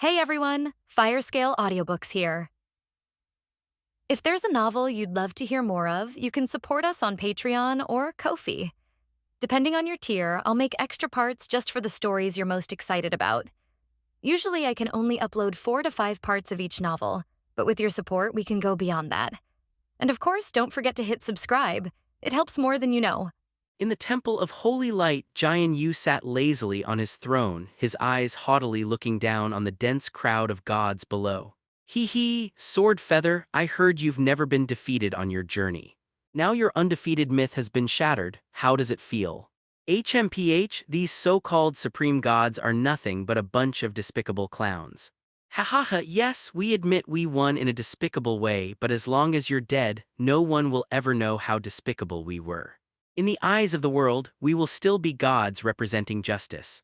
Hey everyone, Firescale Audiobooks here. If there's a novel you'd love to hear more of, you can support us on Patreon or Ko-fi. Depending on your tier, I'll make extra parts just for the stories you're most excited about. Usually I can only upload 4 to 5 parts of each novel, but with your support, we can go beyond that. And of course, don't forget to hit subscribe. It helps more than you know. In the Temple of Holy Light, Jian Yu sat lazily on his throne, his eyes haughtily looking down on the dense crowd of gods below. Hee, Sword Feather, I heard you've never been defeated on your journey. Now your undefeated myth has been shattered, how does it feel? HMPH, these so-called supreme gods are nothing but a bunch of despicable clowns. Ha ha ha, yes, we admit we won in a despicable way, but as long as you're dead, no one will ever know how despicable we were. In the eyes of the world, we will still be gods representing justice.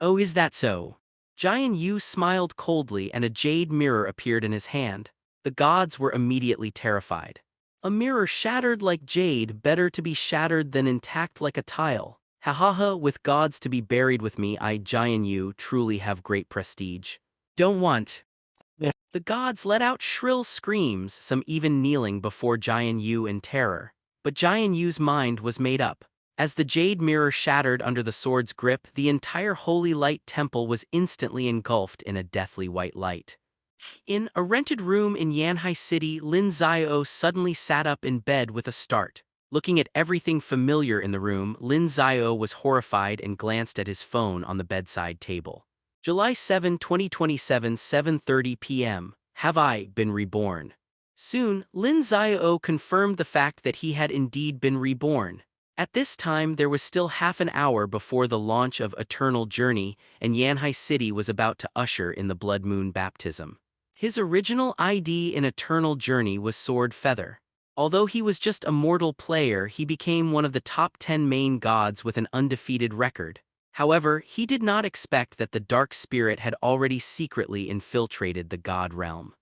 Oh, is that so? Jian Yu smiled coldly and a jade mirror appeared in his hand. The gods were immediately terrified. A mirror shattered like jade, better to be shattered than intact like a tile. Ha ha ha, with gods to be buried with me, I, Jian Yu, truly have great prestige. Don't want. The gods let out shrill screams, some even kneeling before Jian Yu in terror. But Jian Yu's mind was made up. As the jade mirror shattered under the sword's grip, the entire Holy Light Temple was instantly engulfed in a deathly white light. In a rented room in Yanhai City, Lin Xiao suddenly sat up in bed with a start. Looking at everything familiar in the room, Lin Xiao was horrified and glanced at his phone on the bedside table. July 7, 2027, 7:30 p.m. Have I been reborn? Soon, Lin Xiao confirmed the fact that he had indeed been reborn. At this time there was still half an hour before the launch of Eternal Journey, and Yanhai City was about to usher in the Blood Moon baptism. His original ID in Eternal Journey was Sword Feather. Although he was just a mortal player, he became one of the top 10 main gods with an undefeated record. However, he did not expect that the Dark Spirit had already secretly infiltrated the god realm.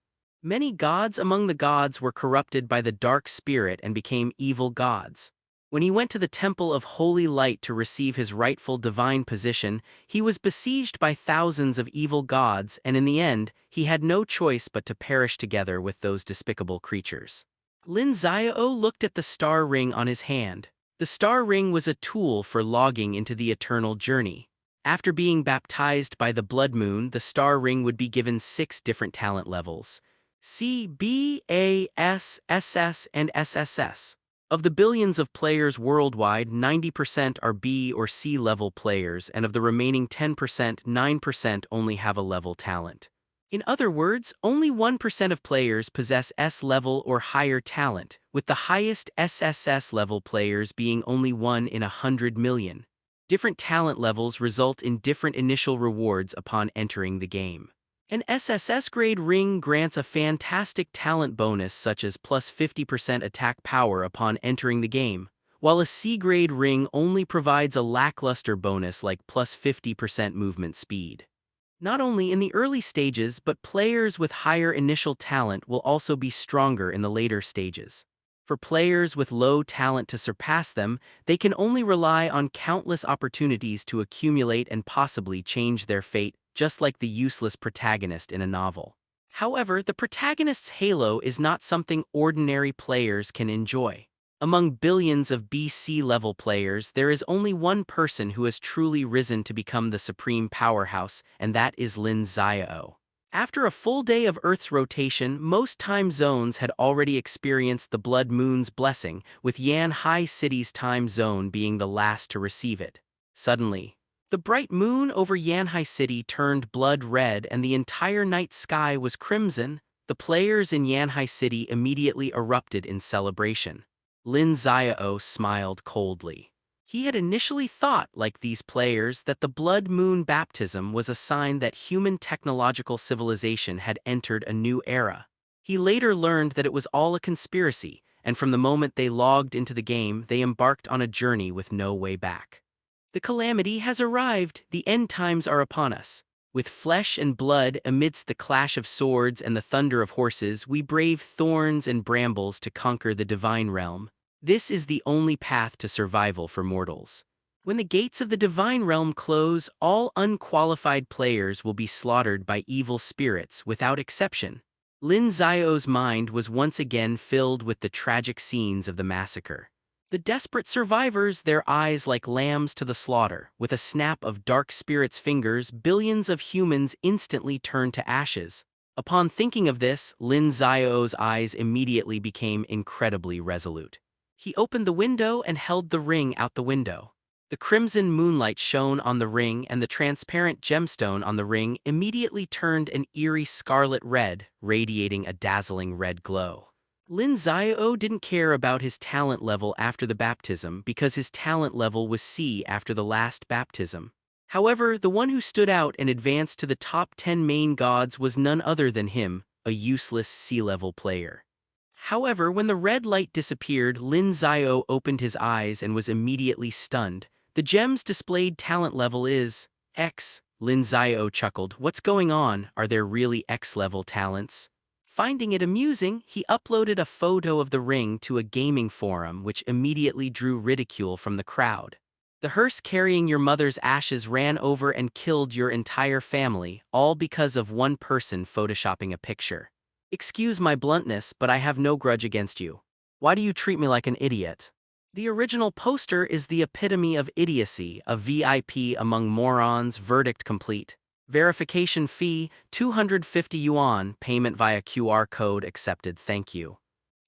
Many gods among the gods were corrupted by the Dark Spirit and became evil gods. When he went to the Temple of Holy Light to receive his rightful divine position, he was besieged by thousands of evil gods, and in the end, he had no choice but to perish together with those despicable creatures. Lin Xiao looked at the star ring on his hand. The star ring was a tool for logging into the Eternal Journey. After being baptized by the Blood Moon, the star ring would be given 6 different talent levels. C, B, A, S, SS, and SSS. Of the billions of players worldwide, 90% are B or C level players, and of the remaining 10%, 9% only have a level talent. In other words, only 1% of players possess S level or higher talent, with the highest SSS level players being only 1 in 100 million. Different talent levels result in different initial rewards upon entering the game. An SSS grade ring grants a fantastic talent bonus such as plus 50% attack power upon entering the game, while a C grade ring only provides a lackluster bonus like plus 50% movement speed. Not only in the early stages, but players with higher initial talent will also be stronger in the later stages. For players with low talent to surpass them, they can only rely on countless opportunities to accumulate and possibly change their fate, just like the useless protagonist in a novel. However, the protagonist's halo is not something ordinary players can enjoy. Among billions of BC level players, there is only one person who has truly risen to become the supreme powerhouse, and that is Lin Xiao. After a full day of Earth's rotation, most time zones had already experienced the Blood Moon's blessing, with Yanhai City's time zone being the last to receive it. Suddenly, the bright moon over Yanhai City turned blood red and the entire night sky was crimson. The players in Yanhai City immediately erupted in celebration. Lin Xiao smiled coldly. He had initially thought, like these players, that the Blood Moon baptism was a sign that human technological civilization had entered a new era. He later learned that it was all a conspiracy, and from the moment they logged into the game, they embarked on a journey with no way back. The calamity has arrived, the end times are upon us. With flesh and blood, amidst the clash of swords and the thunder of horses, we brave thorns and brambles to conquer the divine realm. This is the only path to survival for mortals. When the gates of the divine realm close, all unqualified players will be slaughtered by evil spirits without exception. Lin Xiao's mind was once again filled with the tragic scenes of the massacre. The desperate survivors, their eyes like lambs to the slaughter, with a snap of dark spirit's fingers, billions of humans instantly turned to ashes. Upon thinking of this, Lin Xiao's eyes immediately became incredibly resolute. He opened the window and held the ring out the window. The crimson moonlight shone on the ring, and the transparent gemstone on the ring immediately turned an eerie scarlet red, radiating a dazzling red glow. Lin Xiao didn't care about his talent level after the baptism because his talent level was C after the last baptism. However, the one who stood out and advanced to the top 10 main gods was none other than him, a useless C-level player. However, when the red light disappeared, Lin Xiao opened his eyes and was immediately stunned. The gem's displayed talent level is X. Lin Xiao chuckled. What's going on? Are there really X-level talents? Finding it amusing, he uploaded a photo of the ring to a gaming forum, which immediately drew ridicule from the crowd. The hearse carrying your mother's ashes ran over and killed your entire family, all because of one person photoshopping a picture. Excuse my bluntness, but I have no grudge against you. Why do you treat me like an idiot? The original poster is the epitome of idiocy, a VIP among morons. Verdict complete. Verification fee, 250 yuan, payment via QR code accepted, thank you.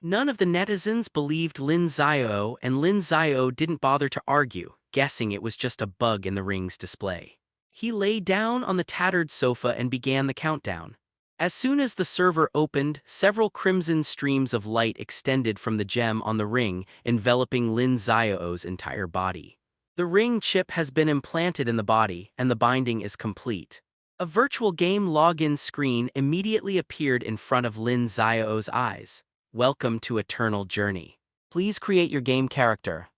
None of the netizens believed Lin Xiao, and Lin Xiao didn't bother to argue, guessing it was just a bug in the ring's display. He lay down on the tattered sofa and began the countdown. As soon as the server opened, several crimson streams of light extended from the gem on the ring, enveloping Lin Xiao's entire body. The ring chip has been implanted in the body, and the binding is complete. A virtual game login screen immediately appeared in front of Lin Xiao's eyes. Welcome to Eternal Journey. Please create your game character.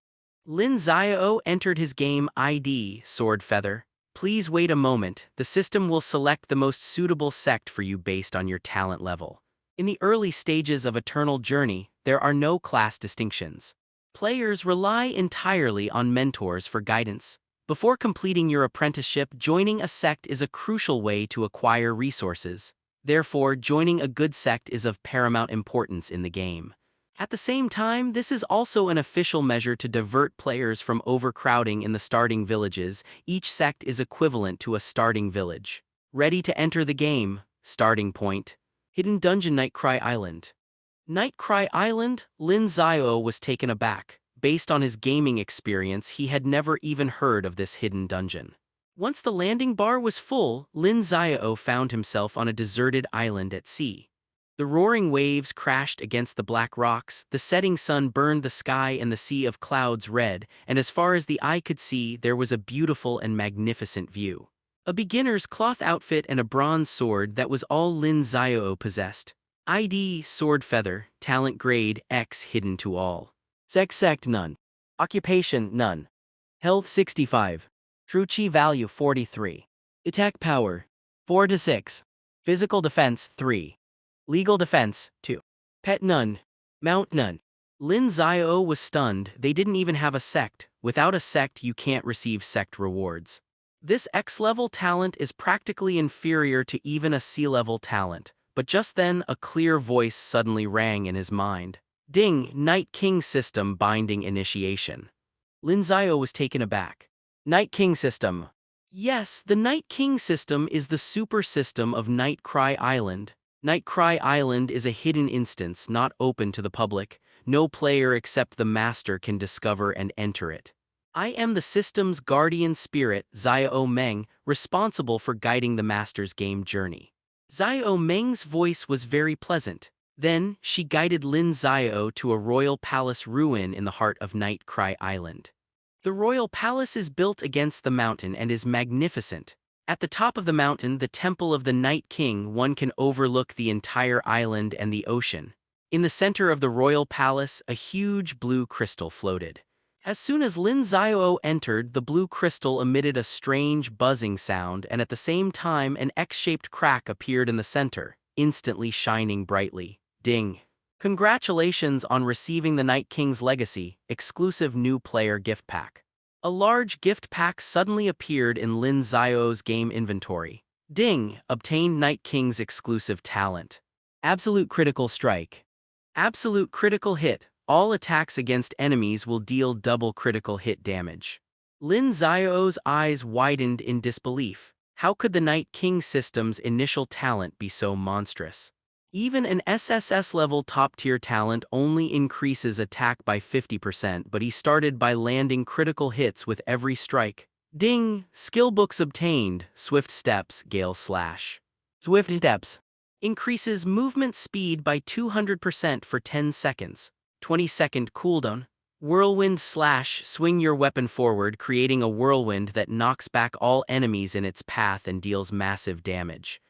Lin Xiao entered his game ID, Sword Feather. Please wait a moment, the system will select the most suitable sect for you based on your talent level. In the early stages of Eternal Journey, there are no class distinctions. Players rely entirely on mentors for guidance. Before completing your apprenticeship, joining a sect is a crucial way to acquire resources. Therefore, joining a good sect is of paramount importance in the game. At the same time, this is also an official measure to divert players from overcrowding in the starting villages. Each sect is equivalent to a starting village. Ready to enter the game. Starting point. Hidden Dungeon Nightcry Island. Nightcry Island, Lin Xiao was taken aback. Based on his gaming experience, he had never even heard of this hidden dungeon. Once the landing bar was full, Lin Xiao found himself on a deserted island at sea. The roaring waves crashed against the black rocks, the setting sun burned the sky and the sea of clouds red, and as far as the eye could see, there was a beautiful and magnificent view. A beginner's cloth outfit and a bronze sword, that was all Lin Xiao possessed. ID, Sword Feather, Talent Grade, X, Hidden to all. Sect none. Occupation none. Health 65. True Chi value 43. Attack power 4 to 6. Physical defense 3. Legal defense 2. Pet none. Mount none. Lin Xiao was stunned. They didn't even have a sect. Without a sect, you can't receive sect rewards. This X-level talent is practically inferior to even a C-level talent. But just then, a clear voice suddenly rang in his mind. Ding, Night King System Binding Initiation. Lin Xiao was taken aback. Night King System. Yes, the Night King System is the super system of Nightcry Island. Nightcry Island is a hidden instance not open to the public. No player except the master can discover and enter it. I am the system's guardian spirit, Xiao Meng, responsible for guiding the master's game journey. Xiao Meng's voice was very pleasant. Then, she guided Lin Xiao to a royal palace ruin in the heart of Nightcry Island. The royal palace is built against the mountain and is magnificent. At the top of the mountain, the temple of the Night King, one can overlook the entire island and the ocean. In the center of the royal palace, a huge blue crystal floated. As soon as Lin Xiao entered, the blue crystal emitted a strange buzzing sound, and at the same time an X-shaped crack appeared in the center, instantly shining brightly. Ding! Congratulations on receiving the Night King's legacy, exclusive new player gift pack. A large gift pack suddenly appeared in Lin Xiao's game inventory. Ding! Obtained Night King's exclusive talent. Absolute Critical Strike. Absolute Critical Hit. All attacks against enemies will deal double critical hit damage. Lin Xiao's eyes widened in disbelief. How could the Night King system's initial talent be so monstrous? Even an SSS-level top-tier talent only increases attack by 50%, but he started by landing critical hits with every strike. Ding! Skill books obtained. Swift Steps, Gale Slash. Swift Steps increases movement speed by 200% for 10 seconds. 20-second cooldown. Whirlwind Slash. Swing your weapon forward, creating a whirlwind that knocks back all enemies in its path and deals massive damage.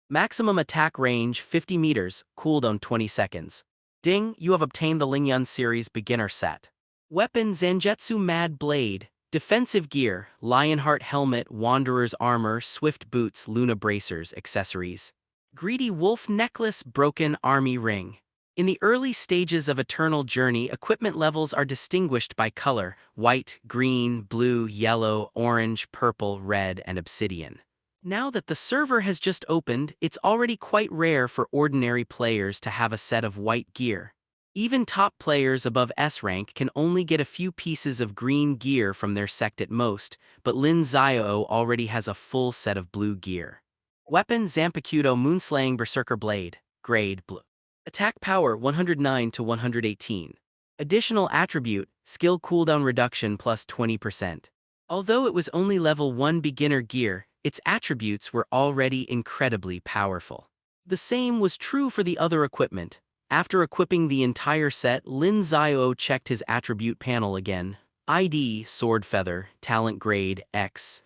Maximum attack range 50 meters, cooldown 20 seconds. Ding, you have obtained the Lingyan series beginner set. Weapon Zangetsu Mad Blade. Defensive gear, Lionheart Helmet, Wanderer's Armor, Swift Boots, Luna Bracers, Accessories. Greedy Wolf Necklace, Broken Army Ring. In the early stages of Eternal Journey, equipment levels are distinguished by color: white, green, blue, yellow, orange, purple, red, and obsidian. Now that the server has just opened, it's already quite rare for ordinary players to have a set of white gear. Even top players above S rank can only get a few pieces of green gear from their sect at most, but Lin Xiao already has a full set of blue gear. Weapon Zanpakuto Moonslaying Berserker Blade, Grade Blue. Attack Power 109 to 118. Additional Attribute, Skill Cooldown Reduction plus 20%. Although it was only level 1 beginner gear, its attributes were already incredibly powerful. The same was true for the other equipment. After equipping the entire set, Lin Xiao checked his attribute panel again. ID, Sword Feather, Talent Grade, X.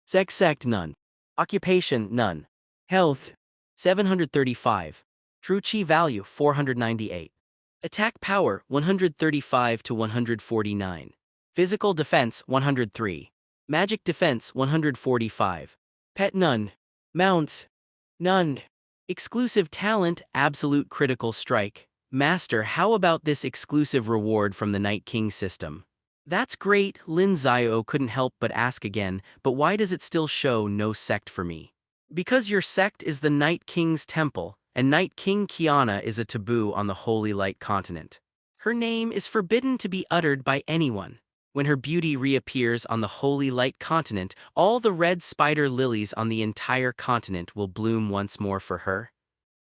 Sect, none. Occupation, none. Health, 735. True Chi value, 498. Attack Power, 135 to 149. Physical Defense, 103. Magic Defense, 145. Pet, none. Mounts, none. Exclusive Talent, Absolute Critical Strike. Master, how about this exclusive reward from the Night King system? That's great, Lin Xiao couldn't help but ask again, but why does it still show no sect for me? Because your sect is the Night King's temple, and Night King Kiana is a taboo on the Holy Light continent. Her name is forbidden to be uttered by anyone. When her beauty reappears on the Holy Light continent, all the red spider lilies on the entire continent will bloom once more for her.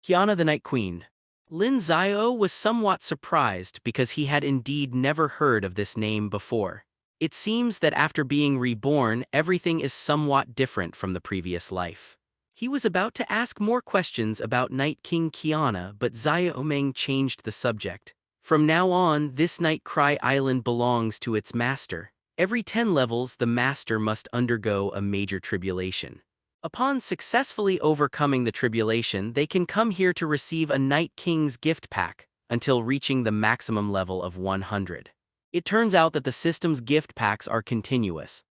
Kiana the Night Queen. Lin Xiao was somewhat surprised because he had indeed never heard of this name before. It seems that after being reborn, everything is somewhat different from the previous life. He was about to ask more questions about Night King Kiana, but Xiao Meng changed the subject. From now on, this Night Cry Island belongs to its master. Every 10 levels, the master must undergo a major tribulation. Upon successfully overcoming the tribulation, they can come here to receive a Night King's gift pack, until reaching the maximum level of 100. It turns out that the system's gift packs are continuous.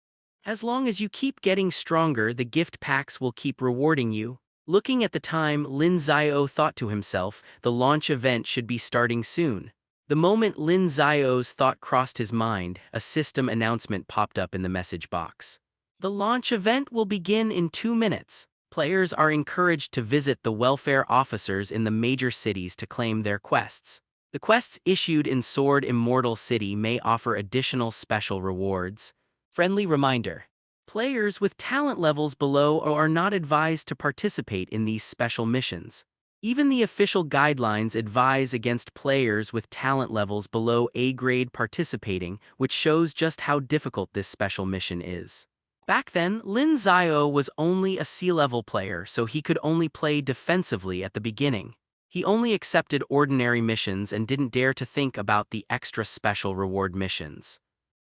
As long as you keep getting stronger, the gift packs will keep rewarding you. Looking at the time, Lin Xiao thought to himself, the launch event should be starting soon. The moment Lin Xiao's thought crossed his mind, a system announcement popped up in the message box. The launch event will begin in 2 minutes. Players are encouraged to visit the welfare officers in the major cities to claim their quests. The quests issued in Sword Immortal City may offer additional special rewards. Friendly reminder: players with talent levels below are not advised to participate in these special missions. Even the official guidelines advise against players with talent levels below A grade participating, which shows just how difficult this special mission is. Back then, Lin Xiao was only a C-level player, so he could only play defensively at the beginning. He only accepted ordinary missions and didn't dare to think about the extra special reward missions.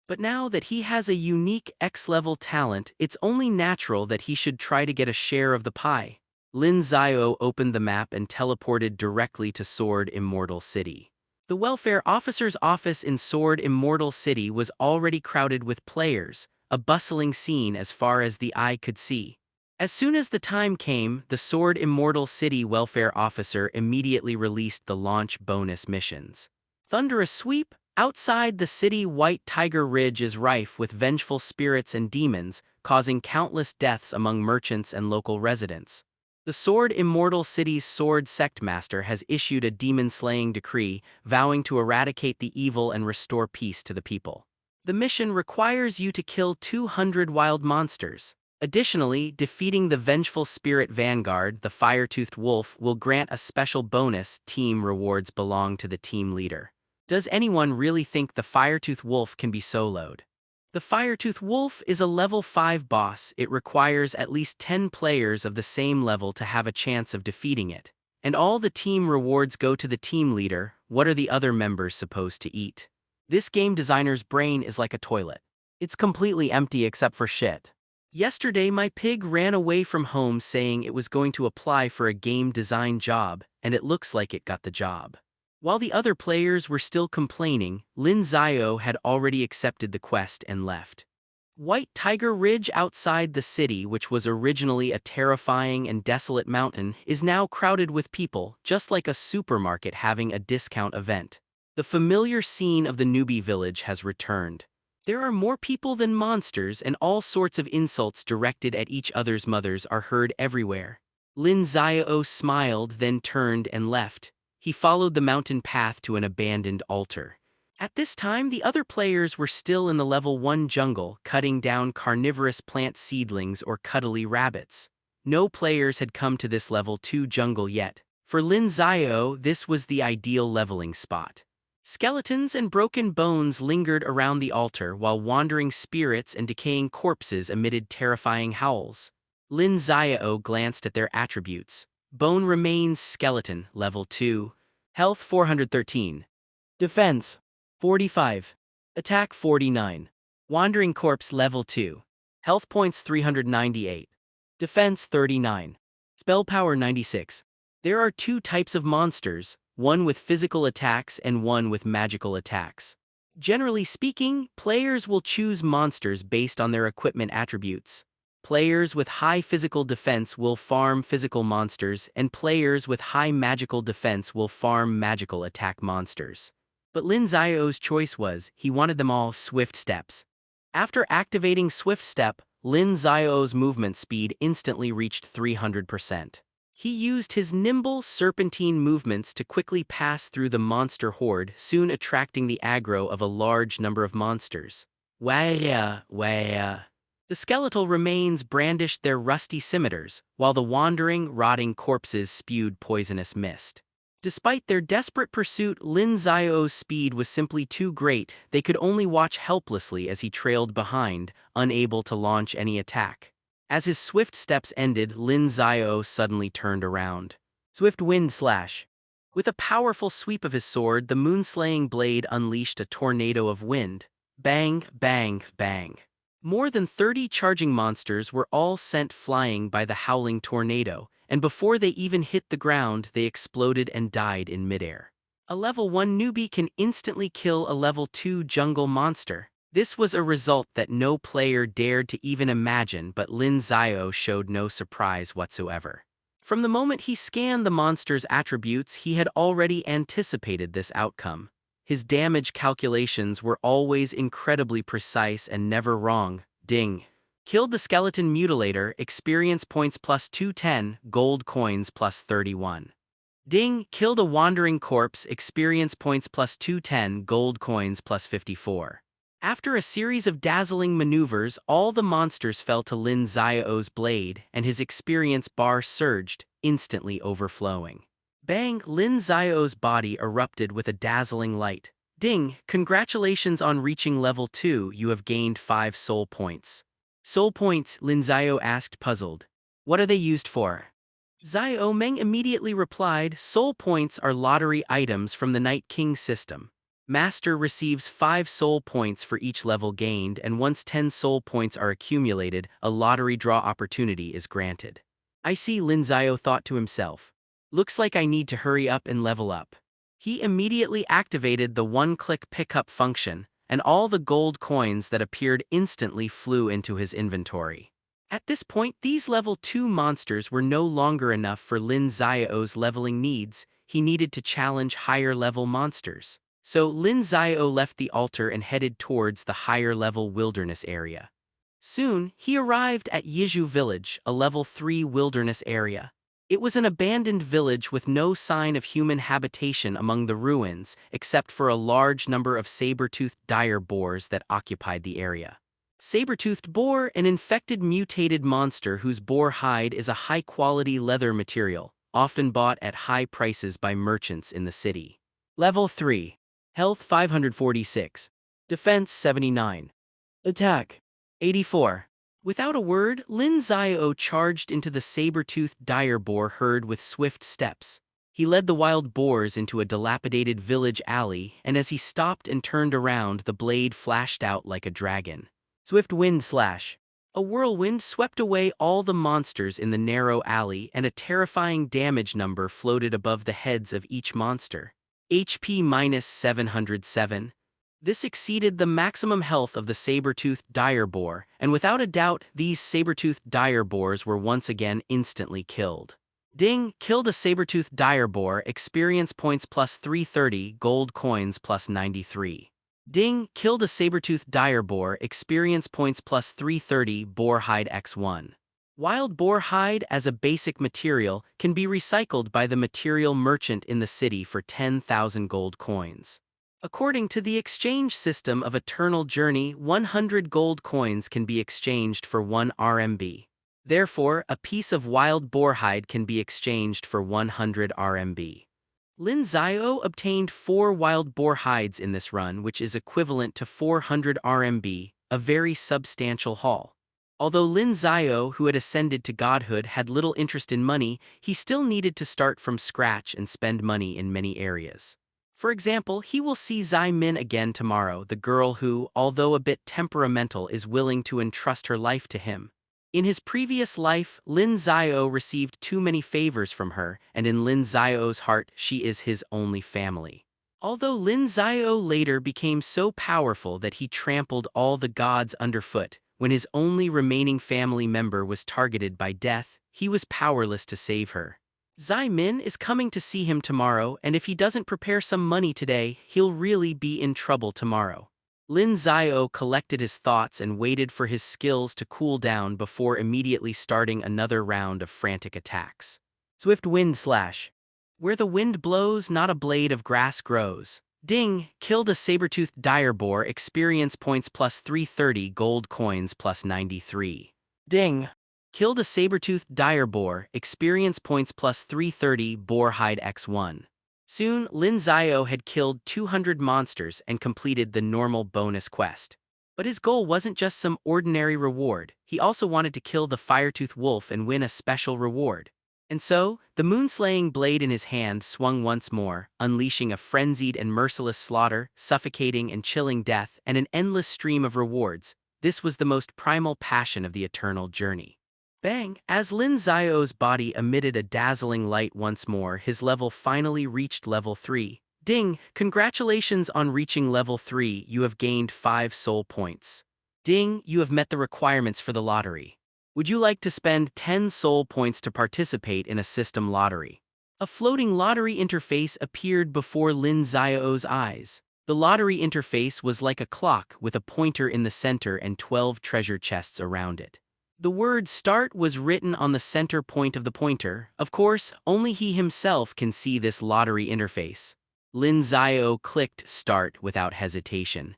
But now that he has a unique X-level talent, it's only natural that he should try to get a share of the pie. Lin Xiao opened the map and teleported directly to Sword Immortal City. The welfare officer's office in Sword Immortal City was already crowded with players, a bustling scene as far as the eye could see. As soon as the time came, the Sword Immortal City welfare officer immediately released the launch bonus missions. Thunderous Sweep, Outside the city, White Tiger Ridge is rife with vengeful spirits and demons, causing countless deaths among merchants and local residents. The Sword Immortal City's Sword Sect Master has issued a demon-slaying decree, vowing to eradicate the evil and restore peace to the people. The mission requires you to kill 200 wild monsters. Additionally, defeating the vengeful spirit Vanguard, the fire-toothed wolf, will grant a special bonus. Team rewards belong to the team leader. Does anyone really think the Firetooth Wolf can be soloed? The Firetooth Wolf is a level 5 boss. It requires at least 10 players of the same level to have a chance of defeating it. And all the team rewards go to the team leader. What are the other members supposed to eat? This game designer's brain is like a toilet. It's completely empty except for shit. Yesterday my pig ran away from home saying it was going to apply for a game design job, and it looks like it got the job. While the other players were still complaining, Lin Xiao had already accepted the quest and left. White Tiger Ridge outside the city, which was originally a terrifying and desolate mountain, is now crowded with people, just like a supermarket having a discount event. The familiar scene of the newbie village has returned. There are more people than monsters, and all sorts of insults directed at each other's mothers are heard everywhere. Lin Xiao smiled, then turned and left. He followed the mountain path to an abandoned altar. At this time, the other players were still in the level 1 jungle, cutting down carnivorous plant seedlings or cuddly rabbits. No players had come to this level 2 jungle yet. For Lin Xiao, this was the ideal leveling spot. Skeletons and broken bones lingered around the altar, while wandering spirits and decaying corpses emitted terrifying howls. Lin Xiao glanced at their attributes. Bone remains skeleton, level 2. Health 413. Defense 45. Attack 49. Wandering corpse level 2. Health points 398. Defense 39. Spell power 96. There are two types of monsters, one with physical attacks and one with magical attacks. Generally speaking, players will choose monsters based on their equipment attributes. Players with high physical defense will farm physical monsters, and players with high magical defense will farm magical attack monsters. But Lin Xiao's choice was, he wanted them all swift steps. After activating Swift Step, Lin Xiao's movement speed instantly reached 300%. He used his nimble, serpentine movements to quickly pass through the monster horde, soon attracting the aggro of a large number of monsters. Wah, wah. The skeletal remains brandished their rusty scimitars, while the wandering, rotting corpses spewed poisonous mist. Despite their desperate pursuit, Lin Xiao's speed was simply too great. They could only watch helplessly as he trailed behind, unable to launch any attack. As his swift steps ended, Lin Xiao suddenly turned around. Swift Wind Slash. With a powerful sweep of his sword, the moon-slaying blade unleashed a tornado of wind. Bang, bang, bang. More than 30 charging monsters were all sent flying by the howling tornado, and before they even hit the ground, they exploded and died in midair. A level 1 newbie can instantly kill a level 2 jungle monster. This was a result that no player dared to even imagine, but Lin Xiao showed no surprise whatsoever. From the moment he scanned the monster's attributes, he had already anticipated this outcome. His damage calculations were always incredibly precise and never wrong. Ding. Killed the skeleton mutilator, experience points plus 210, gold coins plus 31. Ding. Killed a wandering corpse, experience points plus 210, gold coins plus 54. After a series of dazzling maneuvers, all the monsters fell to Lin Xiao's blade, and his experience bar surged, instantly overflowing. Bang! Lin Xiao's body erupted with a dazzling light. Ding! Congratulations on reaching level 2, you have gained 5 soul points. Soul points? Lin Xiao asked, puzzled. What are they used for? Xiao Meng immediately replied, soul points are lottery items from the Night King system. Master receives 5 soul points for each level gained, and once 10 soul points are accumulated, a lottery draw opportunity is granted. I see, Lin Xiao thought to himself. Looks like I need to hurry up and level up. He immediately activated the one-click pickup function, and all the gold coins that appeared instantly flew into his inventory. At this point, these level 2 monsters were no longer enough for Lin Xiao's leveling needs. He needed to challenge higher-level monsters. So Lin Xiao left the altar and headed towards the higher-level wilderness area. Soon, he arrived at Yizhu village, a level 3 wilderness area. It was an abandoned village with no sign of human habitation among the ruins, except for a large number of saber-toothed dire boars that occupied the area. Saber-toothed boar, an infected mutated monster whose boar hide is a high-quality leather material, often bought at high prices by merchants in the city. Level 3. Health 546. Defense 79. Attack 84. Without a word, Lin Xiao charged into the saber-toothed dire boar herd with swift steps. He led the wild boars into a dilapidated village alley, and as he stopped and turned around, the blade flashed out like a dragon. Swift wind slash. A whirlwind swept away all the monsters in the narrow alley, and a terrifying damage number floated above the heads of each monster. HP minus 707. This exceeded the maximum health of the saber-toothed dire boar, and without a doubt, these saber-toothed dire boars were once again instantly killed. Ding, killed a saber-toothed dire boar, experience points plus 330, gold coins plus 93. Ding, killed a saber-toothed dire boar, experience points plus 330, boar hide x1. Wild boar hide as a basic material can be recycled by the material merchant in the city for 10,000 gold coins. According to the exchange system of Eternal Journey, 100 gold coins can be exchanged for 1 RMB. Therefore, a piece of wild boar hide can be exchanged for 100 RMB. Lin Xiao obtained 4 wild boar hides in this run, which is equivalent to 400 RMB, a very substantial haul. Although Lin Xiao, who had ascended to godhood, had little interest in money, he still needed to start from scratch and spend money in many areas. For example, he will see Zai Min again tomorrow, the girl who, although a bit temperamental, is willing to entrust her life to him. In his previous life, Lin Xiao received too many favors from her, and in Lin Xiao's heart, she is his only family. Although Lin Xiao later became so powerful that he trampled all the gods underfoot, when his only remaining family member was targeted by death, he was powerless to save her. Zai Min is coming to see him tomorrow, and if he doesn't prepare some money today, he'll really be in trouble tomorrow. Lin Xiao collected his thoughts and waited for his skills to cool down before immediately starting another round of frantic attacks. Swift wind slash. Where the wind blows, not a blade of grass grows. Ding, killed a saber-toothed dire boar, experience points plus 330, gold coins plus 93. Ding. Killed a saber-toothed dire boar, experience points plus 330, boar hide x1. Soon, Lin Xiao had killed 200 monsters and completed the normal bonus quest. But his goal wasn't just some ordinary reward, he also wanted to kill the fire-toothed wolf and win a special reward. And so, the moon-slaying blade in his hand swung once more, unleashing a frenzied and merciless slaughter, suffocating and chilling death, and an endless stream of rewards. This was the most primal passion of the Eternal Journey. Bang! As Lin Xiao's body emitted a dazzling light once more, his level finally reached level 3. Ding! Congratulations on reaching level 3, you have gained 5 soul points. Ding! You have met the requirements for the lottery. Would you like to spend 10 soul points to participate in a system lottery? A floating lottery interface appeared before Lin Xiao's eyes. The lottery interface was like a clock with a pointer in the center and 12 treasure chests around it. The word "Start" was written on the center point of the pointer. Of course, only he himself can see this lottery interface. Lin Xiao clicked "Start" without hesitation.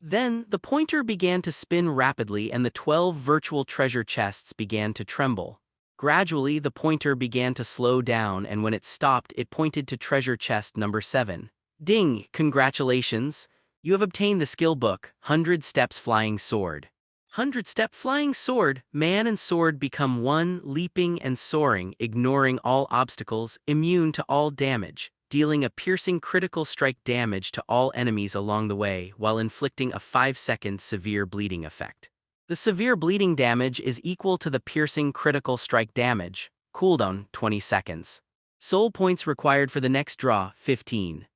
Then, the pointer began to spin rapidly and the 12 virtual treasure chests began to tremble. Gradually, the pointer began to slow down, and when it stopped, it pointed to treasure chest number 7. Ding! Congratulations! You have obtained the skill book, 100 Steps Flying Sword. 100-step flying sword, man and sword become one, leaping and soaring, ignoring all obstacles, immune to all damage, dealing a piercing critical strike damage to all enemies along the way while inflicting a 5-second severe bleeding effect. The severe bleeding damage is equal to the piercing critical strike damage, cooldown 20 seconds. Soul points required for the next draw, 15.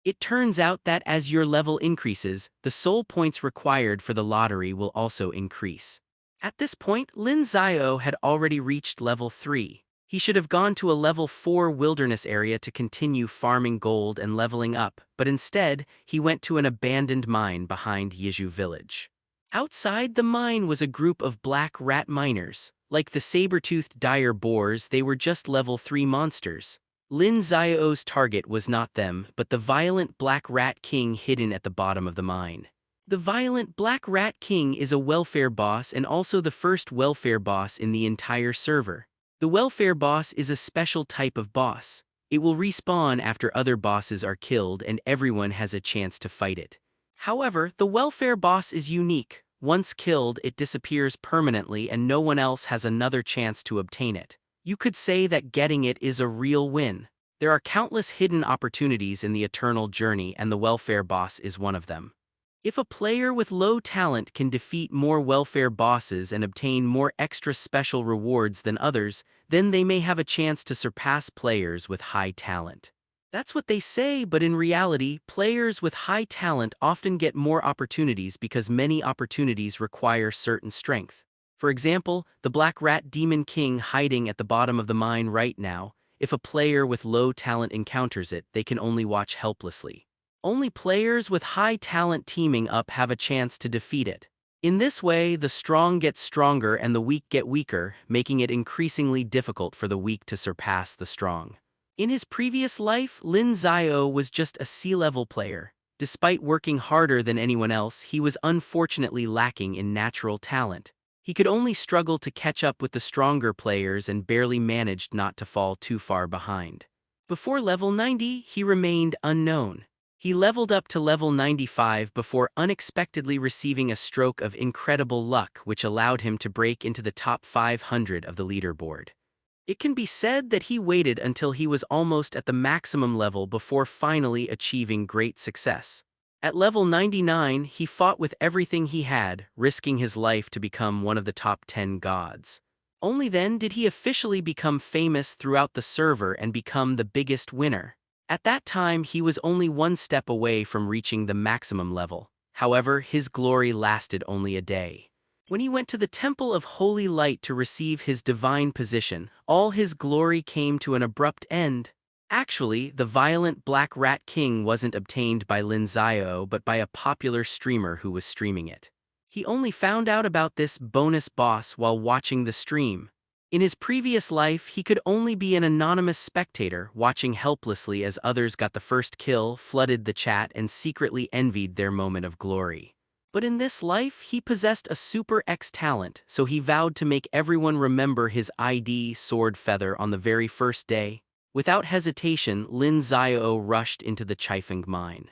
It turns out that as your level increases, the soul points required for the lottery will also increase. At this point, Lin Xiao had already reached level 3. He should have gone to a level 4 wilderness area to continue farming gold and leveling up, but instead, he went to an abandoned mine behind Yizhu village. Outside the mine was a group of black rat miners. Like the saber-toothed dire boars, they were just level 3 monsters. Lin Xiao's target was not them, but the violent Black Rat King hidden at the bottom of the mine. The violent Black Rat King is a welfare boss and also the first welfare boss in the entire server. The welfare boss is a special type of boss. It will respawn after other bosses are killed and everyone has a chance to fight it. However, the welfare boss is unique. Once killed, it disappears permanently and no one else has another chance to obtain it. You could say that getting it is a real win. There are countless hidden opportunities in the Eternal Journey and the welfare boss is one of them. If a player with low talent can defeat more welfare bosses and obtain more extra special rewards than others, then they may have a chance to surpass players with high talent. That's what they say, but in reality, players with high talent often get more opportunities because many opportunities require certain strength. For example, the Black Rat Demon King hiding at the bottom of the mine right now, if a player with low talent encounters it, they can only watch helplessly. Only players with high talent teaming up have a chance to defeat it. In this way, the strong get stronger and the weak get weaker, making it increasingly difficult for the weak to surpass the strong. In his previous life, Lin Xiao was just a C-level player. Despite working harder than anyone else, he was unfortunately lacking in natural talent. He could only struggle to catch up with the stronger players and barely managed not to fall too far behind. Before level 90, he remained unknown. He leveled up to level 95 before unexpectedly receiving a stroke of incredible luck which allowed him to break into the top 500 of the leaderboard. It can be said that he waited until he was almost at the maximum level before finally achieving great success. At level 99, he fought with everything he had, risking his life to become one of the top 10 gods. Only then did he officially become famous throughout the server and become the biggest winner. At that time, he was only one step away from reaching the maximum level. However, his glory lasted only a day. When he went to the Temple of Holy Light to receive his divine position, all his glory came to an abrupt end. Actually, the violent Black Rat King wasn't obtained by Lin Xiao but by a popular streamer who was streaming it. He only found out about this bonus boss while watching the stream. In his previous life, he could only be an anonymous spectator, watching helplessly as others got the first kill, flooded the chat, and secretly envied their moment of glory. But in this life, he possessed a Super X talent, so he vowed to make everyone remember his ID sword feather on the very first day. Without hesitation, Lin Xiao rushed into the Chifeng mine.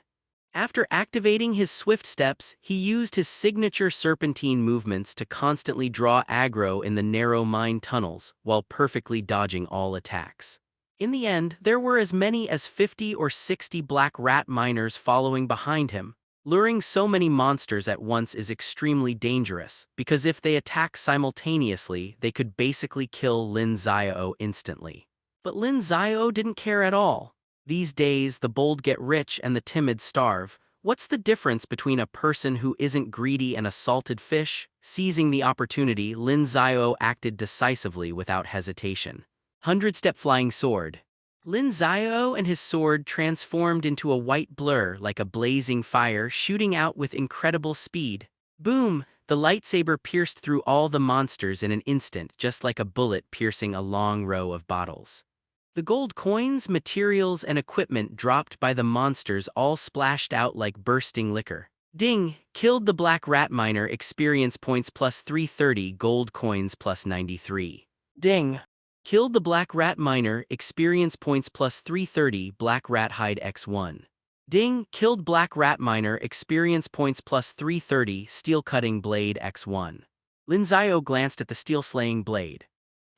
After activating his swift steps, he used his signature serpentine movements to constantly draw aggro in the narrow mine tunnels, while perfectly dodging all attacks. In the end, there were as many as 50 or 60 black rat miners following behind him. Luring so many monsters at once is extremely dangerous, because if they attack simultaneously, they could basically kill Lin Xiao instantly. But Lin Xiao didn't care at all. These days, the bold get rich and the timid starve. What's the difference between a person who isn't greedy and a salted fish? Seizing the opportunity, Lin Xiao acted decisively without hesitation. 100-step flying sword. Lin Xiao and his sword transformed into a white blur like a blazing fire shooting out with incredible speed. Boom! The lightsaber pierced through all the monsters in an instant, just like a bullet piercing a long row of bottles. The gold coins, materials, and equipment dropped by the monsters all splashed out like bursting liquor. Ding! Killed the black rat miner, experience points plus 330, gold coins plus 93. Ding! Killed the black rat miner, experience points plus 330, black rat hide x1. Ding! Killed black rat miner, experience points plus 330, steel cutting blade x1. Lin Xiao glanced at the steel slaying blade.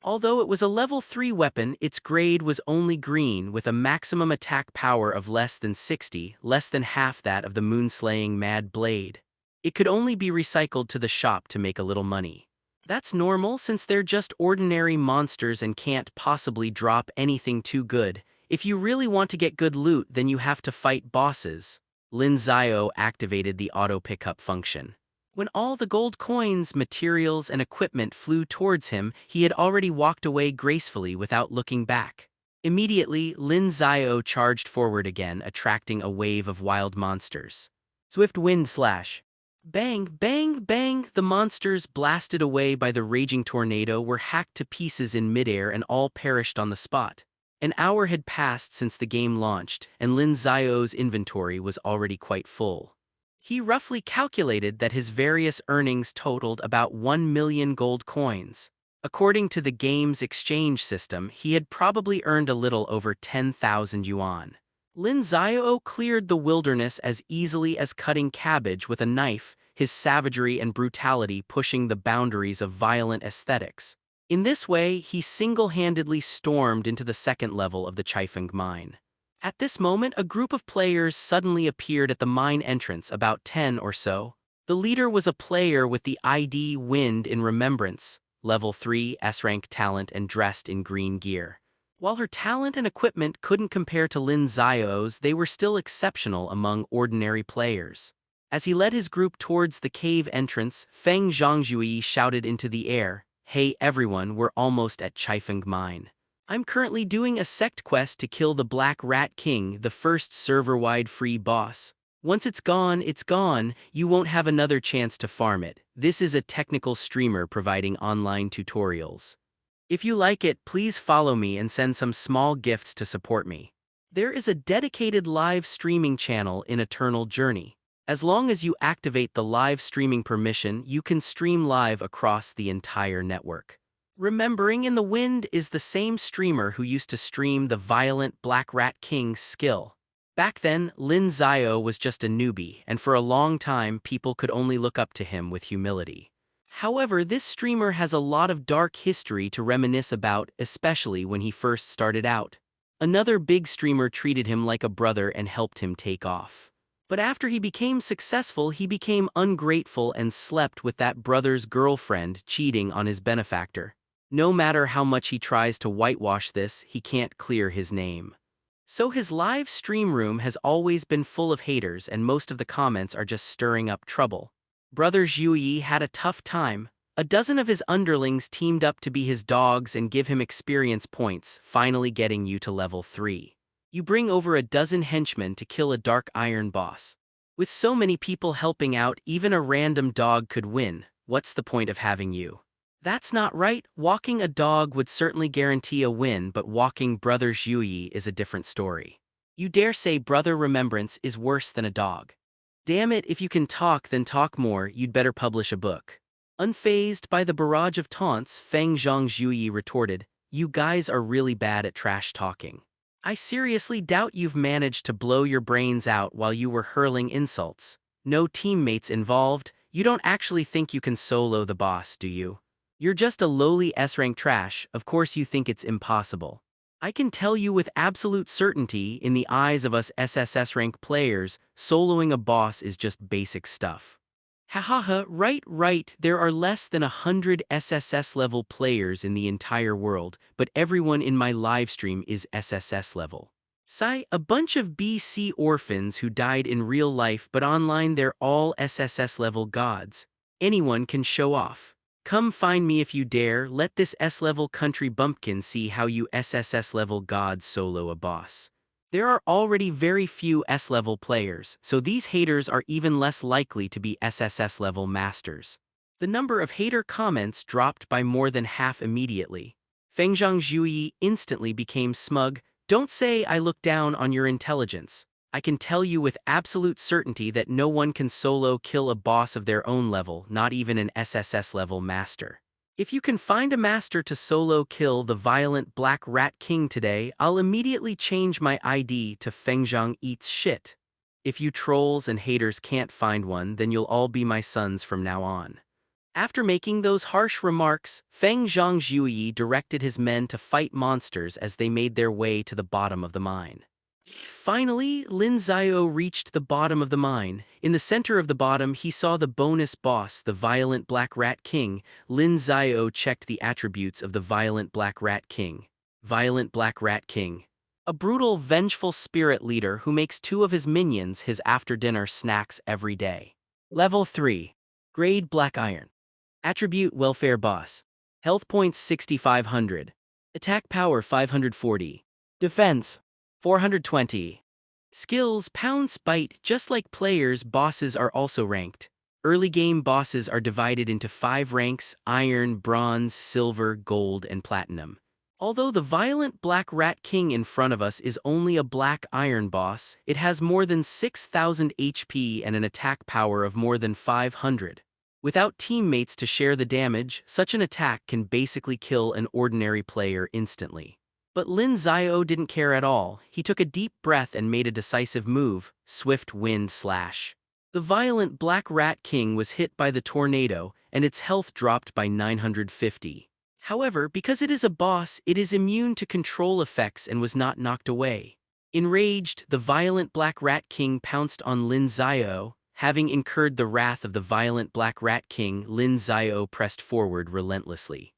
Although it was a level 3 weapon, its grade was only green with a maximum attack power of less than 60, less than half that of the moon-slaying Mad Blade. It could only be recycled to the shop to make a little money. That's normal since they're just ordinary monsters and can't possibly drop anything too good. If you really want to get good loot, then you have to fight bosses. Lin Xiao activated the auto pickup function. When all the gold coins, materials, and equipment flew towards him, he had already walked away gracefully without looking back. Immediately, Lin Xiao charged forward again, attracting a wave of wild monsters. Swift wind slash. Bang, bang, bang! The monsters, blasted away by the raging tornado, were hacked to pieces in midair and all perished on the spot. An hour had passed since the game launched, and Lin Xiao's inventory was already quite full. He roughly calculated that his various earnings totaled about 1 million gold coins. According to the game's exchange system, he had probably earned a little over 10,000 yuan. Lin Xiao cleared the wilderness as easily as cutting cabbage with a knife, his savagery and brutality pushing the boundaries of violent aesthetics. In this way, he single-handedly stormed into the second level of the Chaifeng mine. At this moment, a group of players suddenly appeared at the mine entrance, about 10 or so. The leader was a player with the ID Wind in Remembrance, level 3 S-rank talent and dressed in green gear. While her talent and equipment couldn't compare to Lin Xiao's, they were still exceptional among ordinary players. As he led his group towards the cave entrance, Feng Zhangzhui shouted into the air, "Hey everyone, we're almost at Chaifeng Mine. I'm currently doing a sect quest to kill the Black Rat King, the first server-wide free boss. Once it's gone, you won't have another chance to farm it. This is a technical streamer providing online tutorials. If you like it, please follow me and send some small gifts to support me." There is a dedicated live streaming channel in Eternal Journey. As long as you activate the live streaming permission, you can stream live across the entire network. Remembering in the Wind is the same streamer who used to stream the violent Black Rat King's skill. Back then, Lin Xiao was just a newbie, and for a long time people could only look up to him with humility. However, this streamer has a lot of dark history to reminisce about, especially when he first started out. Another big streamer treated him like a brother and helped him take off. But after he became successful, he became ungrateful and slept with that brother's girlfriend, cheating on his benefactor. No matter how much he tries to whitewash this, he can't clear his name. So his live stream room has always been full of haters, and most of the comments are just stirring up trouble. Brother Zhuyi had a tough time. A dozen of his underlings teamed up to be his dogs and give him experience points, finally getting you to level 3. You bring over a dozen henchmen to kill a dark iron boss. With so many people helping out, even a random dog could win. What's the point of having you? That's not right. Walking a dog would certainly guarantee a win, but walking Brother Zhuyi is a different story. You dare say Brother Remembrance is worse than a dog? Damn it, if you can talk, then talk more. You'd better publish a book. Unfazed by the barrage of taunts, Feng Zhangzhui retorted, "You guys are really bad at trash talking. I seriously doubt you've managed to blow your brains out while you were hurling insults. No teammates involved. You don't actually think you can solo the boss, do you? You're just a lowly S-rank trash. Of course you think it's impossible. I can tell you with absolute certainty, in the eyes of us SSS rank players, soloing a boss is just basic stuff." Hahaha, right, there are less than 100 SSS level players in the entire world, but everyone in my livestream is SSS level. Sigh, a bunch of BC orphans who died in real life, but online they're all SSS level gods. Anyone can show off. Come find me if you dare. Let this S-level country bumpkin see how you SSS level gods solo a boss. There are already very few S-level players, so these haters are even less likely to be SSS level masters. The number of hater comments dropped by more than half immediately. Feng Zhangzhui instantly became smug. "Don't say I look down on your intelligence. I can tell you with absolute certainty that no one can solo kill a boss of their own level, not even an SSS level master. If you can find a master to solo kill the violent Black Rat King today, I'll immediately change my ID to Fengzhang Eats Shit. If you trolls and haters can't find one, then you'll all be my sons from now on." After making those harsh remarks, Feng Zhangzhui directed his men to fight monsters as they made their way to the bottom of the mine. Finally, Lin Xiao reached the bottom of the mine. In the center of the bottom, he saw the bonus boss, the violent Black Rat King. Lin Xiao checked the attributes of the violent Black Rat King. Violent Black Rat King. A brutal, vengeful spirit leader who makes 2 of his minions his after-dinner snacks every day. Level 3. Grade Black Iron. Attribute Welfare Boss. Health points 6500. Attack power 540. Defense 420. Skills Pounce Bite. Just like players, bosses are also ranked. Early game bosses are divided into 5 ranks: Iron, Bronze, Silver, Gold, and Platinum. Although the violent Black Rat King in front of us is only a Black Iron boss, it has more than 6000 HP and an attack power of more than 500. Without teammates to share the damage, such an attack can basically kill an ordinary player instantly. But Lin Xiao didn't care at all. He took a deep breath and made a decisive move: Swift Wind Slash. The violent Black Rat King was hit by the tornado, and its health dropped by 950. However, because it is a boss, it is immune to control effects and was not knocked away. Enraged, the violent Black Rat King pounced on Lin Xiao. Having incurred the wrath of the violent Black Rat King, Lin Xiao pressed forward relentlessly.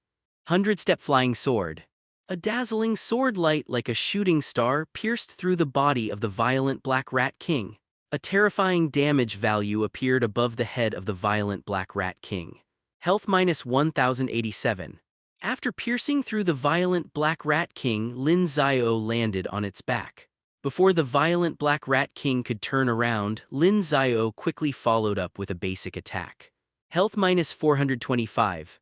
100-step Flying Sword. A dazzling sword light like a shooting star pierced through the body of the violent Black Rat King. A terrifying damage value appeared above the head of the violent Black Rat King. Health minus 1087. After piercing through the violent Black Rat King, Lin Xiao landed on its back. Before the violent Black Rat King could turn around, Lin Xiao quickly followed up with a basic attack. Health minus 425.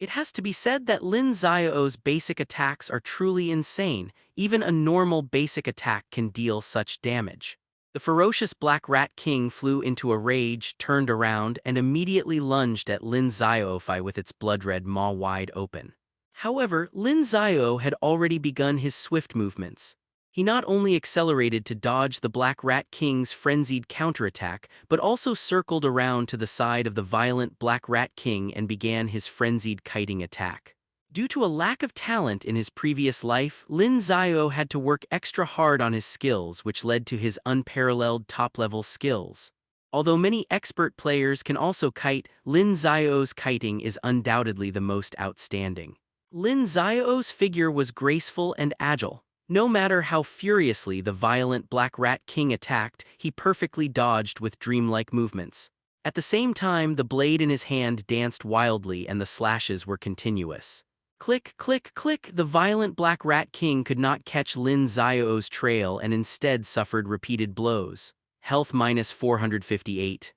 It has to be said that Lin Xiao's basic attacks are truly insane. Even a normal basic attack can deal such damage. The ferocious Black Rat King flew into a rage, turned around, and immediately lunged at Lin Xiao with its blood-red maw wide open. However, Lin Xiao had already begun his swift movements. He not only accelerated to dodge the Black Rat King's frenzied counterattack, but also circled around to the side of the violent Black Rat King and began his frenzied kiting attack. Due to a lack of talent in his previous life, Lin Xiao had to work extra hard on his skills, which led to his unparalleled top-level skills. Although many expert players can also kite, Lin Xiao's kiting is undoubtedly the most outstanding. Lin Xiao's figure was graceful and agile. No matter how furiously the violent Black Rat King attacked, he perfectly dodged with dreamlike movements. At the same time, the blade in his hand danced wildly and the slashes were continuous. Click, click, click! The violent Black Rat King could not catch Lin Xiao's trail and instead suffered repeated blows. Health minus 458.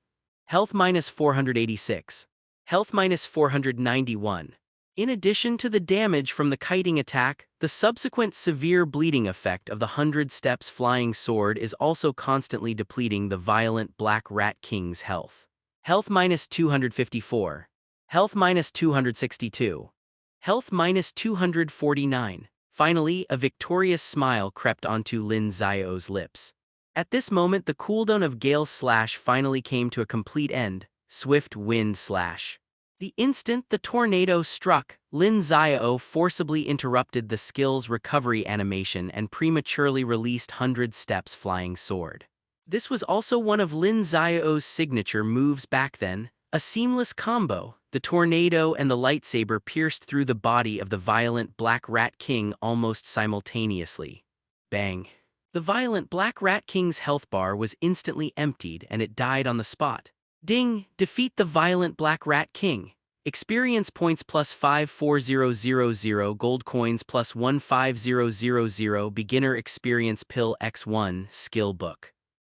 Health minus 486. Health minus 491. In addition to the damage from the kiting attack, the subsequent severe bleeding effect of the 100 steps flying sword is also constantly depleting the violent Black Rat King's health. Health minus 254. Health minus 262. Health minus 249. Finally, a victorious smile crept onto Lin Xiao's lips. At this moment, the cooldown of Gale Slash finally came to a complete end. Swift Wind Slash. The instant the tornado struck, Lin Xiao forcibly interrupted the skill's recovery animation and prematurely released 100 steps flying sword. This was also one of Lin Xiao's signature moves back then, a seamless combo. The tornado and the lightsaber pierced through the body of the violent Black Rat King almost simultaneously. Bang! The violent Black Rat King's health bar was instantly emptied and it died on the spot. Ding! Defeat the violent Black Rat King. Experience points plus 54000, gold coins plus 15000, beginner experience pill x1, skill book.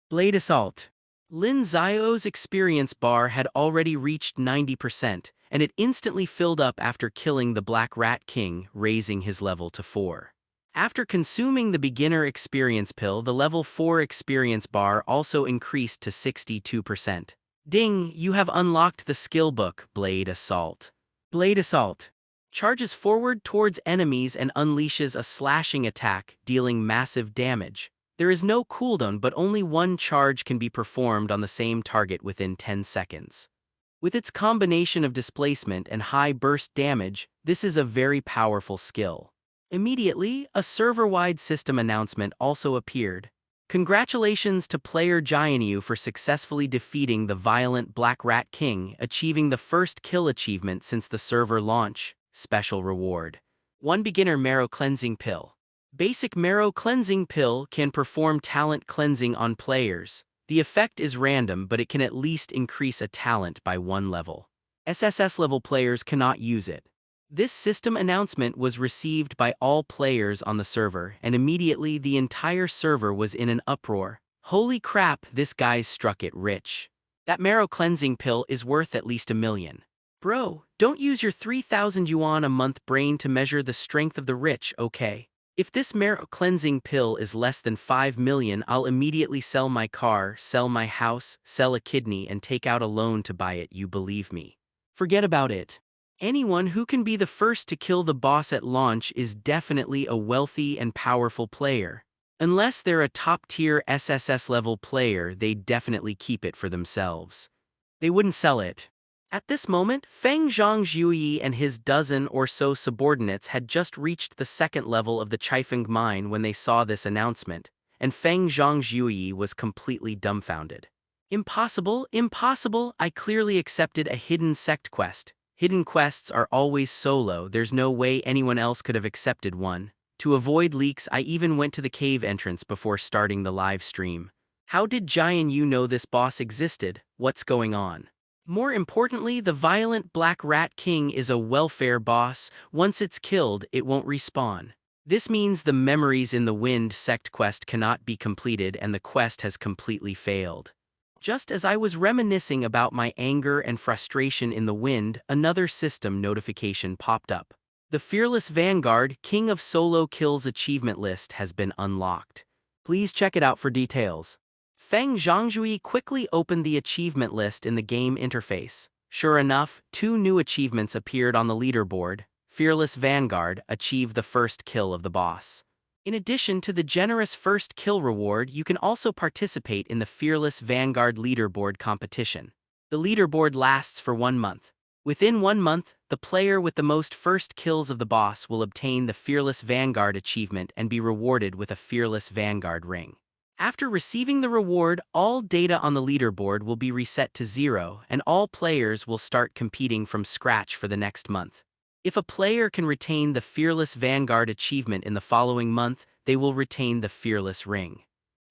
Blade Assault. Lin Xiao's experience bar had already reached 90%, and it instantly filled up after killing the Black Rat King, raising his level to 4. After consuming the beginner experience pill, the level 4 experience bar also increased to 62%. Ding! You have unlocked the skill book, Blade Assault. Blade Assault charges forward towards enemies and unleashes a slashing attack, dealing massive damage. There is no cooldown, but only one charge can be performed on the same target within 10 seconds. With its combination of displacement and high burst damage, this is a very powerful skill. Immediately, a server-wide system announcement also appeared. Congratulations to player Jianyu for successfully defeating the violent Black Rat King, achieving the first kill achievement since the server launch. Special reward. 1 beginner marrow cleansing pill. Basic marrow cleansing pill can perform talent cleansing on players. The effect is random, but it can at least increase a talent by 1 level. SSS level players cannot use it. This system announcement was received by all players on the server, and immediately the entire server was in an uproar. Holy crap, this guy's struck it rich. That marrow cleansing pill is worth at least 1 million. Bro, don't use your 3,000 yuan a month brain to measure the strength of the rich, okay? If this marrow cleansing pill is less than 5 million, I'll immediately sell my car, sell my house, sell a kidney, and take out a loan to buy it, you believe me. Forget about it. Anyone who can be the first to kill the boss at launch is definitely a wealthy and powerful player. Unless they're a top-tier SSS level player, they'd definitely keep it for themselves. They wouldn't sell it. At this moment, Feng Zhangzhuyi and his dozen or so subordinates had just reached the 2nd level of the Chifeng mine when they saw this announcement, and Feng Zhangzhuyi was completely dumbfounded. Impossible, impossible, I clearly accepted a hidden sect quest. Hidden quests are always solo, there's no way anyone else could have accepted one. To avoid leaks, I even went to the cave entrance before starting the live stream. How did Jian Yu know this boss existed? What's going on? More importantly, the violent Black Rat King is a welfare boss. Once it's killed, it won't respawn. This means the Memories in the Wind sect quest cannot be completed and the quest has completely failed. Just as I was reminiscing about my anger and frustration in the wind, another system notification popped up. The Fearless Vanguard King of Solo Kills achievement list has been unlocked. Please check it out for details. Feng Zhangzhui quickly opened the achievement list in the game interface. Sure enough, 2 new achievements appeared on the leaderboard. Fearless Vanguard achieved the first kill of the boss. In addition to the generous first kill reward, you can also participate in the Fearless Vanguard leaderboard competition. The leaderboard lasts for 1 month. Within 1 month, the player with the most first kills of the boss will obtain the Fearless Vanguard achievement and be rewarded with a Fearless Vanguard ring. After receiving the reward, all data on the leaderboard will be reset to 0, and all players will start competing from scratch for the next month. If a player can retain the Fearless Vanguard achievement in the following month, they will retain the Fearless Ring.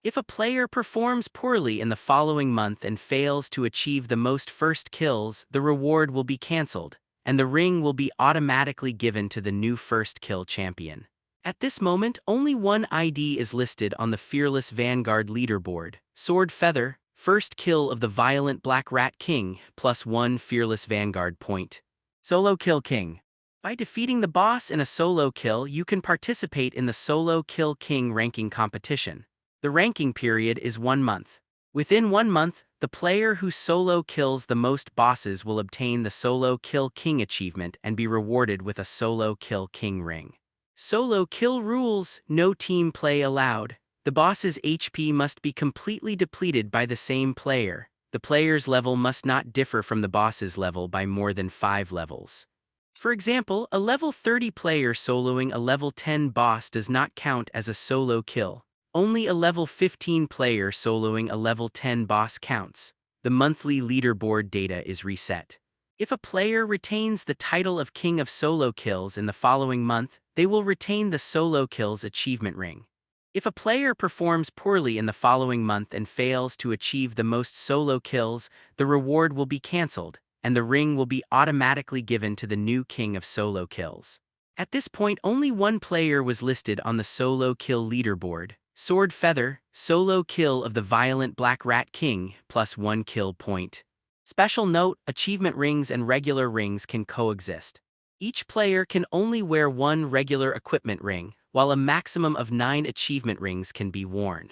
If a player performs poorly in the following month and fails to achieve the most first kills, the reward will be cancelled, and the ring will be automatically given to the new first kill champion. At this moment, only one ID is listed on the Fearless Vanguard leaderboard: Sword Feather, first kill of the violent Black Rat King, +1 Fearless Vanguard point. Solo Kill King. By defeating the boss in a solo kill, you can participate in the Solo Kill King ranking competition. The ranking period is 1 month. Within 1 month, the player who solo kills the most bosses will obtain the Solo Kill King achievement and be rewarded with a Solo Kill King ring. Solo kill rules: no team play allowed. The boss's HP must be completely depleted by the same player. The player's level must not differ from the boss's level by more than 5 levels. For example, a level 30 player soloing a level 10 boss does not count as a solo kill. Only a level 15 player soloing a level 10 boss counts. The monthly leaderboard data is reset. If a player retains the title of King of Solo Kills in the following month, they will retain the Solo Kills achievement ring. If a player performs poorly in the following month and fails to achieve the most solo kills, the reward will be cancelled, and the ring will be automatically given to the new King of Solo Kills. At this point, only one player was listed on the solo kill leaderboard: Sword Feather, solo kill of the violent Black Rat King, +1 kill point. Special note: achievement rings and regular rings can coexist. Each player can only wear 1 regular equipment ring, while a maximum of 9 achievement rings can be worn.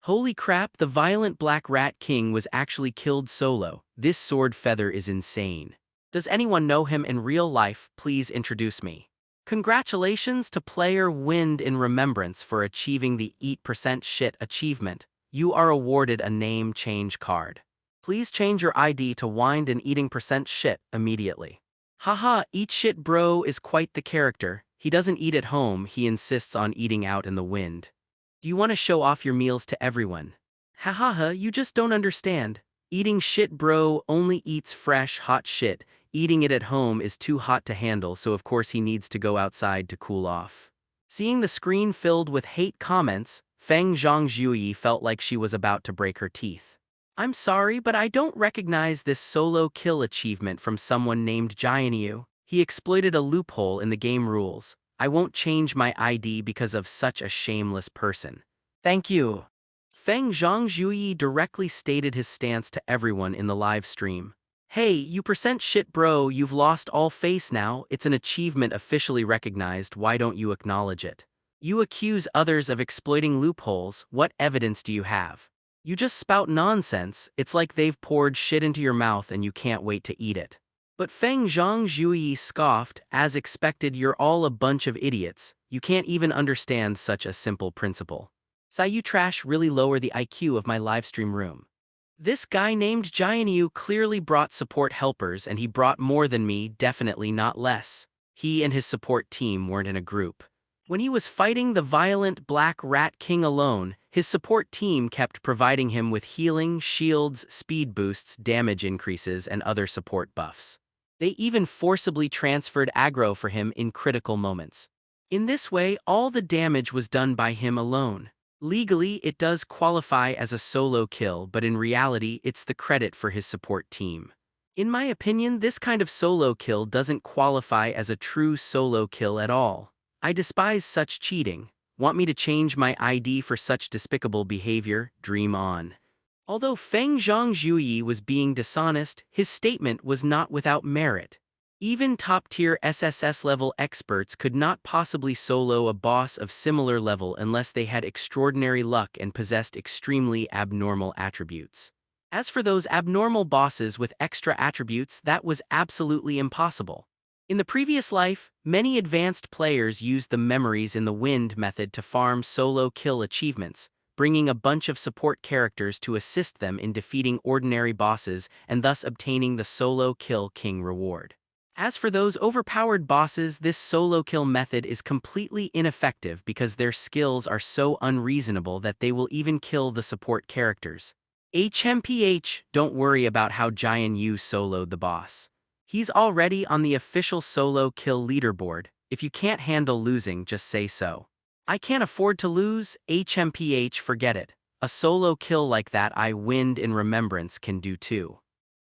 Holy crap, the violent Black Rat King was actually killed solo. This Sword Feather is insane. Does anyone know him in real life? Please introduce me. Congratulations to player Wind in Remembrance for achieving the Eat % Shit achievement. You are awarded a name change card. Please change your ID to Wind and Eating % Shit immediately. Haha, Eat Shit Bro is quite the character. He doesn't eat at home, he insists on eating out in the wind. Do you want to show off your meals to everyone? Hahaha, you just don't understand. Eating shit bro only eats fresh, hot shit. Eating it at home is too hot to handle, so of course he needs to go outside to cool off. Seeing the screen filled with hate comments, Feng Zhangzhuyi felt like she was about to break her teeth. I'm sorry, but I don't recognize this solo kill achievement from someone named Jianyu. He exploited a loophole in the game rules. I won't change my ID because of such a shameless person. Thank you. Feng Zhangzhuyi directly stated his stance to everyone in the live stream. Hey, you percent shit bro, you've lost all face now, it's an achievement officially recognized, why don't you acknowledge it? You accuse others of exploiting loopholes, what evidence do you have? You just spout nonsense, it's like they've poured shit into your mouth and you can't wait to eat it. But Feng Zhangzhuyi scoffed, as expected, you're all a bunch of idiots, you can't even understand such a simple principle. You trash really lower the IQ of my livestream room. This guy named Jianyu clearly brought support helpers and he brought more than me, definitely not less. He and his support team weren't in a group. When he was fighting the violent Black Rat King alone, his support team kept providing him with healing, shields, speed boosts, damage increases, and other support buffs. They even forcibly transferred aggro for him in critical moments. In this way, all the damage was done by him alone. Legally, it does qualify as a solo kill, but in reality, it's the credit for his support team. In my opinion, this kind of solo kill doesn't qualify as a true solo kill at all. I despise such cheating. Want me to change my ID for such despicable behavior? Dream on. Although Feng Zhangzhuyi was being dishonest, his statement was not without merit. Even top-tier SSS-level experts could not possibly solo a boss of similar level unless they had extraordinary luck and possessed extremely abnormal attributes. As for those abnormal bosses with extra attributes, that was absolutely impossible. In the previous life, many advanced players used the memories in the wind method to farm solo kill achievements, bringing a bunch of support characters to assist them in defeating ordinary bosses and thus obtaining the solo kill king reward. As for those overpowered bosses, this solo kill method is completely ineffective because their skills are so unreasonable that they will even kill the support characters. HMPH, don't worry about how Jianyu soloed the boss. He's already on the official solo kill leaderboard. If you can't handle losing, just say so. I can't afford to lose, HMPH, forget it. A solo kill like that I wind in remembrance can do too.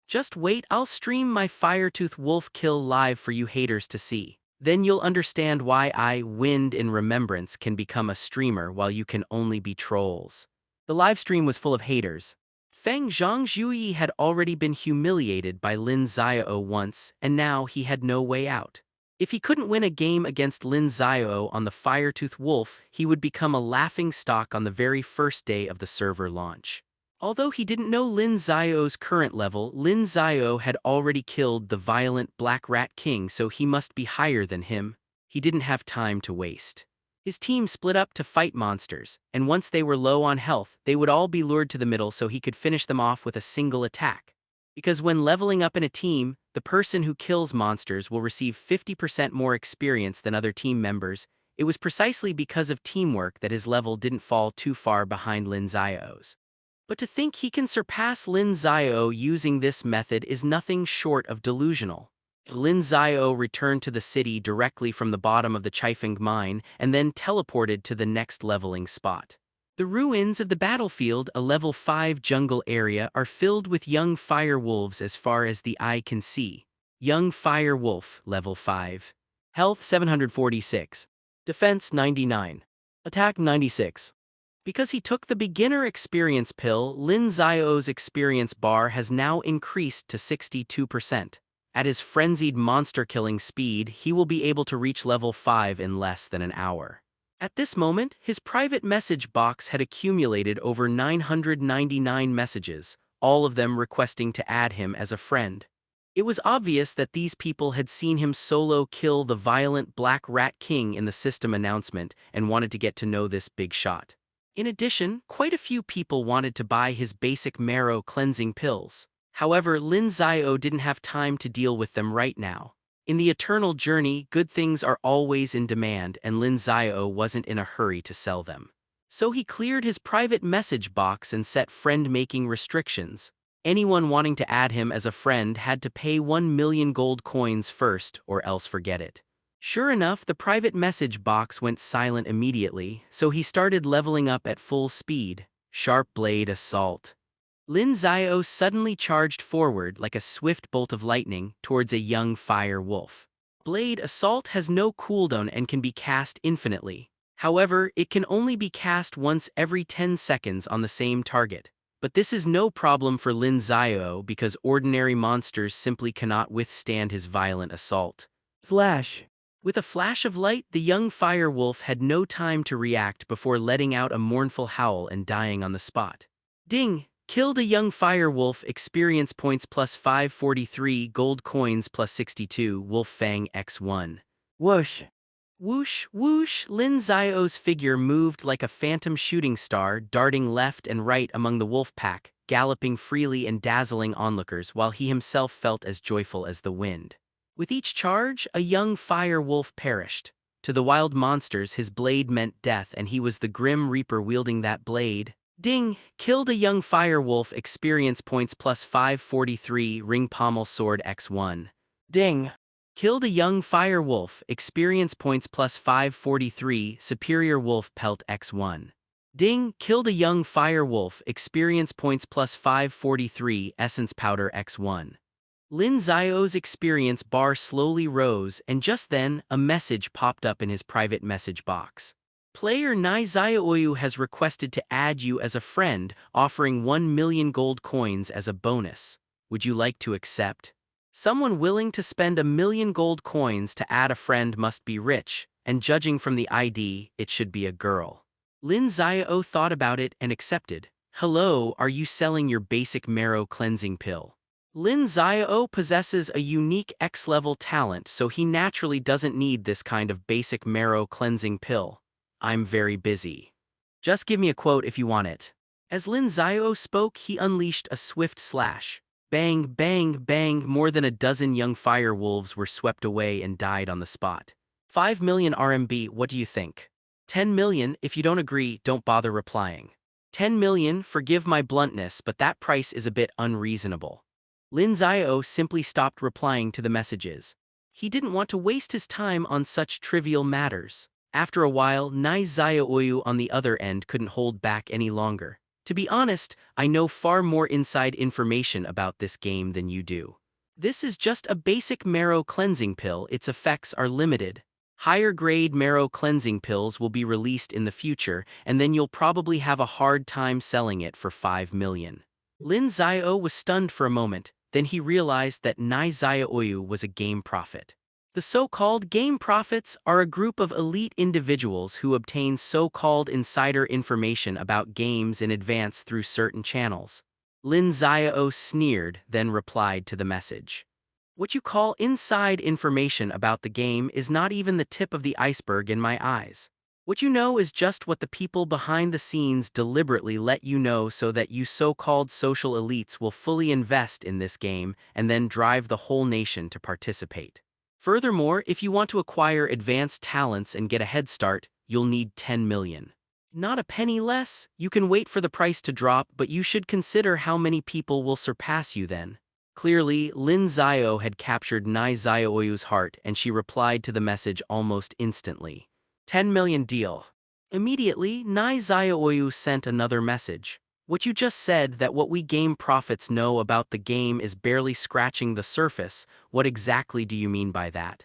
Just wait, I'll stream my Firetooth Wolf kill live for you haters to see. Then you'll understand why I, Wind in Remembrance, can become a streamer while you can only be trolls. The livestream was full of haters. Feng Zhangzhuyi had already been humiliated by Lin Xiao once, and now he had no way out. If he couldn't win a game against Lin Xiao on the Firetooth Wolf, he would become a laughingstock on the very first day of the server launch. Although he didn't know Lin Xiao's current level, Lin Xiao had already killed the violent Black Rat King, so he must be higher than him. He didn't have time to waste. His team split up to fight monsters, and once they were low on health, they would all be lured to the middle so he could finish them off with a single attack. Because when leveling up in a team, the person who kills monsters will receive 50% more experience than other team members. It was precisely because of teamwork that his level didn't fall too far behind Lin Xiao's. But to think he can surpass Lin Xiao using this method is nothing short of delusional. Lin Xiao returned to the city directly from the bottom of the Chifeng mine and then teleported to the next leveling spot. The ruins of the battlefield, a level 5 jungle area, are filled with young fire wolves as far as the eye can see. Young fire wolf, level 5. Health 746. Defense 99. Attack 96. Because he took the beginner experience pill, Lin Xiao's experience bar has now increased to 62%. At his frenzied monster-killing speed, he will be able to reach level 5 in less than an hour. At this moment, his private message box had accumulated over 999 messages, all of them requesting to add him as a friend. It was obvious that these people had seen him solo kill the violent Black Rat King in the system announcement and wanted to get to know this big shot. In addition, quite a few people wanted to buy his basic marrow cleansing pills. However, Lin Xiao didn't have time to deal with them right now. In the eternal journey, good things are always in demand, and Lin Xiao wasn't in a hurry to sell them. So he cleared his private message box and set friend-making restrictions. Anyone wanting to add him as a friend had to pay 1 million gold coins first, or else forget it. Sure enough, the private message box went silent immediately, so he started leveling up at full speed. Sharp Blade Assault. Lin Xiao suddenly charged forward like a swift bolt of lightning towards a young fire wolf. Blade Assault has no cooldown and can be cast infinitely. However, it can only be cast once every 10 seconds on the same target. But this is no problem for Lin Xiao because ordinary monsters simply cannot withstand his violent assault. Slash. With a flash of light, the young fire wolf had no time to react before letting out a mournful howl and dying on the spot. Ding! Killed a young fire wolf, experience points plus 543, gold coins plus 62, wolf fang x1. Whoosh. Whoosh, whoosh, Lin Xiao's figure moved like a phantom shooting star, darting left and right among the wolf pack, galloping freely and dazzling onlookers while he himself felt as joyful as the wind. With each charge, a young fire wolf perished. To the wild monsters, his blade meant death, and he was the grim reaper wielding that blade. Ding! Killed a young fire wolf, experience points plus 543, ring pommel sword x1. Ding! Killed a young fire wolf, experience points plus 543, superior wolf pelt x1. Ding! Killed a young fire wolf, experience points plus 543, essence powder x1. Lin Xiao's experience bar slowly rose, and just then, a message popped up in his private message box. Player Nai Xiaoyu has requested to add you as a friend, offering 1 million gold coins as a bonus. Would you like to accept? Someone willing to spend 1 million gold coins to add a friend must be rich, and judging from the ID, it should be a girl. Lin Xiao thought about it and accepted. Hello, are you selling your basic marrow cleansing pill? Lin Xiao possesses a unique X-level talent, so he naturally doesn't need this kind of basic marrow cleansing pill. I'm very busy. Just give me a quote if you want it. As Lin Xiao spoke, he unleashed a swift slash. Bang, bang, bang, more than a dozen young fire wolves were swept away and died on the spot. 5 million RMB, what do you think? 10 million, if you don't agree, don't bother replying. 10 million, forgive my bluntness, but that price is a bit unreasonable. Lin Xiao simply stopped replying to the messages. He didn't want to waste his time on such trivial matters. After a while, Nai Xiaoyu on the other end couldn't hold back any longer. To be honest, I know far more inside information about this game than you do. This is just a basic marrow cleansing pill, its effects are limited. Higher grade marrow cleansing pills will be released in the future, and then you'll probably have a hard time selling it for 5 million. Lin Xiao was stunned for a moment. Then he realized that Nai Xiaoyu was a game prophet. The so-called game prophets are a group of elite individuals who obtain so-called insider information about games in advance through certain channels. Lin Xiao sneered, then replied to the message. What you call inside information about the game is not even the tip of the iceberg in my eyes. What you know is just what the people behind the scenes deliberately let you know so that you so-called social elites will fully invest in this game and then drive the whole nation to participate. Furthermore, if you want to acquire advanced talents and get a head start, you'll need 10 million. Not a penny less. You can wait for the price to drop, but you should consider how many people will surpass you then. Clearly, Lin Xiao had captured Nai Xiaoyu's heart, and she replied to the message almost instantly. 10 million deal. Immediately, Nai Xiaoyu sent another message. What you just said, that what we game prophets know about the game is barely scratching the surface, what exactly do you mean by that?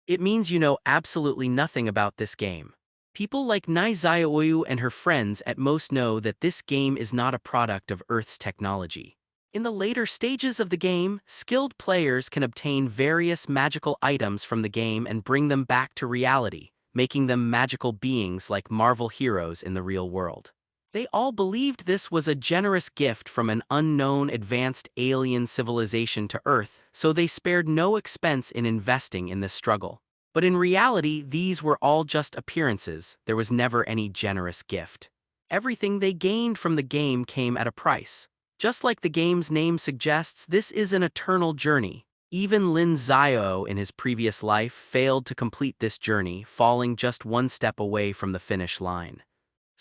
It means you know absolutely nothing about this game. People like Nai Xiaoyu and her friends at most know that this game is not a product of Earth's technology. In the later stages of the game, skilled players can obtain various magical items from the game and bring them back to reality, making them magical beings like Marvel heroes in the real world. They all believed this was a generous gift from an unknown advanced alien civilization to Earth, so they spared no expense in investing in this struggle. But in reality, these were all just appearances. There was never any generous gift. Everything they gained from the game came at a price. Just like the game's name suggests, this is an eternal journey. Even Lin Xiao in his previous life failed to complete this journey, falling just one step away from the finish line.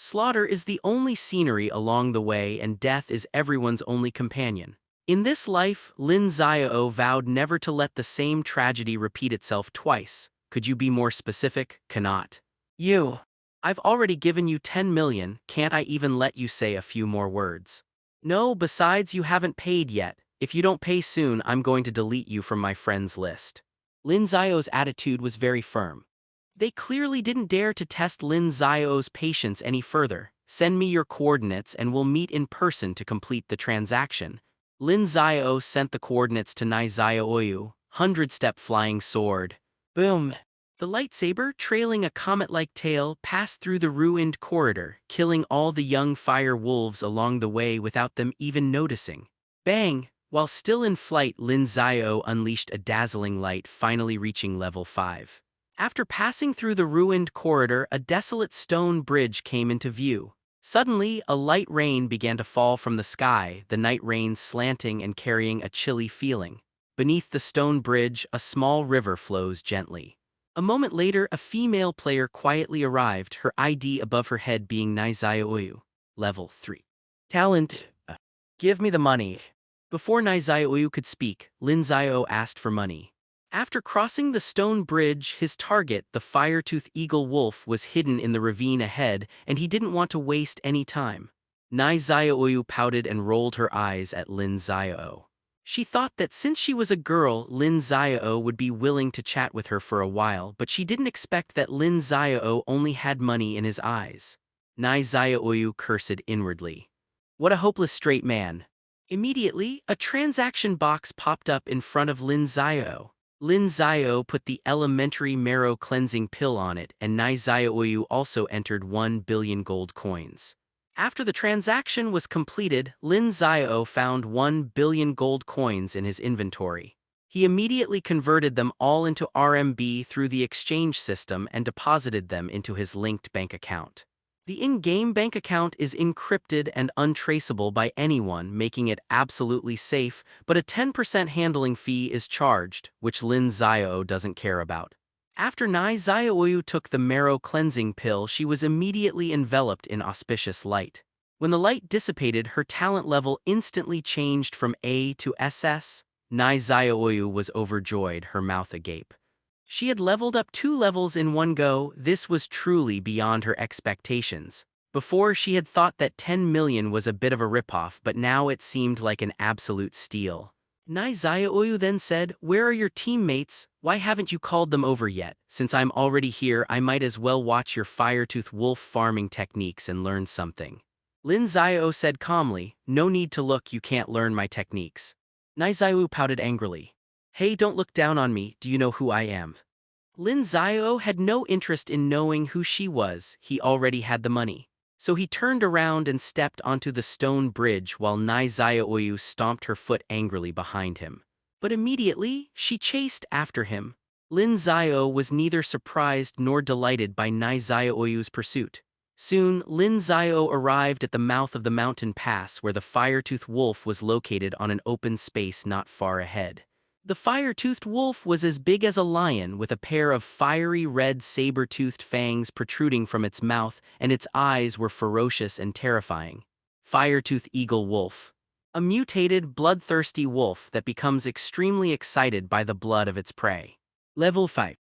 Slaughter is the only scenery along the way, and death is everyone's only companion. In this life, Lin Xiao vowed never to let the same tragedy repeat itself twice. Could you be more specific? Cannot. I've already given you 10 million, can't I even let you say a few more words? No, besides you haven't paid yet. If you don't pay soon, I'm going to delete you from my friends list. Lin Xiao's attitude was very firm. They clearly didn't dare to test Lin Xiao's patience any further. Send me your coordinates and we'll meet in person to complete the transaction. Lin Xiao sent the coordinates to Nai Xiaoyu, 100-step flying sword. Boom! The lightsaber, trailing a comet-like tail, passed through the ruined corridor, killing all the young fire wolves along the way without them even noticing. Bang! While still in flight, Lin Xiao unleashed a dazzling light, finally reaching level 5. After passing through the ruined corridor, a desolate stone bridge came into view. Suddenly, a light rain began to fall from the sky, the night rain slanting and carrying a chilly feeling. Beneath the stone bridge, a small river flows gently. A moment later, a female player quietly arrived, her ID above her head being Nai Xiaoyu, level 3. Talent. Give me the money. Before Nai Xiaoyu could speak, Lin Xiao asked for money. After crossing the stone bridge, his target, the fire-toothed eagle wolf, was hidden in the ravine ahead, and he didn't want to waste any time. Nai Xiaoyu pouted and rolled her eyes at Lin Xiao. She thought that since she was a girl, Lin Xiao would be willing to chat with her for a while, but she didn't expect that Lin Xiao only had money in his eyes. Nai Xiaoyu cursed inwardly. What a hopeless straight man. Immediately, a transaction box popped up in front of Lin Xiao. Lin Xiao put the elementary marrow cleansing pill on it, and Nai Xiaoyu also entered 1 billion gold coins. After the transaction was completed, Lin Xiao found 1 billion gold coins in his inventory. He immediately converted them all into RMB through the exchange system and deposited them into his linked bank account. The in-game bank account is encrypted and untraceable by anyone, making it absolutely safe, but a 10% handling fee is charged, which Lin Xiao doesn't care about. After Nai Xiaoyu took the marrow cleansing pill, she was immediately enveloped in auspicious light. When the light dissipated, her talent level instantly changed from A to SS. Nai Xiaoyu was overjoyed, her mouth agape. She had leveled up 2 levels in one go. This was truly beyond her expectations. Before, she had thought that 10 million was a bit of a ripoff, but now it seemed like an absolute steal. Nai Xiaoyu then said, "Where are your teammates? Why haven't you called them over yet? Since I'm already here, I might as well watch your fire-tooth wolf farming techniques and learn something." Lin Xiao said calmly, "No need to look, you can't learn my techniques." Nai Xiaoyu pouted angrily. "Hey, don't look down on me, do you know who I am?" Lin Xiao had no interest in knowing who she was, he already had the money. So he turned around and stepped onto the stone bridge while Nai Xiaoyu stomped her foot angrily behind him. But immediately, she chased after him. Lin Xiao was neither surprised nor delighted by Nai Xiaoyu's pursuit. Soon, Lin Xiao arrived at the mouth of the mountain pass where the fire-toothed wolf was located on an open space not far ahead. The fire-toothed wolf was as big as a lion, with a pair of fiery red saber-toothed fangs protruding from its mouth, and its eyes were ferocious and terrifying. Fire-toothed eagle wolf. A mutated, bloodthirsty wolf that becomes extremely excited by the blood of its prey. Level 5.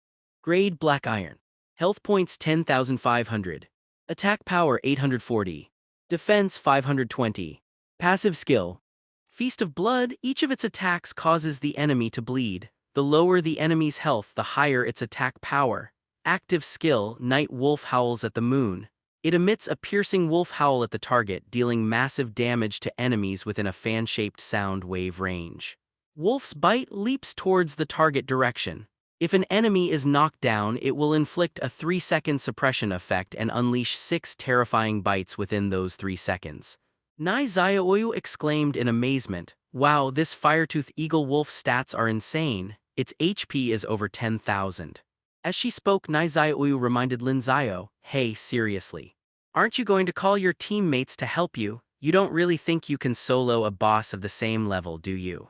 Grade Black Iron. Health points 10,500. Attack power 840. Defense 520. Passive skill. Feast of Blood. Each of its attacks causes the enemy to bleed. The lower the enemy's health, the higher its attack power. Active skill. Night Wolf howls at the moon. It emits a piercing wolf howl at the target, dealing massive damage to enemies within a fan-shaped sound wave range. Wolf's Bite leaps towards the target direction. If an enemy is knocked down, it will inflict a 3-second suppression effect and unleash 6 terrifying bites within those 3 seconds. Nai Xiaoyu exclaimed in amazement, "Wow, this fire-tooth eagle wolf stats are insane. Its HP is over 10,000. As she spoke, Nai Xiaoyu reminded Lin Xiao, "Hey, seriously. Aren't you going to call your teammates to help you? You don't really think you can solo a boss of the same level, do you?"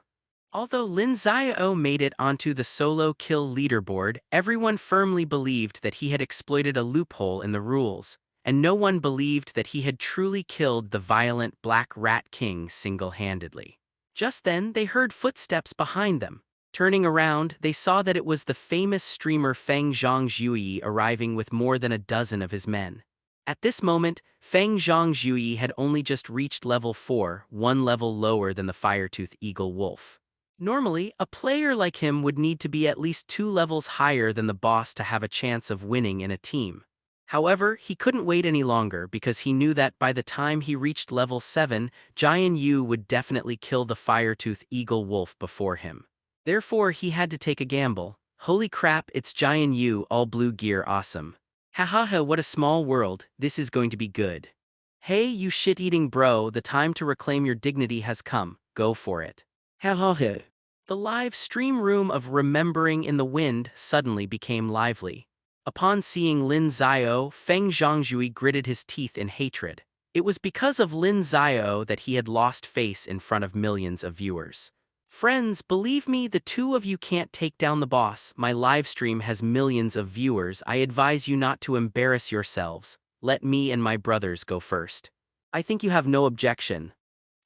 Although Lin Xiao made it onto the solo kill leaderboard, everyone firmly believed that he had exploited a loophole in the rules, and no one believed that he had truly killed the violent Black Rat King single-handedly. Just then, they heard footsteps behind them. Turning around, they saw that it was the famous streamer Feng Zhongzhui arriving with more than a dozen of his men. At this moment, Feng Zhongzhui had only just reached level 4, one level lower than the Firetooth Eagle Wolf. Normally, a player like him would need to be at least 2 levels higher than the boss to have a chance of winning in a team. However, he couldn't wait any longer because he knew that by the time he reached level 7, Jian Yu would definitely kill the Firetooth Eagle Wolf before him. Therefore, he had to take a gamble. Holy crap, it's Jian Yu, all blue gear awesome. Hahaha, what a small world, this is going to be good. Hey, you shit-eating bro, the time to reclaim your dignity has come, go for it. Hahaha. The live stream room of Remembering in the Wind suddenly became lively. Upon seeing Lin Xiao, Feng Zhongzhui gritted his teeth in hatred. It was because of Lin Xiao that he had lost face in front of millions of viewers. Friends, believe me, the two of you can't take down the boss. My livestream has millions of viewers. I advise you not to embarrass yourselves. Let me and my brothers go first. I think you have no objection.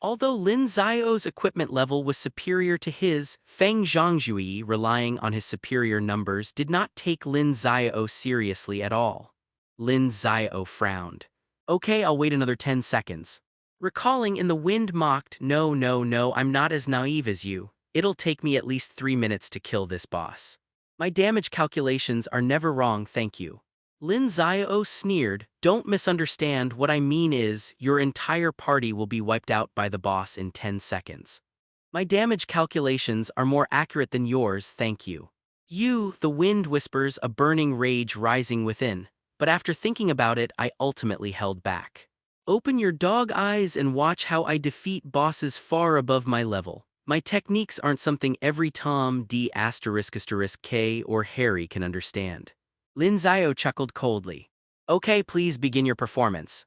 Although Lin Xiao's equipment level was superior to his, Feng Zhongzhui, relying on his superior numbers, did not take Lin Xiao seriously at all. Lin Xiao frowned. Okay, I'll wait another 10 seconds. Recalling in the Wind mocked, no, no, no, I'm not as naive as you. It'll take me at least 3 minutes to kill this boss. My damage calculations are never wrong, thank you. Lin Xiao sneered, don't misunderstand, what I mean is, your entire party will be wiped out by the boss in 10 seconds. My damage calculations are more accurate than yours, thank you. You, the Wind whispers, a burning rage rising within, but after thinking about it, I ultimately held back. Open your dog eyes and watch how I defeat bosses far above my level. My techniques aren't something every Tom, D***, K, or Harry can understand. Lin Xiao chuckled coldly. Okay, please begin your performance.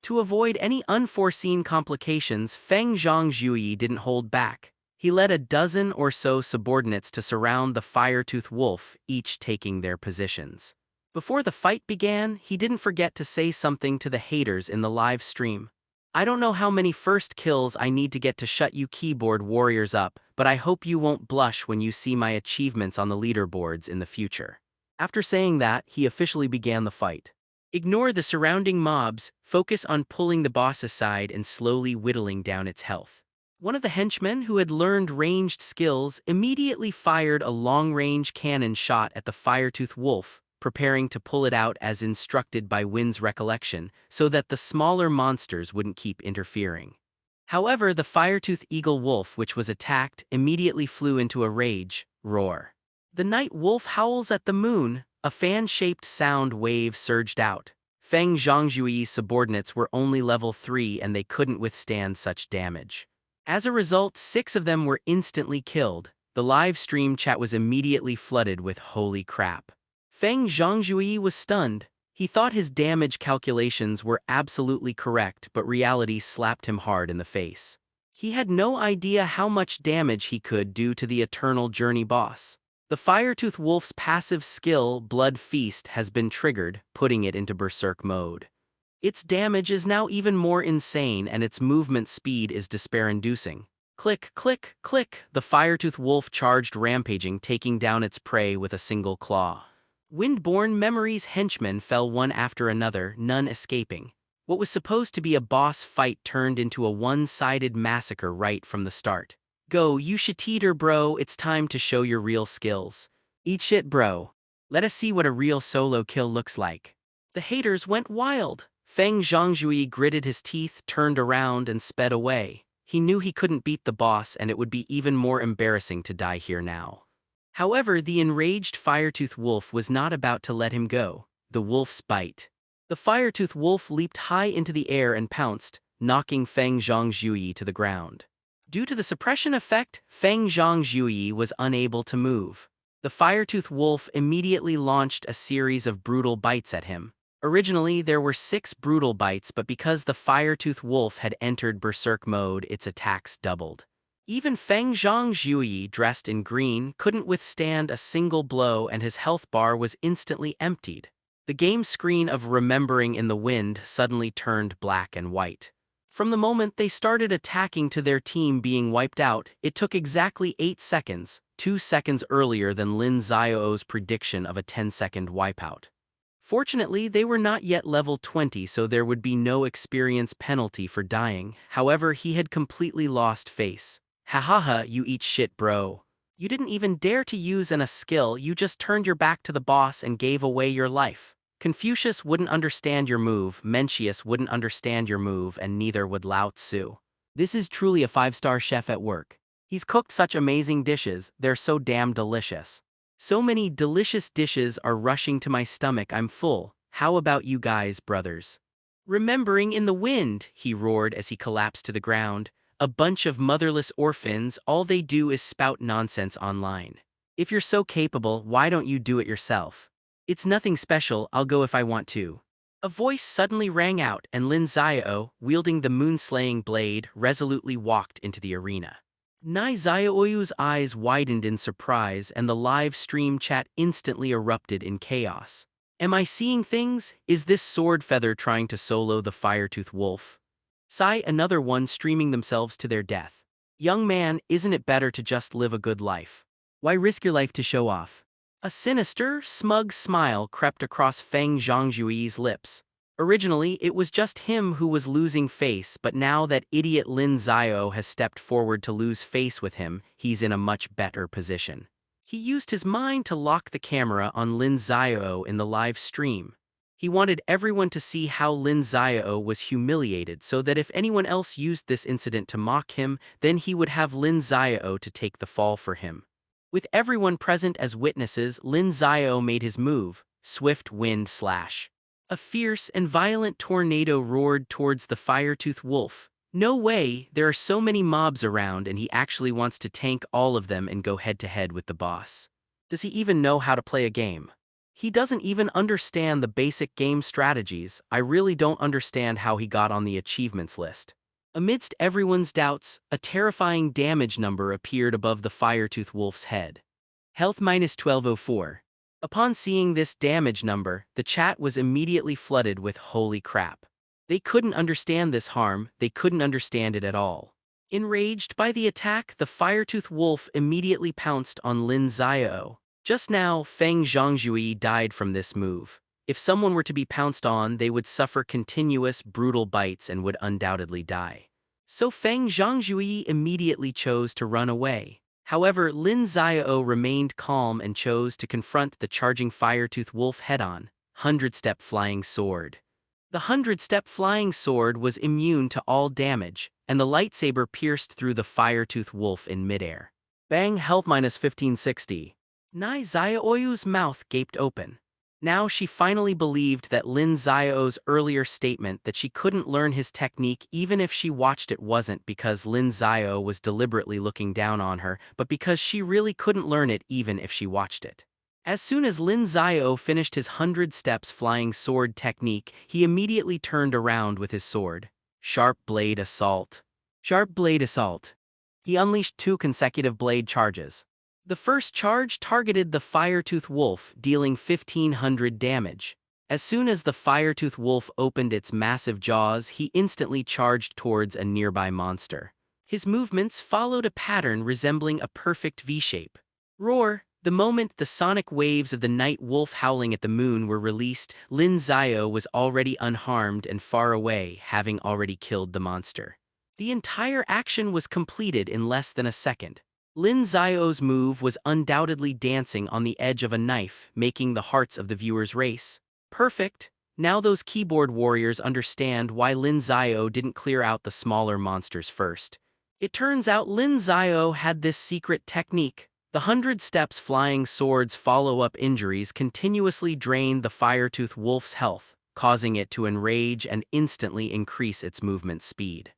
To avoid any unforeseen complications, Feng Zhongzhui didn't hold back. He led a dozen or so subordinates to surround the Firetooth Wolf, each taking their positions. Before the fight began, he didn't forget to say something to the haters in the live stream. I don't know how many first kills I need to get to shut you keyboard warriors up, but I hope you won't blush when you see my achievements on the leaderboards in the future. After saying that, he officially began the fight. Ignore the surrounding mobs, focus on pulling the boss aside and slowly whittling down its health. One of the henchmen who had learned ranged skills immediately fired a long-range cannon shot at the Firetooth Wolf, preparing to pull it out as instructed by Wind's recollection, so that the smaller monsters wouldn't keep interfering. However, the Firetooth Eagle Wolf, which was attacked, immediately flew into a rage, roar. The night wolf howls at the moon, a fan-shaped sound wave surged out. Feng Zhongzhui's subordinates were only level 3 and they couldn't withstand such damage. As a result, 6 of them were instantly killed. The live stream chat was immediately flooded with holy crap. Feng Zhongzhui was stunned. He thought his damage calculations were absolutely correct, but reality slapped him hard in the face. He had no idea how much damage he could do to the Eternal Journey boss. The Firetooth Wolf's passive skill, Blood Feast, has been triggered, putting it into Berserk mode. Its damage is now even more insane and its movement speed is despair-inducing. Click, click, click, the Firetooth Wolf charged rampaging, taking down its prey with a single claw. Windborn Memory's henchmen fell one after another, none escaping. What was supposed to be a boss fight turned into a one-sided massacre right from the start. Go, you shit-eater bro, it's time to show your real skills. Eat shit bro. Let us see what a real solo kill looks like. The haters went wild. Feng Zhongzhui gritted his teeth, turned around, and sped away. He knew he couldn't beat the boss and it would be even more embarrassing to die here now. However, the enraged Firetooth Wolf was not about to let him go. The wolf's bite. The Firetooth Wolf leaped high into the air and pounced, knocking Feng Zhongzhui to the ground. Due to the suppression effect, Feng Zhongzhui was unable to move. The Firetooth Wolf immediately launched a series of brutal bites at him. Originally, there were 6 brutal bites, but because the Firetooth Wolf had entered Berserk mode, its attacks doubled. Even Feng Zhongzhui, dressed in green, couldn't withstand a single blow and his health bar was instantly emptied. The game screen of Remembering in the Wind suddenly turned black and white. From the moment they started attacking to their team being wiped out, it took exactly 8 seconds, 2 seconds earlier than Lin Xiao's prediction of a 10-second wipeout. Fortunately, they were not yet level 20, so there would be no experience penalty for dying. However, he had completely lost face. Hahaha, you eat shit, bro. You didn't even dare to use a skill, you just turned your back to the boss and gave away your life. Confucius wouldn't understand your move, Mencius wouldn't understand your move, and neither would Lao Tzu. This is truly a 5-star chef at work. He's cooked such amazing dishes, they're so damn delicious. So many delicious dishes are rushing to my stomach, I'm full. How about you guys, brothers? Remembering in the wind, he roared as he collapsed to the ground. A bunch of motherless orphans, all they do is spout nonsense online. If you're so capable, why don't you do it yourself? It's nothing special, I'll go if I want to. A voice suddenly rang out and Lin Xiao, wielding the moon-slaying blade, resolutely walked into the arena. Nai Xiaoyu's eyes widened in surprise and the live stream chat instantly erupted in chaos. Am I seeing things? Is this sword feather trying to solo the Firetooth Wolf? Sigh, another one streaming themselves to their death. Young man, isn't it better to just live a good life? Why risk your life to show off? A sinister, smug smile crept across Feng Zhangjui's lips. Originally, it was just him who was losing face, but now that idiot Lin Xiao has stepped forward to lose face with him, he's in a much better position. He used his mind to lock the camera on Lin Xiao in the live stream. He wanted everyone to see how Lin Xiao was humiliated so that if anyone else used this incident to mock him, then he would have Lin Xiao to take the fall for him. With everyone present as witnesses, Lin Xiao made his move, Swift Wind Slash. A fierce and violent tornado roared towards the Firetooth Wolf. No way, there are so many mobs around and he actually wants to tank all of them and go head-to-head with the boss. Does he even know how to play a game? He doesn't even understand the basic game strategies. I really don't understand how he got on the achievements list. Amidst everyone's doubts, a terrifying damage number appeared above the Firetooth Wolf's head. Health minus 1204. Upon seeing this damage number, the chat was immediately flooded with holy crap. They couldn't understand this harm, they couldn't understand it at all. Enraged by the attack, the Firetooth Wolf immediately pounced on Lin Xiao. Just now, Feng Zhangzhui died from this move. If someone were to be pounced on, they would suffer continuous, brutal bites and would undoubtedly die. So Feng Zhangzhui immediately chose to run away. However, Lin Xiao remained calm and chose to confront the charging Firetooth Wolf head-on. 100-step flying sword. The 100-step flying sword was immune to all damage, and the lightsaber pierced through the Firetooth Wolf in midair. Bang, health minus 1560. Nai Xiaoyu's mouth gaped open. Now she finally believed that Lin Xiao's earlier statement that she couldn't learn his technique even if she watched it wasn't because Lin Xiao was deliberately looking down on her, but because she really couldn't learn it even if she watched it. As soon as Lin Xiao finished his 100 steps flying sword technique, he immediately turned around with his sword. Sharp Blade Assault. Sharp Blade Assault. He unleashed 2 consecutive blade charges. The first charge targeted the Firetooth Wolf, dealing 1,500 damage. As soon as the Firetooth Wolf opened its massive jaws, he instantly charged towards a nearby monster. His movements followed a pattern resembling a perfect V-shape. Roar! The moment the sonic waves of the night wolf howling at the moon were released, Lin Xiao was already unharmed and far away, having already killed the monster. The entire action was completed in less than a second. Lin Xiao's move was undoubtedly dancing on the edge of a knife, making the hearts of the viewers race. Perfect! Now those keyboard warriors understand why Lin Xiao didn't clear out the smaller monsters first. It turns out Lin Xiao had this secret technique. The 100 steps flying sword's follow-up injuries continuously drained the Firetooth Wolf's health, causing it to enrage and instantly increase its movement speed.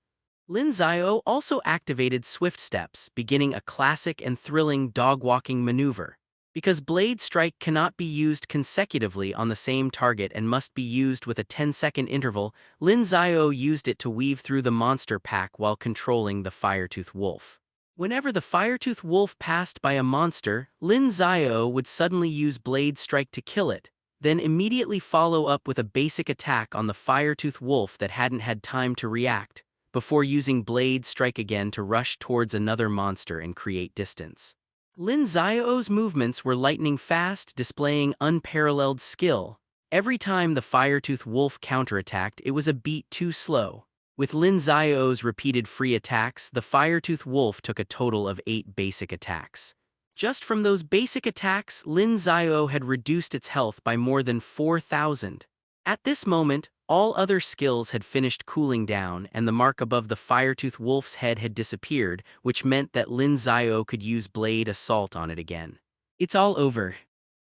Lin Xiao also activated Swift Steps, beginning a classic and thrilling dog-walking maneuver. Because Blade Strike cannot be used consecutively on the same target and must be used with a 10-second interval, Lin Xiao used it to weave through the monster pack while controlling the Firetooth Wolf. Whenever the Firetooth Wolf passed by a monster, Lin Xiao would suddenly use Blade Strike to kill it, then immediately follow up with a basic attack on the Firetooth Wolf that hadn't had time to react, before using Blade Strike again to rush towards another monster and create distance. Lin Xiao's movements were lightning fast, displaying unparalleled skill. Every time the Firetooth Wolf counterattacked, it was a beat too slow. With Lin Xiao's repeated free attacks, the Firetooth Wolf took a total of 8 basic attacks. Just from those basic attacks, Lin Xiao had reduced its health by more than 4,000. At this moment, all other skills had finished cooling down, and the mark above the Firetooth Wolf's head had disappeared, which meant that Lin Xiao could use Blade Assault on it again. It's all over.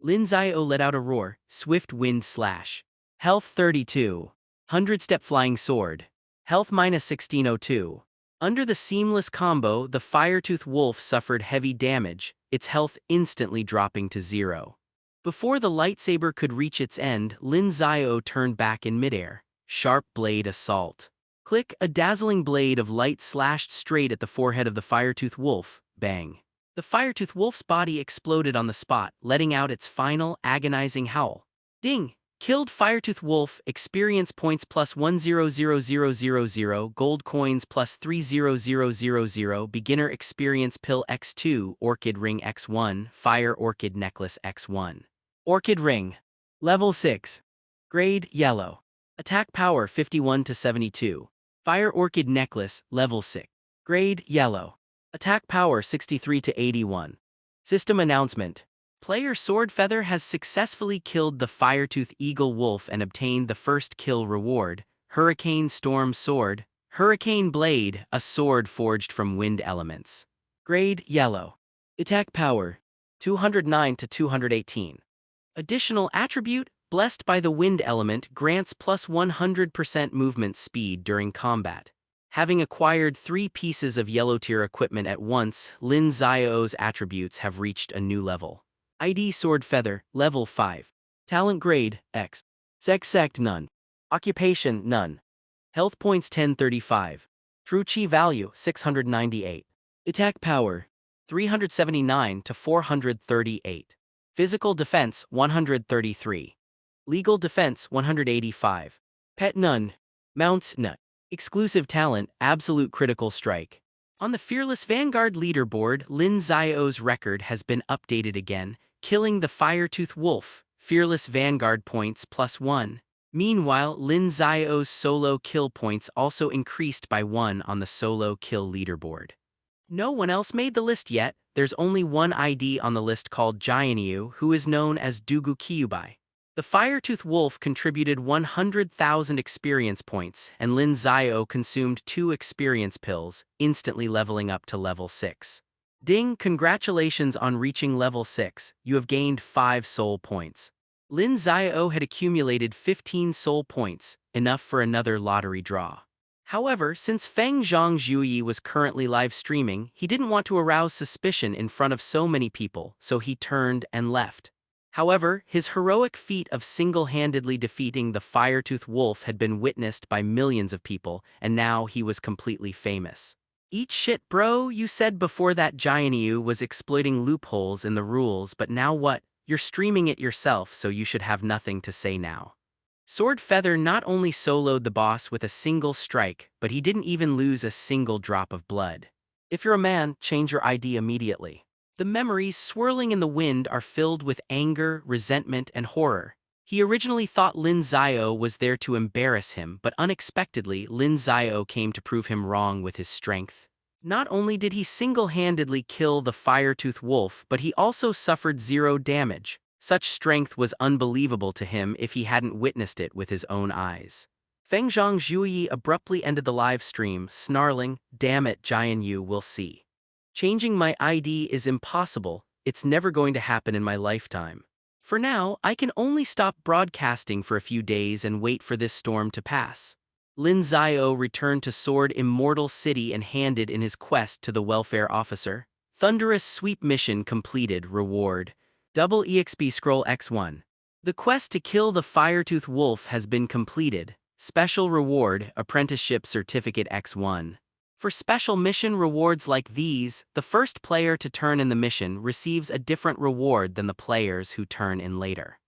Lin Xiao let out a roar, Swift Wind Slash. Health 32. 100-step Flying Sword. Health minus 1602. Under the seamless combo, the Firetooth Wolf suffered heavy damage, its health instantly dropping to 0. Before the lightsaber could reach its end, Lin Xiao turned back in midair. Sharp Blade Assault. Click, a dazzling blade of light slashed straight at the forehead of the Firetooth Wolf. Bang. The Firetooth Wolf's body exploded on the spot, letting out its final, agonizing howl. Ding! Killed Firetooth Wolf, experience points plus 100000, gold coins plus 30000, beginner experience pill x2, orchid ring x1, fire orchid necklace x1. Orchid ring. Level 6. Grade, yellow. Attack power 51 to 72. Fire orchid necklace, level 6. Grade, yellow. Attack power 63 to 81. System announcement. Player Swordfeather has successfully killed the Firetooth Eagle Wolf and obtained the first kill reward, Hurricane Storm Sword, Hurricane Blade, a sword forged from wind elements. Grade, yellow. Attack power 209 to 218. Additional attribute, Blessed by the Wind Element, grants plus 100% movement speed during combat. Having acquired 3 pieces of yellow tier equipment at once, Lin Xiao's attributes have reached a new level. ID Swordfeather, level 5. Talent grade, X. Sex sect, none. Occupation, none. Health points 1035. True Chi value, 698. Attack power, 379 to 438. Physical defense, 133. Legal defense, 185. Pet, none. Mounts, none. Exclusive talent, Absolute Critical Strike. On the Fearless Vanguard leaderboard, Lin Xiao's record has been updated again, killing the Firetooth Wolf, Fearless Vanguard points plus 1. Meanwhile, Lin Xiao's solo kill points also increased by 1 on the solo kill leaderboard. No one else made the list yet. There's only one ID on the list called Jianyu, who is known as Dugu Kyubai. The Firetooth Wolf contributed 100,000 experience points, and Lin Xiao consumed 2 experience pills, instantly leveling up to level 6. Ding, congratulations on reaching level 6, you have gained 5 soul points. Lin Xiao had accumulated 15 soul points, enough for another lottery draw. However, since Feng Zhangjuyi was currently live streaming, he didn't want to arouse suspicion in front of so many people, so he turned and left. However, his heroic feat of single-handedly defeating the Firetooth Wolf had been witnessed by millions of people, and now he was completely famous. Eat shit, bro, you said before that Jianyu was exploiting loopholes in the rules, but now what? You're streaming it yourself, so you should have nothing to say now. Swordfeather not only soloed the boss with a single strike, but he didn't even lose a single drop of blood. If you're a man, change your ID immediately. The memories swirling in the wind are filled with anger, resentment, and horror. He originally thought Lin Xiao was there to embarrass him, but unexpectedly, Lin Xiao came to prove him wrong with his strength. Not only did he single-handedly kill the Firetooth Wolf, but he also suffered 0 damage. Such strength was unbelievable to him if he hadn't witnessed it with his own eyes. Feng Zhangjuyi abruptly ended the live stream, snarling, "Damn it, Jianyu, we'll see. Changing my ID is impossible, it's never going to happen in my lifetime. For now, I can only stop broadcasting for a few days and wait for this storm to pass." Lin Xiao returned to Sword Immortal City and handed in his quest to the welfare officer. Thunderous Sweep Mission completed, reward. Double EXP Scroll X1. The quest to kill the Firetooth Wolf has been completed. Special reward, Apprenticeship Certificate X1. For special mission rewards like these, the first player to turn in the mission receives a different reward than the players who turn in later.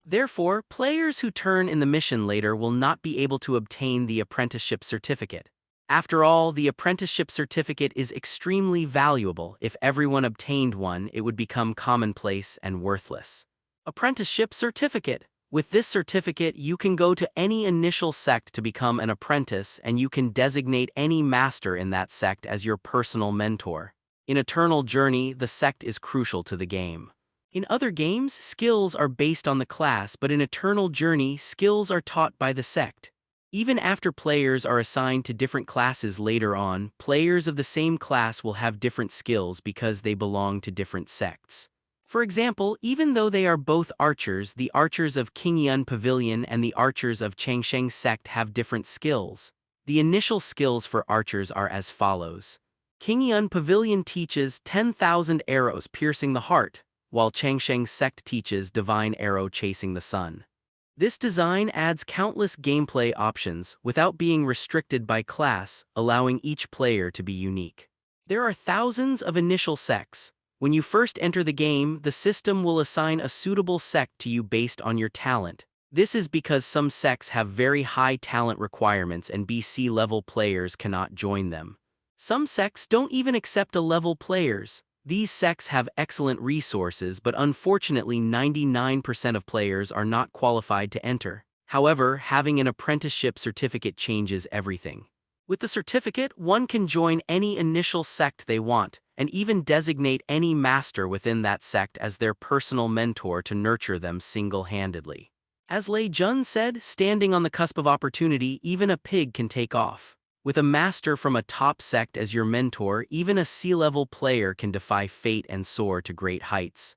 Therefore, players who turn in the mission later will not be able to obtain the apprenticeship certificate. After all, the apprenticeship certificate is extremely valuable. If everyone obtained one, it would become commonplace and worthless. Apprenticeship certificate. With this certificate, you can go to any initial sect to become an apprentice, and you can designate any master in that sect as your personal mentor. In Eternal Journey, the sect is crucial to the game. In other games, skills are based on the class, but in Eternal Journey, skills are taught by the sect. Even after players are assigned to different classes later on, players of the same class will have different skills because they belong to different sects. For example, even though they are both archers, the archers of Qingyun Pavilion and the archers of Changsheng sect have different skills. The initial skills for archers are as follows. Qingyun Pavilion teaches 10,000 arrows piercing the heart, while Changsheng sect teaches divine arrow chasing the sun. This design adds countless gameplay options without being restricted by class, allowing each player to be unique. There are thousands of initial sects. When you first enter the game, the system will assign a suitable sect to you based on your talent. This is because some sects have very high talent requirements and BC level players cannot join them. Some sects don't even accept A-level players. These sects have excellent resources, but unfortunately 99% of players are not qualified to enter. However, having an apprenticeship certificate changes everything. With the certificate, one can join any initial sect they want, and even designate any master within that sect as their personal mentor to nurture them single-handedly. As Lei Jun said, standing on the cusp of opportunity, even a pig can take off. With a master from a top sect as your mentor, even a C-level player can defy fate and soar to great heights.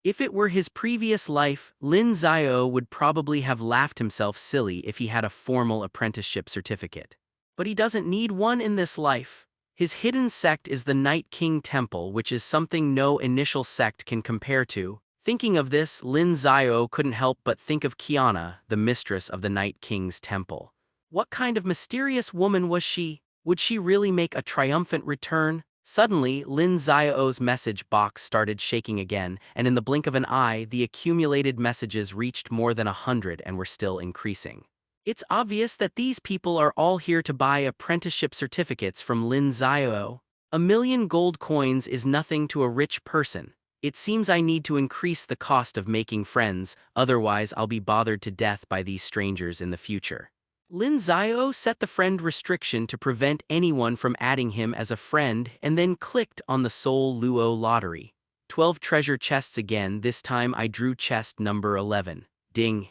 If it were his previous life, Lin Xiao would probably have laughed himself silly if he had a formal apprenticeship certificate. But he doesn't need one in this life. His hidden sect is the Night King Temple, which is something no initial sect can compare to. Thinking of this, Lin Xiao couldn't help but think of Kiana, the mistress of the Night King's temple. What kind of mysterious woman was she? Would she really make a triumphant return? Suddenly, Lin Xiao's message box started shaking again, and in the blink of an eye, the accumulated messages reached more than 100 and were still increasing. It's obvious that these people are all here to buy apprenticeship certificates from Lin Xiao. 1,000,000 gold coins is nothing to a rich person. It seems I need to increase the cost of making friends, otherwise I'll be bothered to death by these strangers in the future. Lin Xiao set the friend restriction to prevent anyone from adding him as a friend and then clicked on the Soul Luo lottery. 12 treasure chests again, this time I drew chest number 11. Ding.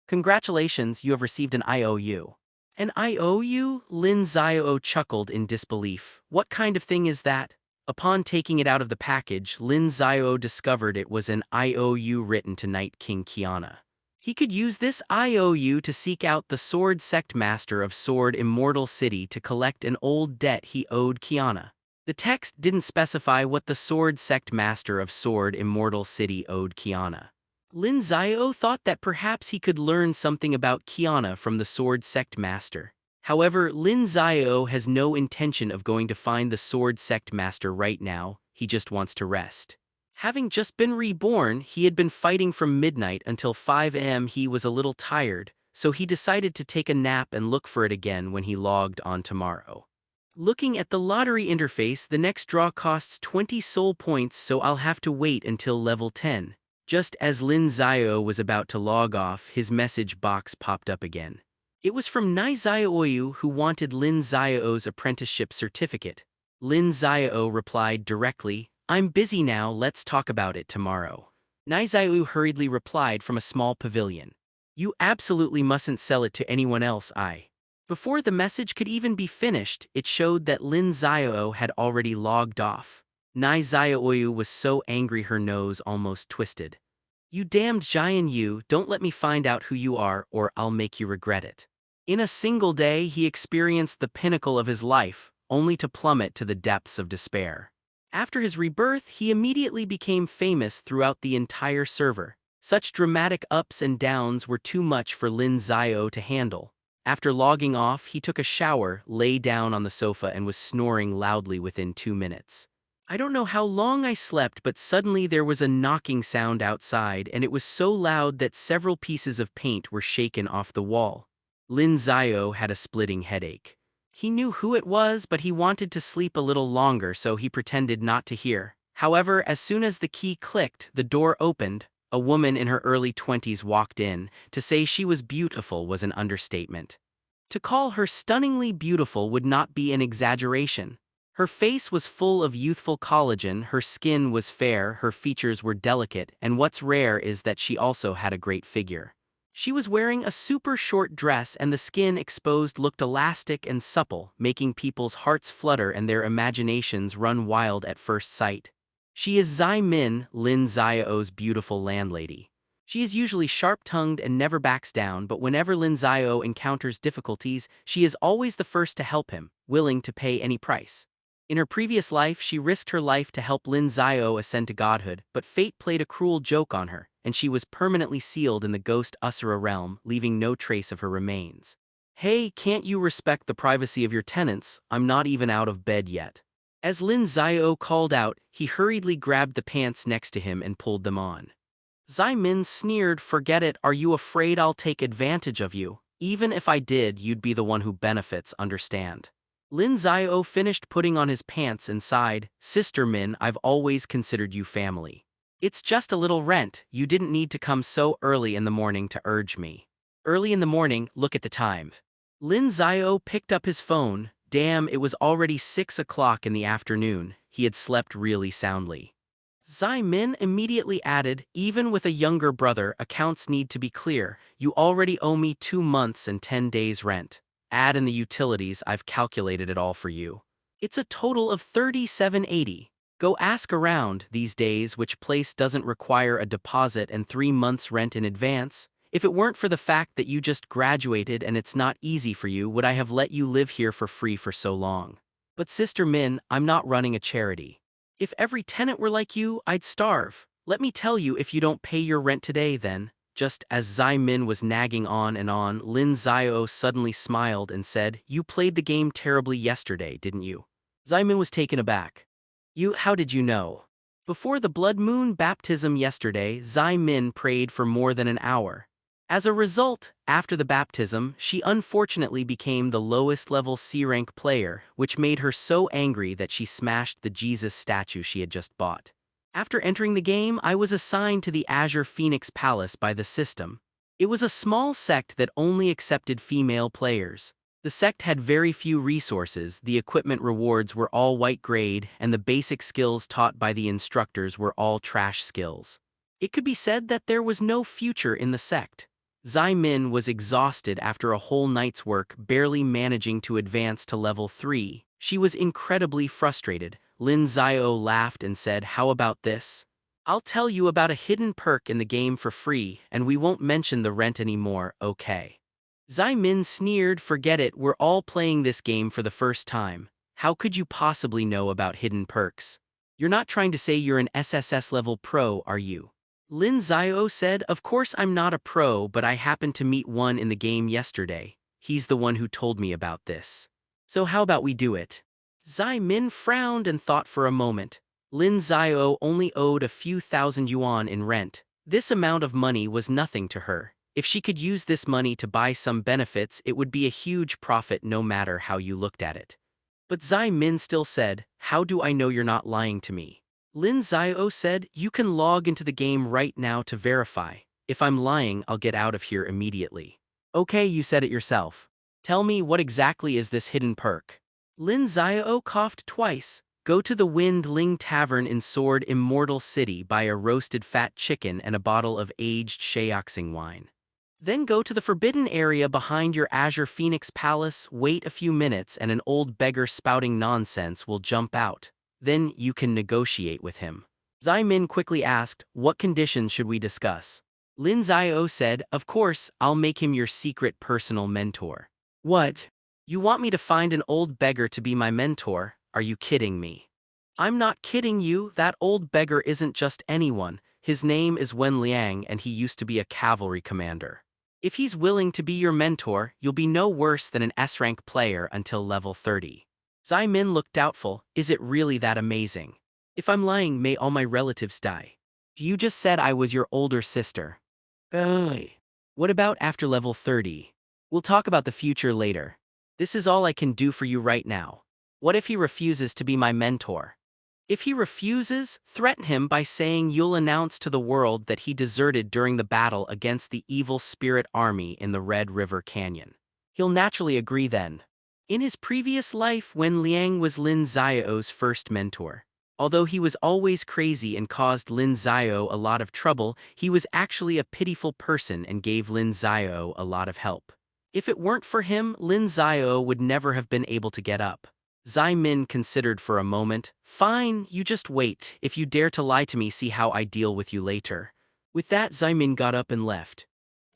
Congratulations, you have received an IOU. An IOU? Lin Xiao chuckled in disbelief. What kind of thing is that? Upon taking it out of the package, Lin Xiao discovered it was an IOU written to Night King Kiana. He could use this IOU to seek out the Sword Sect Master of Sword Immortal City to collect an old debt he owed Kiana. The text didn't specify what the Sword Sect Master of Sword Immortal City owed Kiana. Lin Xiao thought that perhaps he could learn something about Kiana from the Sword Sect Master. However, Lin Xiao has no intention of going to find the Sword Sect Master right now, he just wants to rest. Having just been reborn, he had been fighting from midnight until 5 a.m. He was a little tired, so he decided to take a nap and look for it again when he logged on tomorrow. Looking at the lottery interface, the next draw costs 20 soul points, so I'll have to wait until level 10. Just as Lin Xiao was about to log off, his message box popped up again. It was from Nai Xiaoyu, who wanted Lin Xiao's apprenticeship certificate. Lin Xiao replied directly, "I'm busy now, let's talk about it tomorrow." Nai Xiaoyu hurriedly replied from a small pavilion. "You absolutely mustn't sell it to anyone else, Before the message could even be finished, it showed that Lin Xiao had already logged off. Nai Xiaoyu was so angry her nose almost twisted. "You damned Jian Yu, don't let me find out who you are or I'll make you regret it." In a single day he experienced the pinnacle of his life, only to plummet to the depths of despair. After his rebirth, he immediately became famous throughout the entire server. Such dramatic ups and downs were too much for Lin Xiao to handle. After logging off, he took a shower, lay down on the sofa and was snoring loudly within 2 minutes. "I don't know how long I slept, but suddenly there was a knocking sound outside, and it was so loud that several pieces of paint were shaken off the wall." Lin Xiao had a splitting headache. He knew who it was, but he wanted to sleep a little longer, so he pretended not to hear. However, as soon as the key clicked, the door opened. A woman in her early 20s walked in. To say she was beautiful was an understatement. To call her stunningly beautiful would not be an exaggeration. Her face was full of youthful collagen, her skin was fair, her features were delicate, and what's rare is that she also had a great figure. She was wearing a super short dress and the skin exposed looked elastic and supple, making people's hearts flutter and their imaginations run wild at first sight. She is Zai Min, Lin Xiao's beautiful landlady. She is usually sharp-tongued and never backs down, but whenever Lin Xiao encounters difficulties, she is always the first to help him, willing to pay any price. In her previous life, she risked her life to help Lin Xiao ascend to godhood, but fate played a cruel joke on her, and she was permanently sealed in the ghost Usura realm, leaving no trace of her remains. Hey, can't you respect the privacy of your tenants? I'm not even out of bed yet. As Lin Xiao called out, he hurriedly grabbed the pants next to him and pulled them on. Zai Min sneered, "Forget it, are you afraid I'll take advantage of you? Even if I did, you'd be the one who benefits, understand?" Lin Xiao finished putting on his pants and sighed, "Sister Min, I've always considered you family. It's just a little rent, you didn't need to come so early in the morning to urge me." Early in the morning, look at the time. Lin Xiao picked up his phone. Damn, it was already 6 o'clock in the afternoon. He had slept really soundly. Zai Min immediately added, "Even with a younger brother, accounts need to be clear. You already owe me 2 months and 10 days rent. Add in the utilities, I've calculated it all for you. It's a total of 3780. Go ask around these days which place doesn't require a deposit and 3 months rent in advance. If it weren't for the fact that you just graduated and it's not easy for you, would I have let you live here for free for so long? But Sister Min, I'm not running a charity. If every tenant were like you, I'd starve. Let me tell you, if you don't pay your rent today then." Just as Zai Min was nagging on, Lin Xiao suddenly smiled and said, "You played the game terribly yesterday, didn't you?" Zai Min was taken aback. How did you know?" Before the blood moon baptism yesterday, Zai Min prayed for more than an hour. As a result, after the baptism, she unfortunately became the lowest level C-rank player, which made her so angry that she smashed the Jesus statue she had just bought. After entering the game, I was assigned to the Azure Phoenix Palace by the system. It was a small sect that only accepted female players. The sect had very few resources, the equipment rewards were all white grade, and the basic skills taught by the instructors were all trash skills. It could be said that there was no future in the sect. Zai Min was exhausted after a whole night's work, barely managing to advance to level 3. She was incredibly frustrated. Lin Xiao laughed and said, "How about this? I'll tell you about a hidden perk in the game for free, and we won't mention the rent anymore, okay?" Zai Min sneered, "Forget it, we're all playing this game for the first time. How could you possibly know about hidden perks? You're not trying to say you're an SSS level pro, are you?" Lin Xiao said, "Of course I'm not a pro, but I happened to meet one in the game yesterday. He's the one who told me about this. So how about we do it?" Zai Min frowned and thought for a moment. Lin Xiao only owed a few thousand yuan in rent. This amount of money was nothing to her. If she could use this money to buy some benefits, it would be a huge profit no matter how you looked at it. But Zai Min still said, "How do I know you're not lying to me?" Lin Xiao said, "You can log into the game right now to verify. If I'm lying, I'll get out of here immediately." "Okay, you said it yourself. Tell me, what exactly is this hidden perk?" Lin Xiao coughed twice. "Go to the Wind Ling Tavern in Sword Immortal City, buy a roasted fat chicken and a bottle of aged Shaoxing wine. Then go to the forbidden area behind your Azure Phoenix Palace, wait a few minutes and an old beggar spouting nonsense will jump out. Then you can negotiate with him." Zai Min quickly asked, "What conditions should we discuss?" Lin Xiao said, "Of course, I'll make him your secret personal mentor." "What? You want me to find an old beggar to be my mentor? Are you kidding me?" "I'm not kidding you, that old beggar isn't just anyone. His name is Wen Liang and he used to be a cavalry commander. If he's willing to be your mentor, you'll be no worse than an S-rank player until level 30. Zai Min looked doubtful. "Is it really that amazing? If I'm lying, may all my relatives die." "You just said I was your older sister." "Ugh. What about after level 30? We'll talk about the future later. This is all I can do for you right now. What if he refuses to be my mentor?" If he refuses, threaten him by saying you'll announce to the world that he deserted during the battle against the evil spirit army in the Red River Canyon. He'll naturally agree then. In his previous life, when Liang was Lin Xiao's first mentor, although he was always crazy and caused Lin Xiao a lot of trouble, he was actually a pitiful person and gave Lin Xiao a lot of help. If it weren't for him, Lin Xiao would never have been able to get up. Zai Min considered for a moment. Fine, you just wait. If you dare to lie to me, see how I deal with you later. With that, Zai Min got up and left.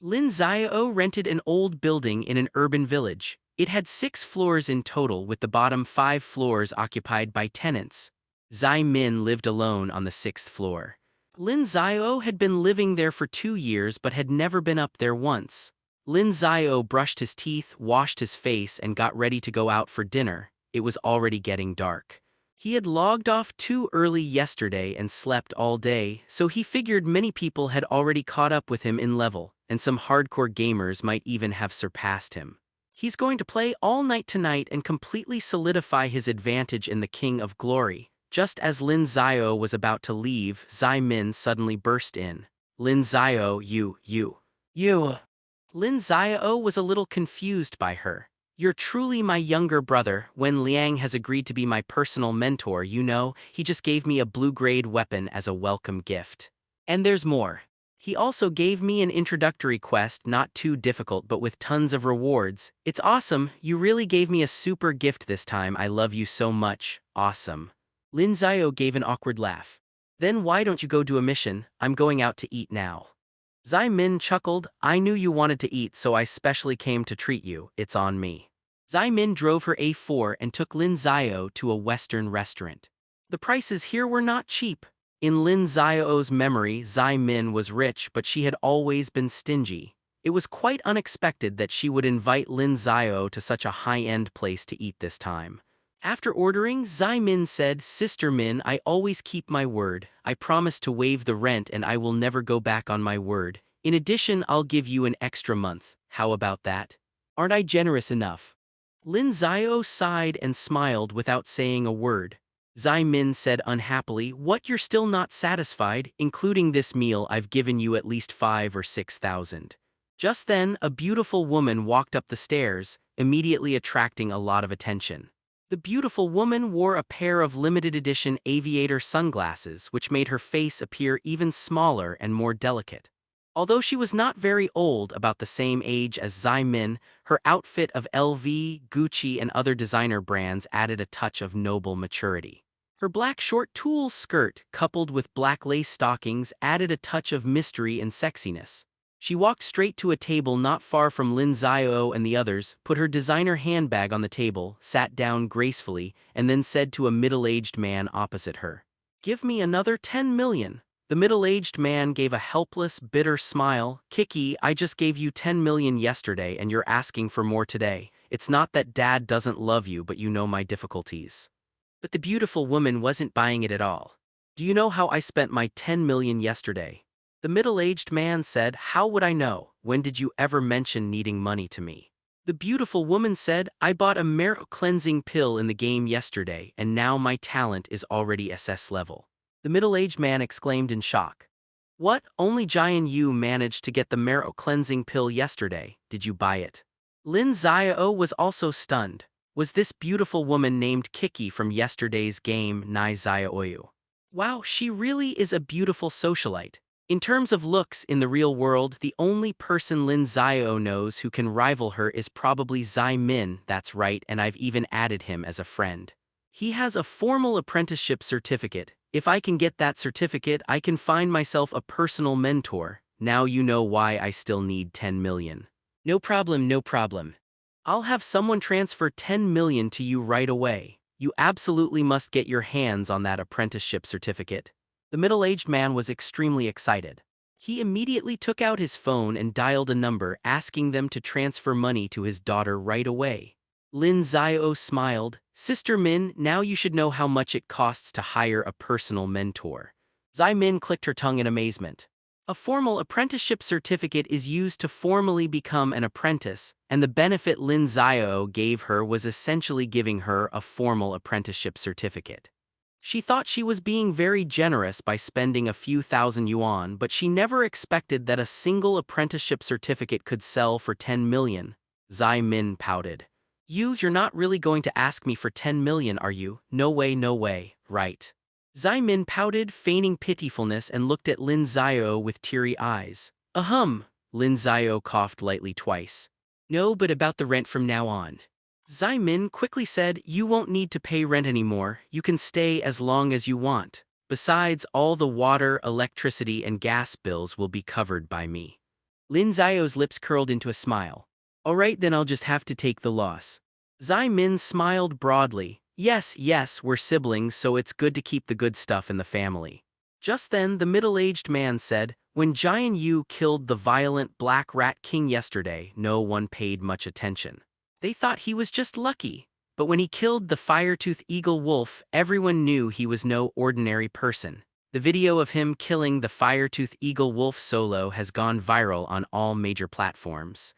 Lin Xiao rented an old building in an urban village. It had 6 floors in total, with the bottom 5 floors occupied by tenants. Zai Min lived alone on the 6th floor. Lin Xiao had been living there for 2 years but had never been up there once. Lin Xiao brushed his teeth, washed his face, and got ready to go out for dinner. It was already getting dark. He had logged off too early yesterday and slept all day, so he figured many people had already caught up with him in level, and some hardcore gamers might even have surpassed him. He's going to play all night tonight and completely solidify his advantage in the King of Glory. Just as Lin Xiao was about to leave, Zai Min suddenly burst in. Lin Xiao, you. Lin Xiao was a little confused by her. You're truly my younger brother. When Liang has agreed to be my personal mentor, he just gave me a blue-grade weapon as a welcome gift. And there's more. He also gave me an introductory quest, not too difficult but with tons of rewards. It's awesome, you really gave me a super gift this time. I love you so much. Awesome. Lin Xiao gave an awkward laugh. Then why don't you go do a mission? I'm going out to eat now. Zai Min chuckled. I knew you wanted to eat, so I specially came to treat you. It's on me. Zai Min drove her A4 and took Lin Xiao to a Western restaurant. The prices here were not cheap. In Lin Xiao's memory, Zai Min was rich, but she had always been stingy. It was quite unexpected that she would invite Lin Xiao to such a high-end place to eat this time. After ordering, Zai Min said, Sister Min, I always keep my word. I promise to waive the rent and I will never go back on my word. In addition, I'll give you an extra month. How about that? Aren't I generous enough? Lin Xiao sighed and smiled without saying a word. Zai Min said unhappily, What, you're still not satisfied? Including this meal, I've given you at least 5,000 or 6,000. Just then, a beautiful woman walked up the stairs, immediately attracting a lot of attention. The beautiful woman wore a pair of limited edition aviator sunglasses, which made her face appear even smaller and more delicate. Although she was not very old, about the same age as Zai Min, her outfit of LV, Gucci, and other designer brands added a touch of noble maturity. Her black short tulle skirt, coupled with black lace stockings, added a touch of mystery and sexiness. She walked straight to a table not far from Lin Xiao and the others, put her designer handbag on the table, sat down gracefully, and then said to a middle-aged man opposite her, Give me another 10 million. The middle-aged man gave a helpless, bitter smile. Kiki, I just gave you 10 million yesterday and you're asking for more today. It's not that Dad doesn't love you, but you know my difficulties. But the beautiful woman wasn't buying it at all. Do you know how I spent my 10 million yesterday? The middle-aged man said, How would I know? When did you ever mention needing money to me? The beautiful woman said, I bought a marrow cleansing pill in the game yesterday, and now my talent is already SS level. The middle-aged man exclaimed in shock. What? Only Jian Yu managed to get the marrow cleansing pill yesterday. Did you buy it? Lin Xiao was also stunned. Was this beautiful woman named Kiki from yesterday's game Nai Xiaoyu? Wow, she really is a beautiful socialite. In terms of looks in the real world, the only person Lin Xiao knows who can rival her is probably Zai Min. That's right, and I've even added him as a friend. He has a formal apprenticeship certificate. If I can get that certificate, I can find myself a personal mentor. Now you know why I still need 10 million. No problem, no problem. I'll have someone transfer 10 million to you right away. You absolutely must get your hands on that apprenticeship certificate. The middle-aged man was extremely excited. He immediately took out his phone and dialed a number, asking them to transfer money to his daughter right away. Lin Xiao smiled. Sister Min, now you should know how much it costs to hire a personal mentor. Zai Min clicked her tongue in amazement. A formal apprenticeship certificate is used to formally become an apprentice, and the benefit Lin Xiao gave her was essentially giving her a formal apprenticeship certificate. She thought she was being very generous by spending a few thousand yuan, but she never expected that a single apprenticeship certificate could sell for 10 million. Zai Min pouted. You're not really going to ask me for 10 million, are you? No way, no way, right? Zai Min pouted, feigning pitifulness, and looked at Lin Xiao with teary eyes. Ahem, Lin Xiao coughed lightly twice. No, but about the rent from now on. Zai Min quickly said, you won't need to pay rent anymore, you can stay as long as you want. Besides, all the water, electricity, and gas bills will be covered by me. Lin Xiao's lips curled into a smile. Alright, then I'll just have to take the loss. Zai Min smiled broadly. Yes, we're siblings, so it's good to keep the good stuff in the family. Just then, the middle-aged man said, when Jian Yu killed the violent Black Rat King yesterday, no one paid much attention. They thought he was just lucky. But when he killed the fire-toothed eagle wolf, everyone knew he was no ordinary person. The video of him killing the fire-toothed eagle wolf solo has gone viral on all major platforms.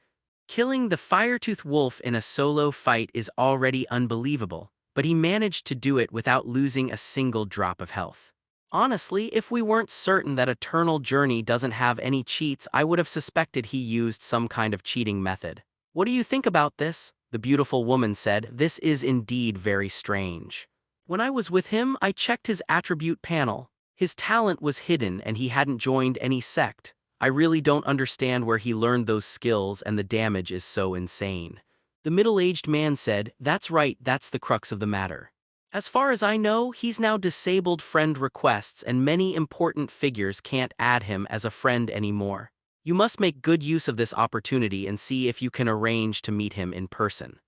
Killing the fire-toothed wolf in a solo fight is already unbelievable, but he managed to do it without losing a single drop of health. Honestly, if we weren't certain that Eternal Journey doesn't have any cheats, I would have suspected he used some kind of cheating method. What do you think about this? The beautiful woman said. This is indeed very strange. When I was with him, I checked his attribute panel. His talent was hidden and he hadn't joined any sect. I really don't understand where he learned those skills, and the damage is so insane. The middle-aged man said, that's right, that's the crux of the matter. As far as I know, he's now disabled friend requests and many important figures can't add him as a friend anymore. You must make good use of this opportunity and see if you can arrange to meet him in person.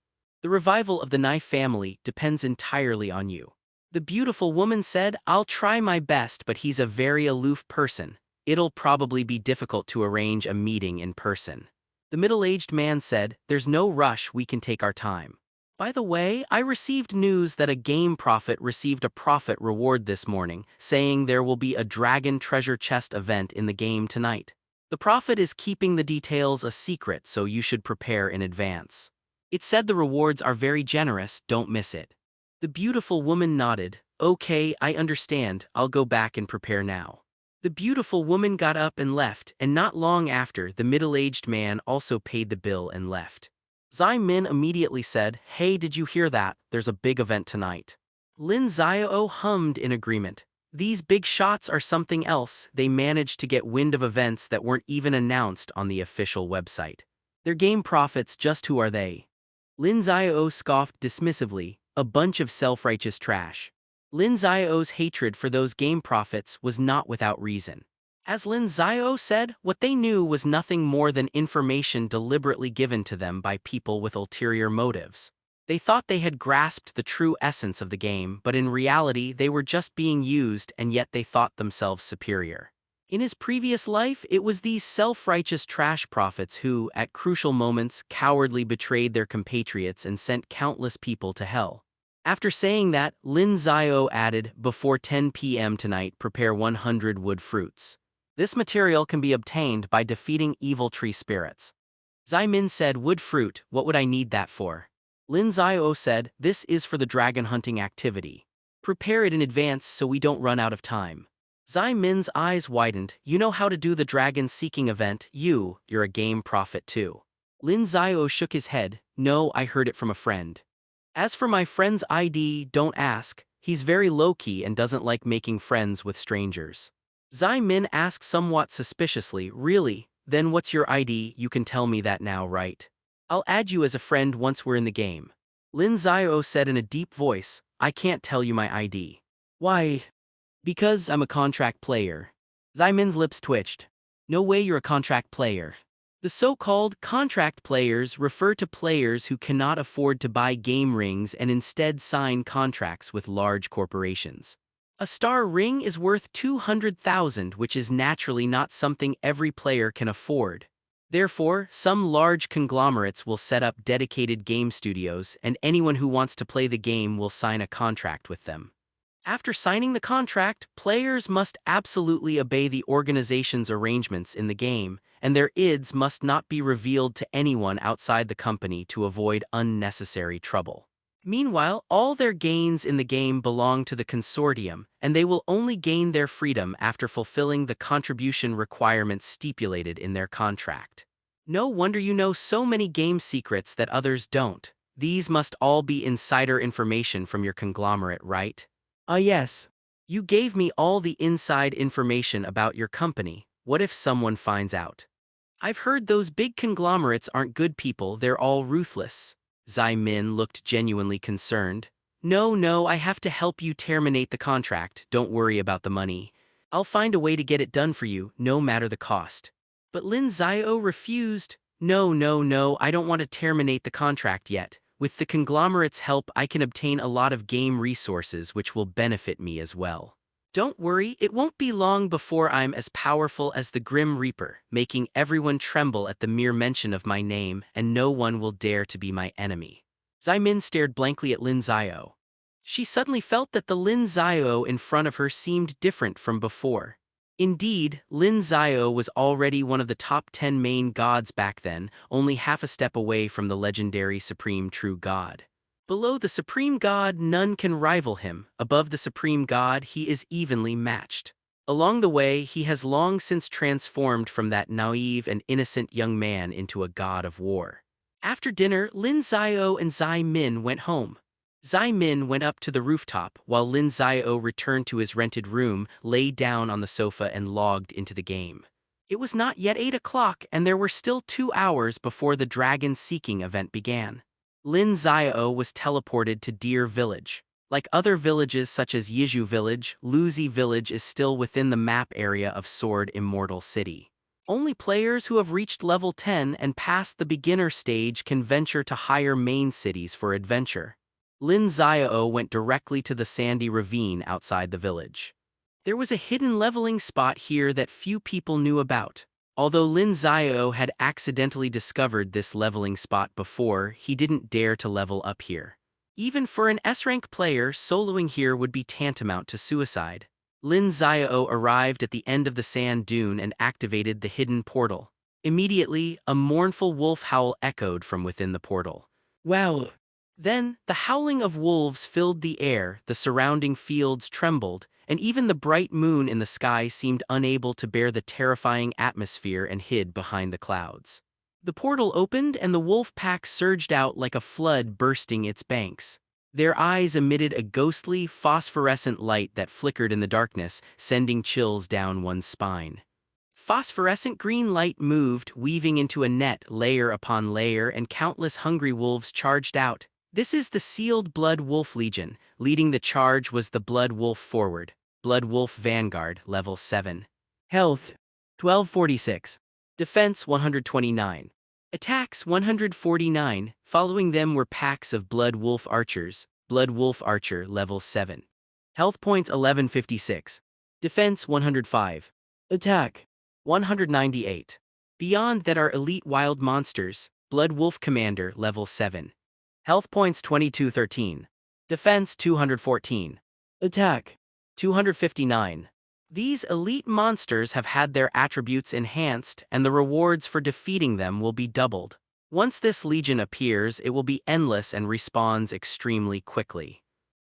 The revival of the Nai family depends entirely on you. The beautiful woman said, I'll try my best, but he's a very aloof person. It'll probably be difficult to arrange a meeting in person. The middle-aged man said, there's no rush, we can take our time. By the way, I received news that a game prophet received a profit reward this morning, saying there will be a dragon treasure chest event in the game tonight. The prophet is keeping the details a secret, so you should prepare in advance. It said the rewards are very generous, don't miss it. The beautiful woman nodded. Okay, I understand, I'll go back and prepare now. The beautiful woman got up and left, and not long after, the middle-aged man also paid the bill and left. Zai Min immediately said, hey, did you hear that? There's a big event tonight. Lin Xiao hummed in agreement. These big shots are something else. They managed to get wind of events that weren't even announced on the official website. They're game prophets, just who are they? Lin Xiao scoffed dismissively, a bunch of self-righteous trash. Lin Xiao's hatred for those game prophets was not without reason. As Lin Xiao said, what they knew was nothing more than information deliberately given to them by people with ulterior motives. They thought they had grasped the true essence of the game, but in reality they were just being used, and yet they thought themselves superior. In his previous life, it was these self-righteous trash prophets who, at crucial moments, cowardly betrayed their compatriots and sent countless people to hell. After saying that, Lin Xiao added, before 10 p.m. tonight, prepare 100 wood fruits. This material can be obtained by defeating evil tree spirits. Zai Min said, wood fruit, what would I need that for? Lin Xiao said, this is for the dragon hunting activity. Prepare it in advance so we don't run out of time. Zai Min's eyes widened. You know how to do the dragon seeking event, you're a game prophet too. Lin Xiao shook his head. No, I heard it from a friend. As for my friend's ID, don't ask. He's very low-key and doesn't like making friends with strangers. Zai Min asked somewhat suspiciously, really? Then what's your ID? You can tell me that now, right? I'll add you as a friend once we're in the game. Lin Xiao said in a deep voice, I can't tell you my ID. Why? Because I'm a contract player. Zai Min's lips twitched. No way you're a contract player. The so-called contract players refer to players who cannot afford to buy game rings and instead sign contracts with large corporations. A star ring is worth 200,000, which is naturally not something every player can afford. Therefore, some large conglomerates will set up dedicated game studios, and anyone who wants to play the game will sign a contract with them. After signing the contract, players must absolutely obey the organization's arrangements in the game, and their IDs must not be revealed to anyone outside the company to avoid unnecessary trouble. Meanwhile, all their gains in the game belong to the consortium, and they will only gain their freedom after fulfilling the contribution requirements stipulated in their contract. No wonder you know so many game secrets that others don't. These must all be insider information from your conglomerate, right? Yes. You gave me all the inside information about your company. What if someone finds out? I've heard those big conglomerates aren't good people, they're all ruthless. Zai Min looked genuinely concerned. No, I have to help you terminate the contract, don't worry about the money. I'll find a way to get it done for you, no matter the cost. But Lin Xiao refused. No, I don't want to terminate the contract yet. With the conglomerate's help, I can obtain a lot of game resources which will benefit me as well. Don't worry, it won't be long before I'm as powerful as the Grim Reaper, making everyone tremble at the mere mention of my name, and no one will dare to be my enemy. Zai Min stared blankly at Lin Xiao. She suddenly felt that the Lin Xiao in front of her seemed different from before. Indeed, Lin Xiao was already one of the top 10 main gods back then, only half a step away from the legendary Supreme True God. Below the Supreme God, none can rival him. Above the Supreme God, he is evenly matched. Along the way, he has long since transformed from that naive and innocent young man into a god of war. After dinner, Lin Xiao and Zai Min went home. Zai Min went up to the rooftop, while Lin Xiao returned to his rented room, lay down on the sofa and logged into the game. It was not yet 8 o'clock, and there were still 2 hours before the dragon seeking event began. Lin Xiao was teleported to Deer Village. Like other villages such as Yizhu Village, Luzi Village is still within the map area of Sword Immortal City. Only players who have reached level 10 and past the beginner stage can venture to higher main cities for adventure. Lin Xiao went directly to the sandy ravine outside the village. There was a hidden leveling spot here that few people knew about. Although Lin Xiao had accidentally discovered this leveling spot before, he didn't dare to level up here. Even for an S-rank player, soloing here would be tantamount to suicide. Lin Xiao arrived at the end of the sand dune and activated the hidden portal. Immediately, a mournful wolf howl echoed from within the portal. Wow! Then, the howling of wolves filled the air, the surrounding fields trembled, and even the bright moon in the sky seemed unable to bear the terrifying atmosphere and hid behind the clouds. The portal opened and the wolf pack surged out like a flood bursting its banks. Their eyes emitted a ghostly, phosphorescent light that flickered in the darkness, sending chills down one's spine. Phosphorescent green light moved, weaving into a net layer upon layer, and countless hungry wolves charged out. This is the Sealed Blood Wolf Legion. Leading the charge was the Blood Wolf Forward. Blood Wolf Vanguard, level 7. Health, 1246. Defense, 129. Attacks, 149. Following them were packs of Blood Wolf Archers. Blood Wolf Archer, level 7. Health points, 1156. Defense, 105. Attack, 198. Beyond that are Elite Wild Monsters. Blood Wolf Commander, level 7. Health points 2213. Defense 214. Attack 259. These elite monsters have had their attributes enhanced, and the rewards for defeating them will be doubled. Once this legion appears, it will be endless and respawns extremely quickly.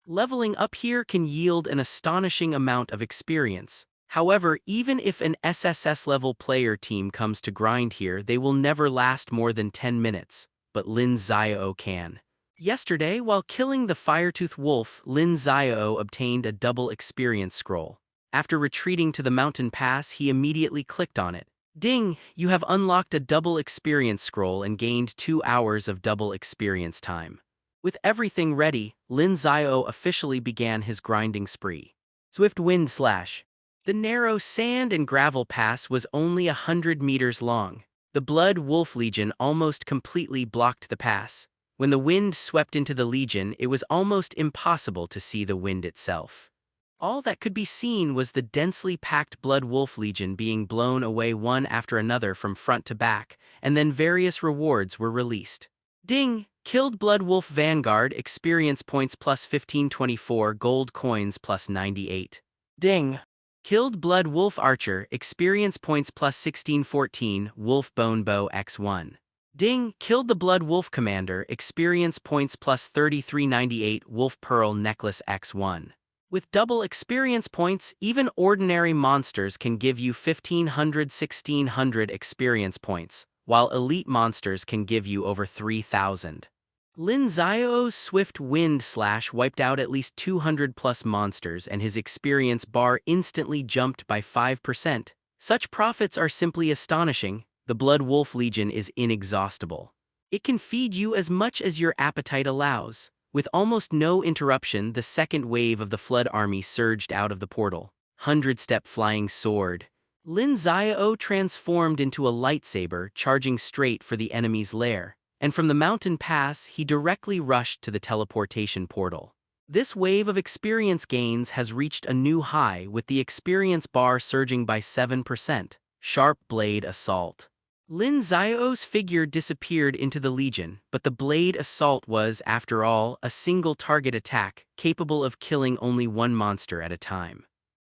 Leveling up here can yield an astonishing amount of experience. However, even if an SSS-level player team comes to grind here, they will never last more than 10 minutes. But Lin Xiao can. Yesterday, while killing the Firetooth Wolf, Lin Xiao obtained a double experience scroll. After retreating to the mountain pass, he immediately clicked on it. Ding! You have unlocked a double experience scroll and gained 2 hours of double experience time. With everything ready, Lin Xiao officially began his grinding spree. Swift Wind Slash. The narrow sand and gravel pass was only 100 meters long. The Blood Wolf Legion almost completely blocked the pass. When the wind swept into the Legion, it was almost impossible to see the wind itself. All that could be seen was the densely packed Blood Wolf Legion being blown away one after another from front to back, and then various rewards were released. Ding! Killed Blood Wolf Vanguard, experience points plus 1524, gold coins plus 98. Ding! Killed Blood Wolf Archer, experience points plus 1614, Wolf Bone Bow x1. Ding, killed the Blood Wolf Commander, experience points plus 3398 Wolf Pearl Necklace X1. With double experience points, even ordinary monsters can give you 1500-1600 experience points, while elite monsters can give you over 3000. Lin Xiao's Swift Wind Slash wiped out at least 200 plus monsters and his experience bar instantly jumped by 5%. Such profits are simply astonishing. The Blood Wolf Legion is inexhaustible. It can feed you as much as your appetite allows. With almost no interruption, the second wave of the Flood Army surged out of the portal. 100-step flying sword. Lin Xiao transformed into a lightsaber, charging straight for the enemy's lair. And from the mountain pass, he directly rushed to the teleportation portal. This wave of experience gains has reached a new high, with the experience bar surging by 7%. Sharp Blade Assault. Lin Xiao's figure disappeared into the Legion, but the Blade Assault was, after all, a single target attack, capable of killing only one monster at a time.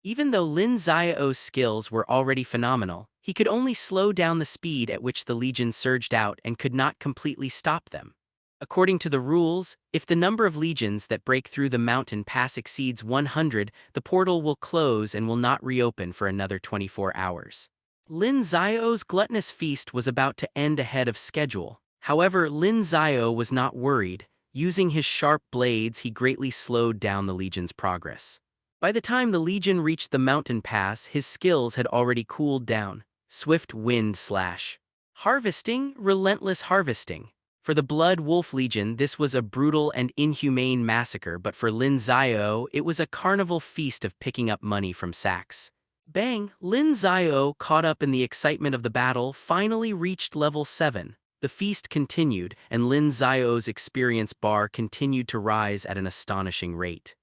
Even though Lin Xiao's skills were already phenomenal, he could only slow down the speed at which the Legion surged out and could not completely stop them. According to the rules, if the number of legions that break through the mountain pass exceeds 100, the portal will close and will not reopen for another 24 hours. Lin Xiao's gluttonous feast was about to end ahead of schedule. However, Lin Xiao was not worried. Using his sharp blades, he greatly slowed down the Legion's progress. By the time the Legion reached the mountain pass, his skills had already cooled down. Swift Wind Slash. Harvesting, relentless harvesting. For the Blood Wolf Legion, this was a brutal and inhumane massacre, but for Lin Xiao, it was a carnival feast of picking up money from sacks. Bang! Lin Xiao, caught up in the excitement of the battle, finally reached level 7. The feast continued, and Lin Xiao's experience bar continued to rise at an astonishing rate.